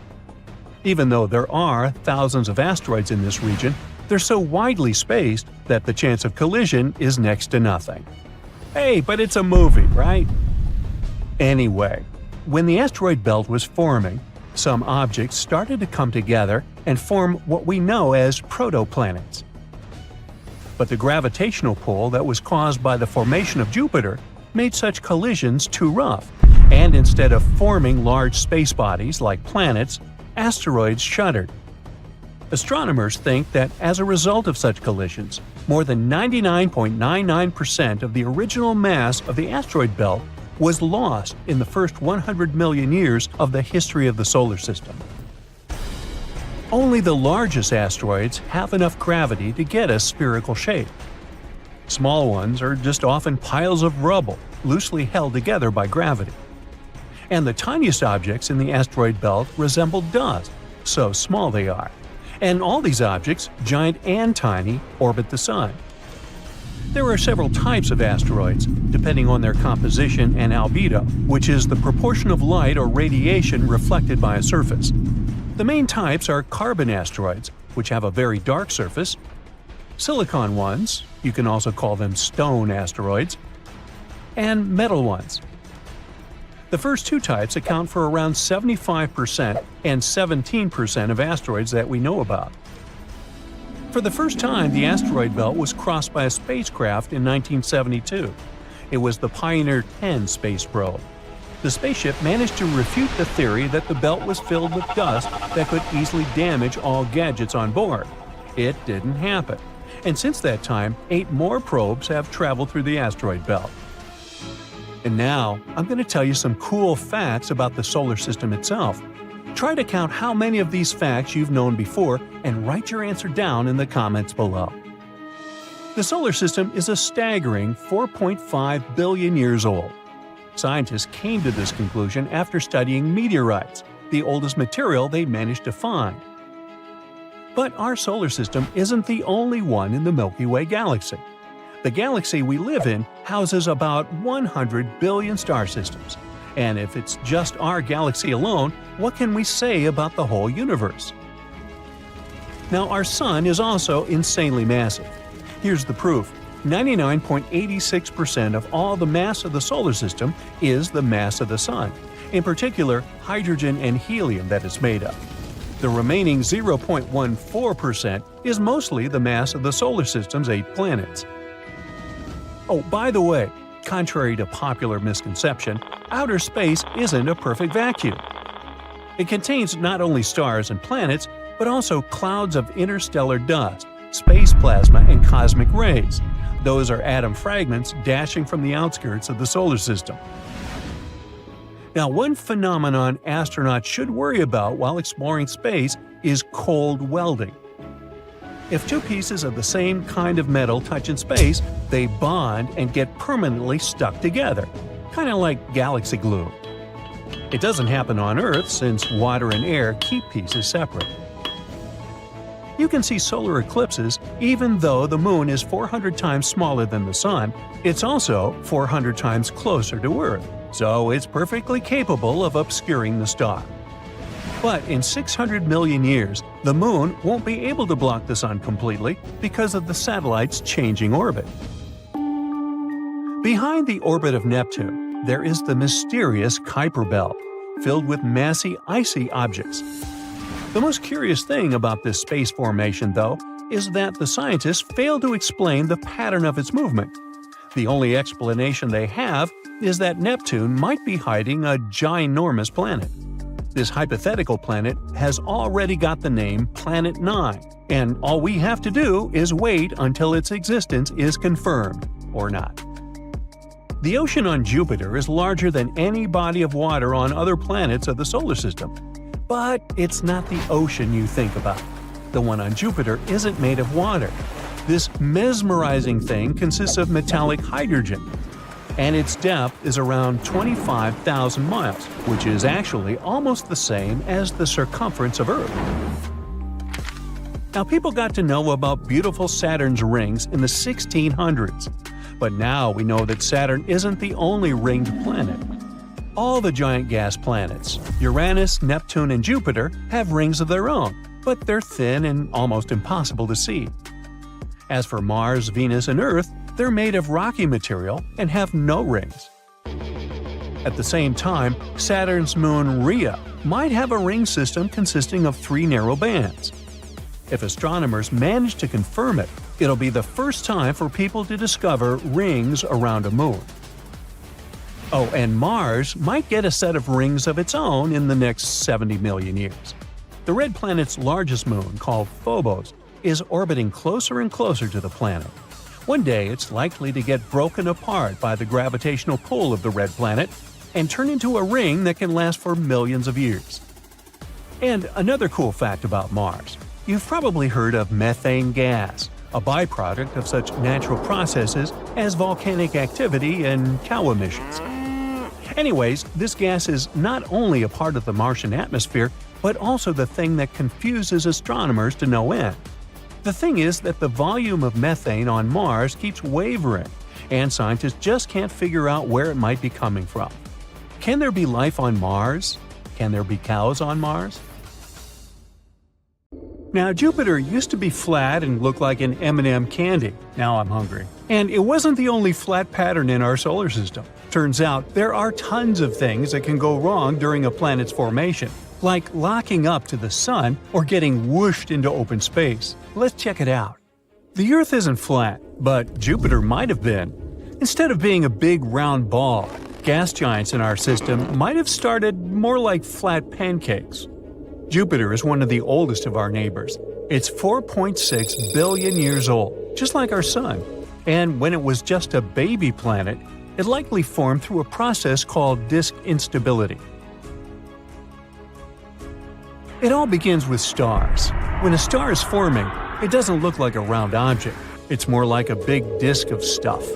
Even though there are thousands of asteroids in this region, they're so widely spaced that the chance of collision is next to nothing. Hey, but it's a movie, right? Anyway, when the asteroid belt was forming, some objects started to come together and form what we know as protoplanets. But the gravitational pull that was caused by the formation of Jupiter made such collisions too rough, and instead of forming large space bodies like planets, asteroids shuddered. Astronomers think that as a result of such collisions, more than 99.99% of the original mass of the asteroid belt was lost in the first 100 million years of the history of the solar system. Only the largest asteroids have enough gravity to get a spherical shape. Small ones are just often piles of rubble, loosely held together by gravity. And the tiniest objects in the asteroid belt resemble dust, so small they are. And all these objects, giant and tiny, orbit the Sun. There are several types of asteroids, depending on their composition and albedo, which is the proportion of light or radiation reflected by a surface. The main types are carbon asteroids, which have a very dark surface, silicon ones, you can also call them stone asteroids, and metal ones. The first two types account for around 75% and 17% of asteroids that we know about. For the first time, the asteroid belt was crossed by a spacecraft in 1972. It was the Pioneer 10 space probe. The spaceship managed to refute the theory that the belt was filled with dust that could easily damage all gadgets on board. It didn't happen. And since that time, 8 more probes have traveled through the asteroid belt. And now, I'm going to tell you some cool facts about the solar system itself. Try to count how many of these facts you've known before and write your answer down in the comments below. The solar system is a staggering 4.5 billion years old. Scientists came to this conclusion after studying meteorites, the oldest material they managed to find. But our solar system isn't the only one in the Milky Way galaxy. The galaxy we live in houses about 100 billion star systems. And if it's just our galaxy alone, what can we say about the whole universe? Now, our Sun is also insanely massive. Here's the proof. 99.86% of all the mass of the solar system is the mass of the Sun, in particular hydrogen and helium that it's made of. The remaining 0.14% is mostly the mass of the solar system's 8 planets. Oh, by the way, contrary to popular misconception, outer space isn't a perfect vacuum. It contains not only stars and planets, but also clouds of interstellar dust, space plasma, and cosmic rays. Those are atom fragments dashing from the outskirts of the solar system. Now, one phenomenon astronauts should worry about while exploring space is cold welding. If two pieces of the same kind of metal touch in space, they bond and get permanently stuck together, kind of like galaxy glue. It doesn't happen on Earth since water and air keep pieces separate. You can see solar eclipses even though the Moon is 400 times smaller than the Sun. It's also 400 times closer to Earth, so it's perfectly capable of obscuring the star. But in 600 million years, the Moon won't be able to block the Sun completely because of the satellite's changing orbit. Behind the orbit of Neptune, there is the mysterious Kuiper belt, filled with massy, icy objects. The most curious thing about this space formation, though, is that the scientists fail to explain the pattern of its movement. The only explanation they have is that Neptune might be hiding a ginormous planet. This hypothetical planet has already got the name Planet 9, and all we have to do is wait until its existence is confirmed, or not. The ocean on Jupiter is larger than any body of water on other planets of the solar system. But it's not the ocean you think about. The one on Jupiter isn't made of water. This mesmerizing thing consists of metallic hydrogen, and its depth is around 25,000 miles, which is actually almost the same as the circumference of Earth. Now, people got to know about beautiful Saturn's rings in the 1600s, but now we know that Saturn isn't the only ringed planet. All the giant gas planets, Uranus, Neptune, and Jupiter, have rings of their own, but they're thin and almost impossible to see. As for Mars, Venus, and Earth, they're made of rocky material and have no rings. At the same time, Saturn's moon Rhea might have a ring system consisting of 3 narrow bands. If astronomers manage to confirm it, it'll be the first time for people to discover rings around a moon. Oh, and Mars might get a set of rings of its own in the next 70 million years. The red planet's largest moon, called Phobos, is orbiting closer and closer to the planet. One day it's likely to get broken apart by the gravitational pull of the red planet and turn into a ring that can last for millions of years. And another cool fact about Mars. You've probably heard of methane gas, a byproduct of such natural processes as volcanic activity and cow emissions. Anyways, this gas is not only a part of the Martian atmosphere, but also the thing that confuses astronomers to no end. The thing is that the volume of methane on Mars keeps wavering, and scientists just can't figure out where it might be coming from. Can there be life on Mars? Can there be cows on Mars? Now, Jupiter used to be flat and look like an M&M candy. Now I'm hungry. And it wasn't the only flat pattern in our solar system. Turns out there are tons of things that can go wrong during a planet's formation, like locking up to the sun or getting whooshed into open space. Let's check it out. The Earth isn't flat, but Jupiter might have been. Instead of being a big round ball, gas giants in our system might have started more like flat pancakes. Jupiter is one of the oldest of our neighbors. It's 4.6 billion years old, just like our Sun. And when it was just a baby planet, it likely formed through a process called disk instability. It all begins with stars. When a star is forming, it doesn't look like a round object. It's more like a big disk of stuff.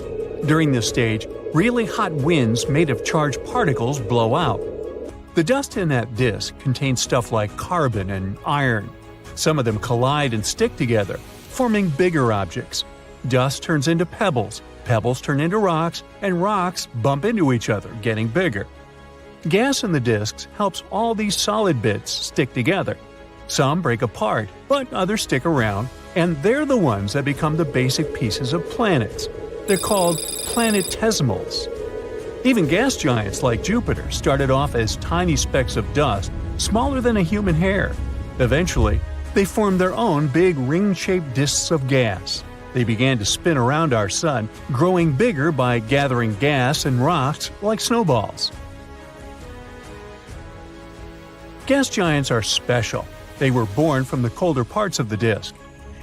During this stage, really hot winds made of charged particles blow out. The dust in that disk contains stuff like carbon and iron. Some of them collide and stick together, forming bigger objects. Dust turns into pebbles, pebbles turn into rocks, and rocks bump into each other, getting bigger. Gas in the disks helps all these solid bits stick together. Some break apart, but others stick around, and they're the ones that become the basic pieces of planets. They're called planetesimals. Even gas giants like Jupiter started off as tiny specks of dust, smaller than a human hair. Eventually, they formed their own big ring-shaped disks of gas. They began to spin around our Sun, growing bigger by gathering gas and rocks like snowballs. Gas giants are special. They were born from the colder parts of the disk.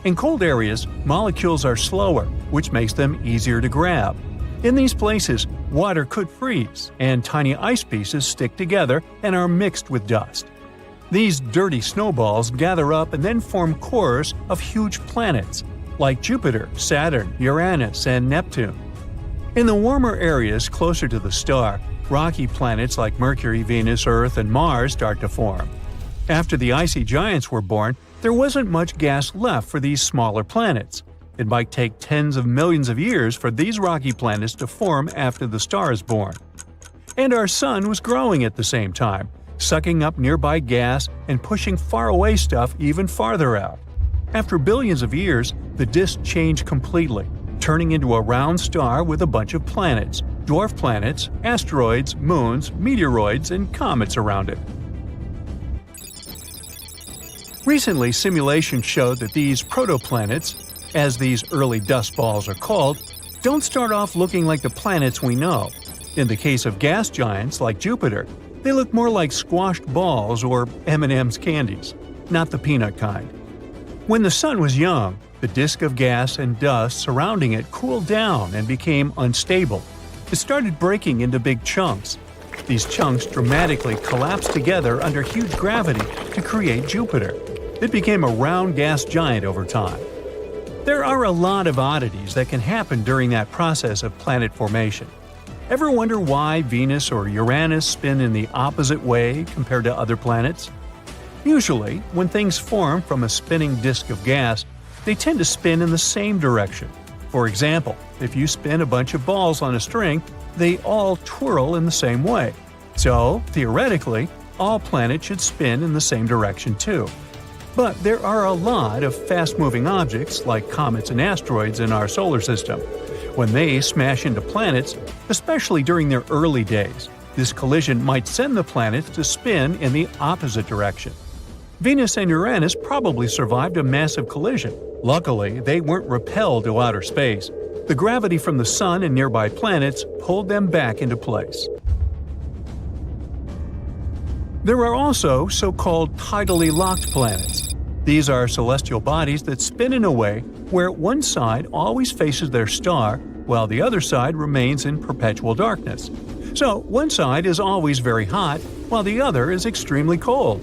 In cold areas, molecules are slower, which makes them easier to grab. In these places, water could freeze, and tiny ice pieces stick together and are mixed with dust. These dirty snowballs gather up and then form cores of huge planets, like Jupiter, Saturn, Uranus, and Neptune. In the warmer areas closer to the star, rocky planets like Mercury, Venus, Earth, and Mars start to form. After the icy giants were born, there wasn't much gas left for these smaller planets. It might take tens of millions of years for these rocky planets to form after the star is born. And our Sun was growing at the same time, sucking up nearby gas and pushing faraway stuff even farther out. After billions of years, the disk changed completely, turning into a round star with a bunch of planets, dwarf planets, asteroids, moons, meteoroids, and comets around it. Recently, simulations showed that these protoplanets, as these early dust balls are called, don't start off looking like the planets we know. In the case of gas giants like Jupiter, they look more like squashed balls or M&M's candies, not the peanut kind. When the Sun was young, the disk of gas and dust surrounding it cooled down and became unstable. It started breaking into big chunks. These chunks dramatically collapsed together under huge gravity to create Jupiter. It became a round gas giant over time. There are a lot of oddities that can happen during that process of planet formation. Ever wonder why Venus or Uranus spin in the opposite way compared to other planets? Usually, when things form from a spinning disk of gas, they tend to spin in the same direction. For example, if you spin a bunch of balls on a string, they all twirl in the same way. So, theoretically, all planets should spin in the same direction too. But there are a lot of fast-moving objects like comets and asteroids in our solar system. When they smash into planets, especially during their early days, this collision might send the planets to spin in the opposite direction. Venus and Uranus probably survived a massive collision. Luckily, they weren't repelled to outer space. The gravity from the Sun and nearby planets pulled them back into place. There are also so-called tidally locked planets. These are celestial bodies that spin in a way where one side always faces their star, while the other side remains in perpetual darkness. So, one side is always very hot, while the other is extremely cold.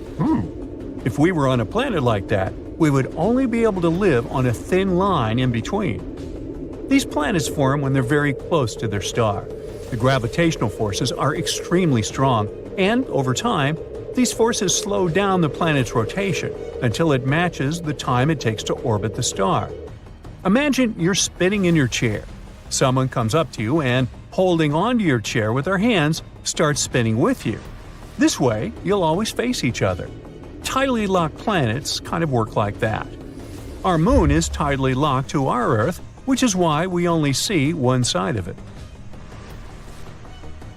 If we were on a planet like that, we would only be able to live on a thin line in between. These planets form when they're very close to their star. The gravitational forces are extremely strong, and over time, these forces slow down the planet's rotation until it matches the time it takes to orbit the star. Imagine you're spinning in your chair. Someone comes up to you and, holding onto your chair with their hands, starts spinning with you. This way, you'll always face each other. Tidally locked planets kind of work like that. Our moon is tidally locked to our Earth, which is why we only see one side of it.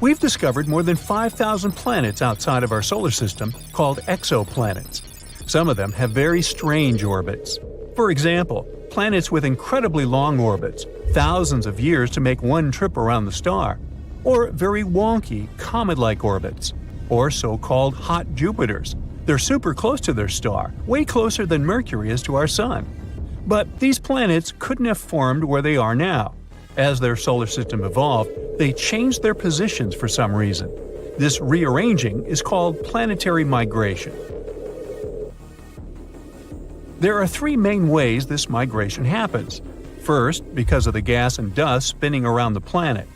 We've discovered more than 5,000 planets outside of our solar system called exoplanets. Some of them have very strange orbits. For example, planets with incredibly long orbits, thousands of years to make one trip around the star, or very wonky, comet-like orbits, or so-called hot Jupiters. They're super close to their star, way closer than Mercury is to our Sun. But these planets couldn't have formed where they are now. As their solar system evolved, they changed their positions for some reason. This rearranging is called planetary migration. There are three main ways this migration happens. First, because of the gas and dust spinning around the planet.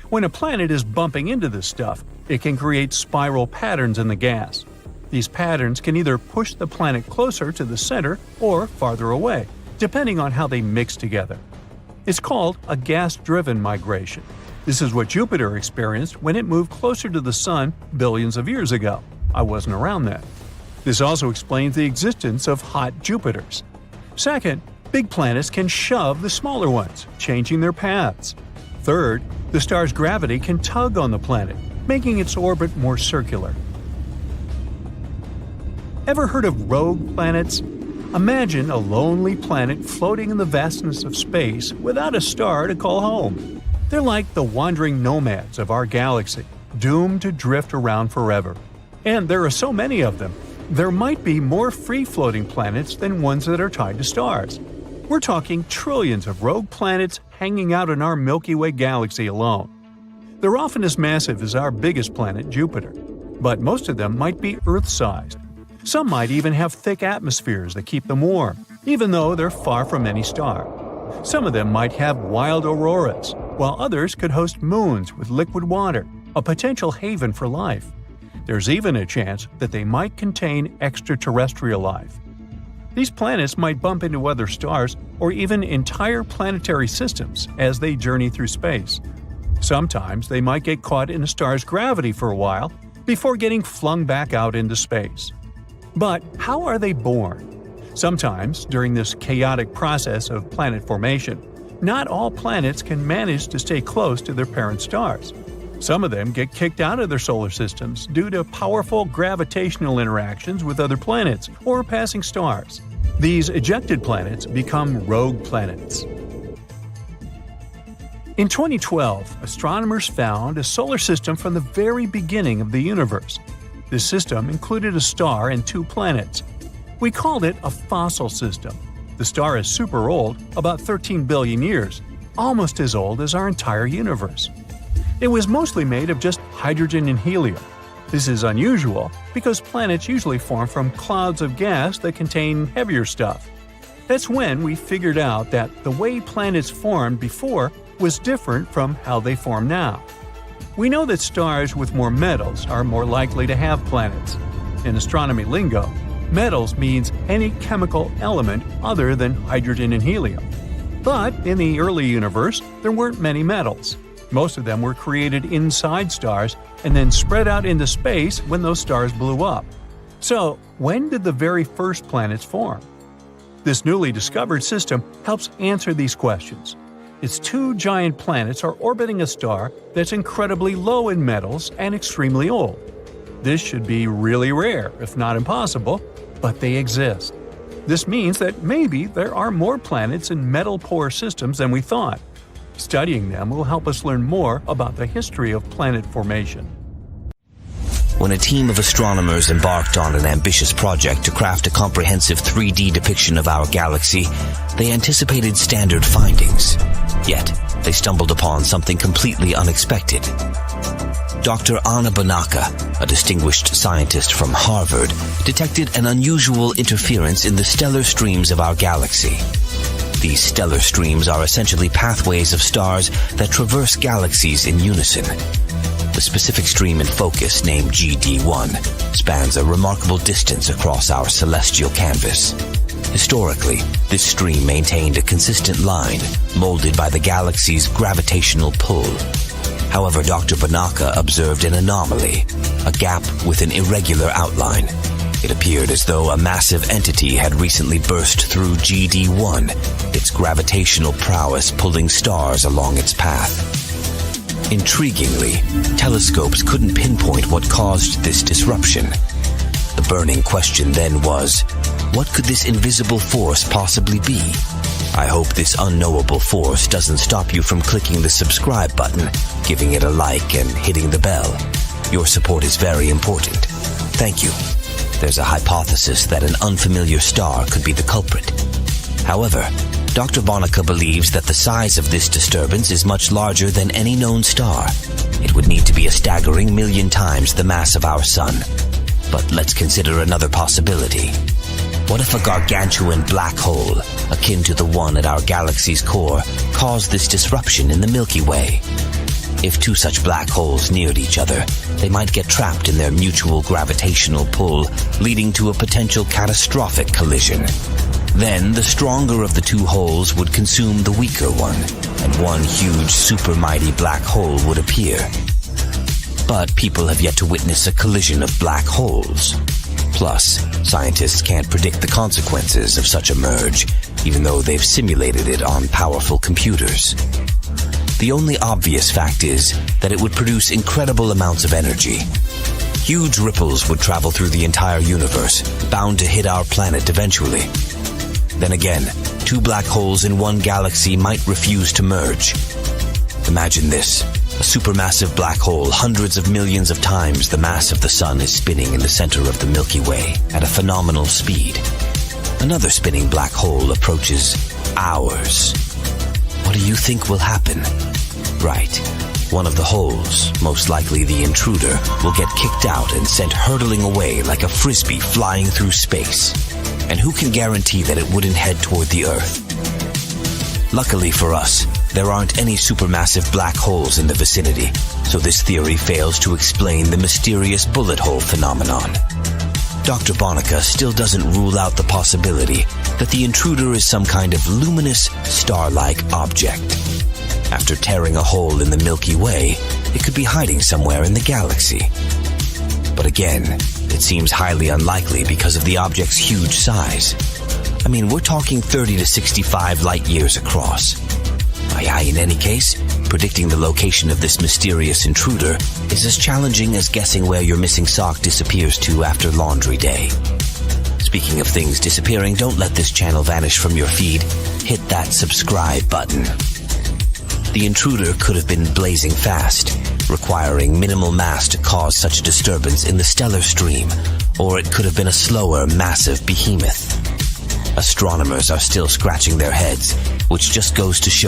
When a planet is bumping into this stuff, it can create spiral patterns in the gas. These patterns can either push the planet closer to the center or farther away, depending on how they mix together. It's called a gas-driven migration. This is what Jupiter experienced when it moved closer to the Sun billions of years ago. I wasn't around then. This also explains the existence of hot Jupiters. Second, big planets can shove the smaller ones, changing their paths. Third, the star's gravity can tug on the planet, making its orbit more circular. Ever heard of rogue planets? Imagine a lonely planet floating in the vastness of space without a star to call home. They're like the wandering nomads of our galaxy, doomed to drift around forever. And there are so many of them, there might be more free-floating planets than ones that are tied to stars. We're talking trillions of rogue planets hanging out in our Milky Way galaxy alone. They're often as massive as our biggest planet, Jupiter, but most of them might be Earth-sized. Some might even have thick atmospheres that keep them warm, even though they're far from any star. Some of them might have wild auroras, while others could host moons with liquid water, a potential haven for life. There's even a chance that they might contain extraterrestrial life. These planets might bump into other stars or even entire planetary systems as they journey through space. Sometimes they might get caught in a star's gravity for a while before getting flung back out into space. But how are they born? Sometimes, during this chaotic process of planet formation, not all planets can manage to stay close to their parent stars. Some of them get kicked out of their solar systems due to powerful gravitational interactions with other planets or passing stars. These ejected planets become rogue planets. In 2012, astronomers found a solar system from the very beginning of the universe. This system included a star and two planets. We called it a fossil system. The star is super old, about 13 billion years, almost as old as our entire universe. It was mostly made of just hydrogen and helium. This is unusual because planets usually form from clouds of gas that contain heavier stuff. That's when we figured out that the way planets formed before was different from how they form now. We know that stars with more metals are more likely to have planets. In astronomy lingo, metals means any chemical element other than hydrogen and helium. But in the early universe, there weren't many metals. Most of them were created inside stars and then spread out into space when those stars blew up. So, when did the very first planets form? This newly discovered system helps answer these questions. Its two giant planets are orbiting a star that's incredibly low in metals and extremely old. This should be really rare, if not impossible, but they exist. This means that maybe there are more planets in metal-poor systems than we thought. Studying them will help us learn more about the history of planet formation. When a team of astronomers embarked on an ambitious project to craft a comprehensive 3D depiction of our galaxy, they anticipated standard findings. Yet, they stumbled upon something completely unexpected. Dr. Anna Banaka, a distinguished scientist from Harvard, detected an unusual interference in the stellar streams of our galaxy. These stellar streams are essentially pathways of stars that traverse galaxies in unison. The specific stream in focus, named GD1, spans a remarkable distance across our celestial canvas. Historically, this stream maintained a consistent line, molded by the galaxy's gravitational pull. However, Dr. Banaka observed an anomaly, a gap with an irregular outline. It appeared as though a massive entity had recently burst through GD1, its gravitational prowess pulling stars along its path. Intriguingly, telescopes couldn't pinpoint what caused this disruption. The burning question then was, what could this invisible force possibly be? I hope this unknowable force doesn't stop you from clicking the subscribe button, giving it a like, and hitting the bell. Your support is very important. Thank you. There's a hypothesis that an unfamiliar star could be the culprit. However, Dr. Banaka believes that the size of this disturbance is much larger than any known star. It would need to be a staggering 1,000,000 times the mass of our Sun. But let's consider another possibility. What if a gargantuan black hole, akin to the one at our galaxy's core, caused this disruption in the Milky Way? If two such black holes neared each other, they might get trapped in their mutual gravitational pull, leading to a potential catastrophic collision. Then, the stronger of the two holes would consume the weaker one, and one huge supermighty black hole would appear. But people have yet to witness a collision of black holes. Plus, scientists can't predict the consequences of such a merge, even though they've simulated it on powerful computers. The only obvious fact is that it would produce incredible amounts of energy. Huge ripples would travel through the entire universe, bound to hit our planet eventually. Then again, two black holes in one galaxy might refuse to merge. Imagine this. A supermassive black hole hundreds of millions of times the mass of the Sun is spinning in the center of the Milky Way at a phenomenal speed. Another spinning black hole approaches ours. What do you think will happen? Right. One of the holes, most likely the intruder, will get kicked out and sent hurtling away like a frisbee flying through space. And who can guarantee that it wouldn't head toward the Earth? Luckily for us, there aren't any supermassive black holes in the vicinity, so this theory fails to explain the mysterious bullet hole phenomenon. Dr. Banaka still doesn't rule out the possibility that the intruder is some kind of luminous, star-like object. After tearing a hole in the Milky Way, it could be hiding somewhere in the galaxy. But again, it seems highly unlikely because of the object's huge size. I mean, we're talking 30 to 65 light-years across. In any case, predicting the location of this mysterious intruder is as challenging as guessing where your missing sock disappears to after laundry day. Speaking of things disappearing, don't let this channel vanish from your feed. Hit that subscribe button. The intruder could have been blazing fast, requiring minimal mass to cause such a disturbance in the stellar stream, or it could have been a slower, massive behemoth. Astronomers are still scratching their heads, which just goes to show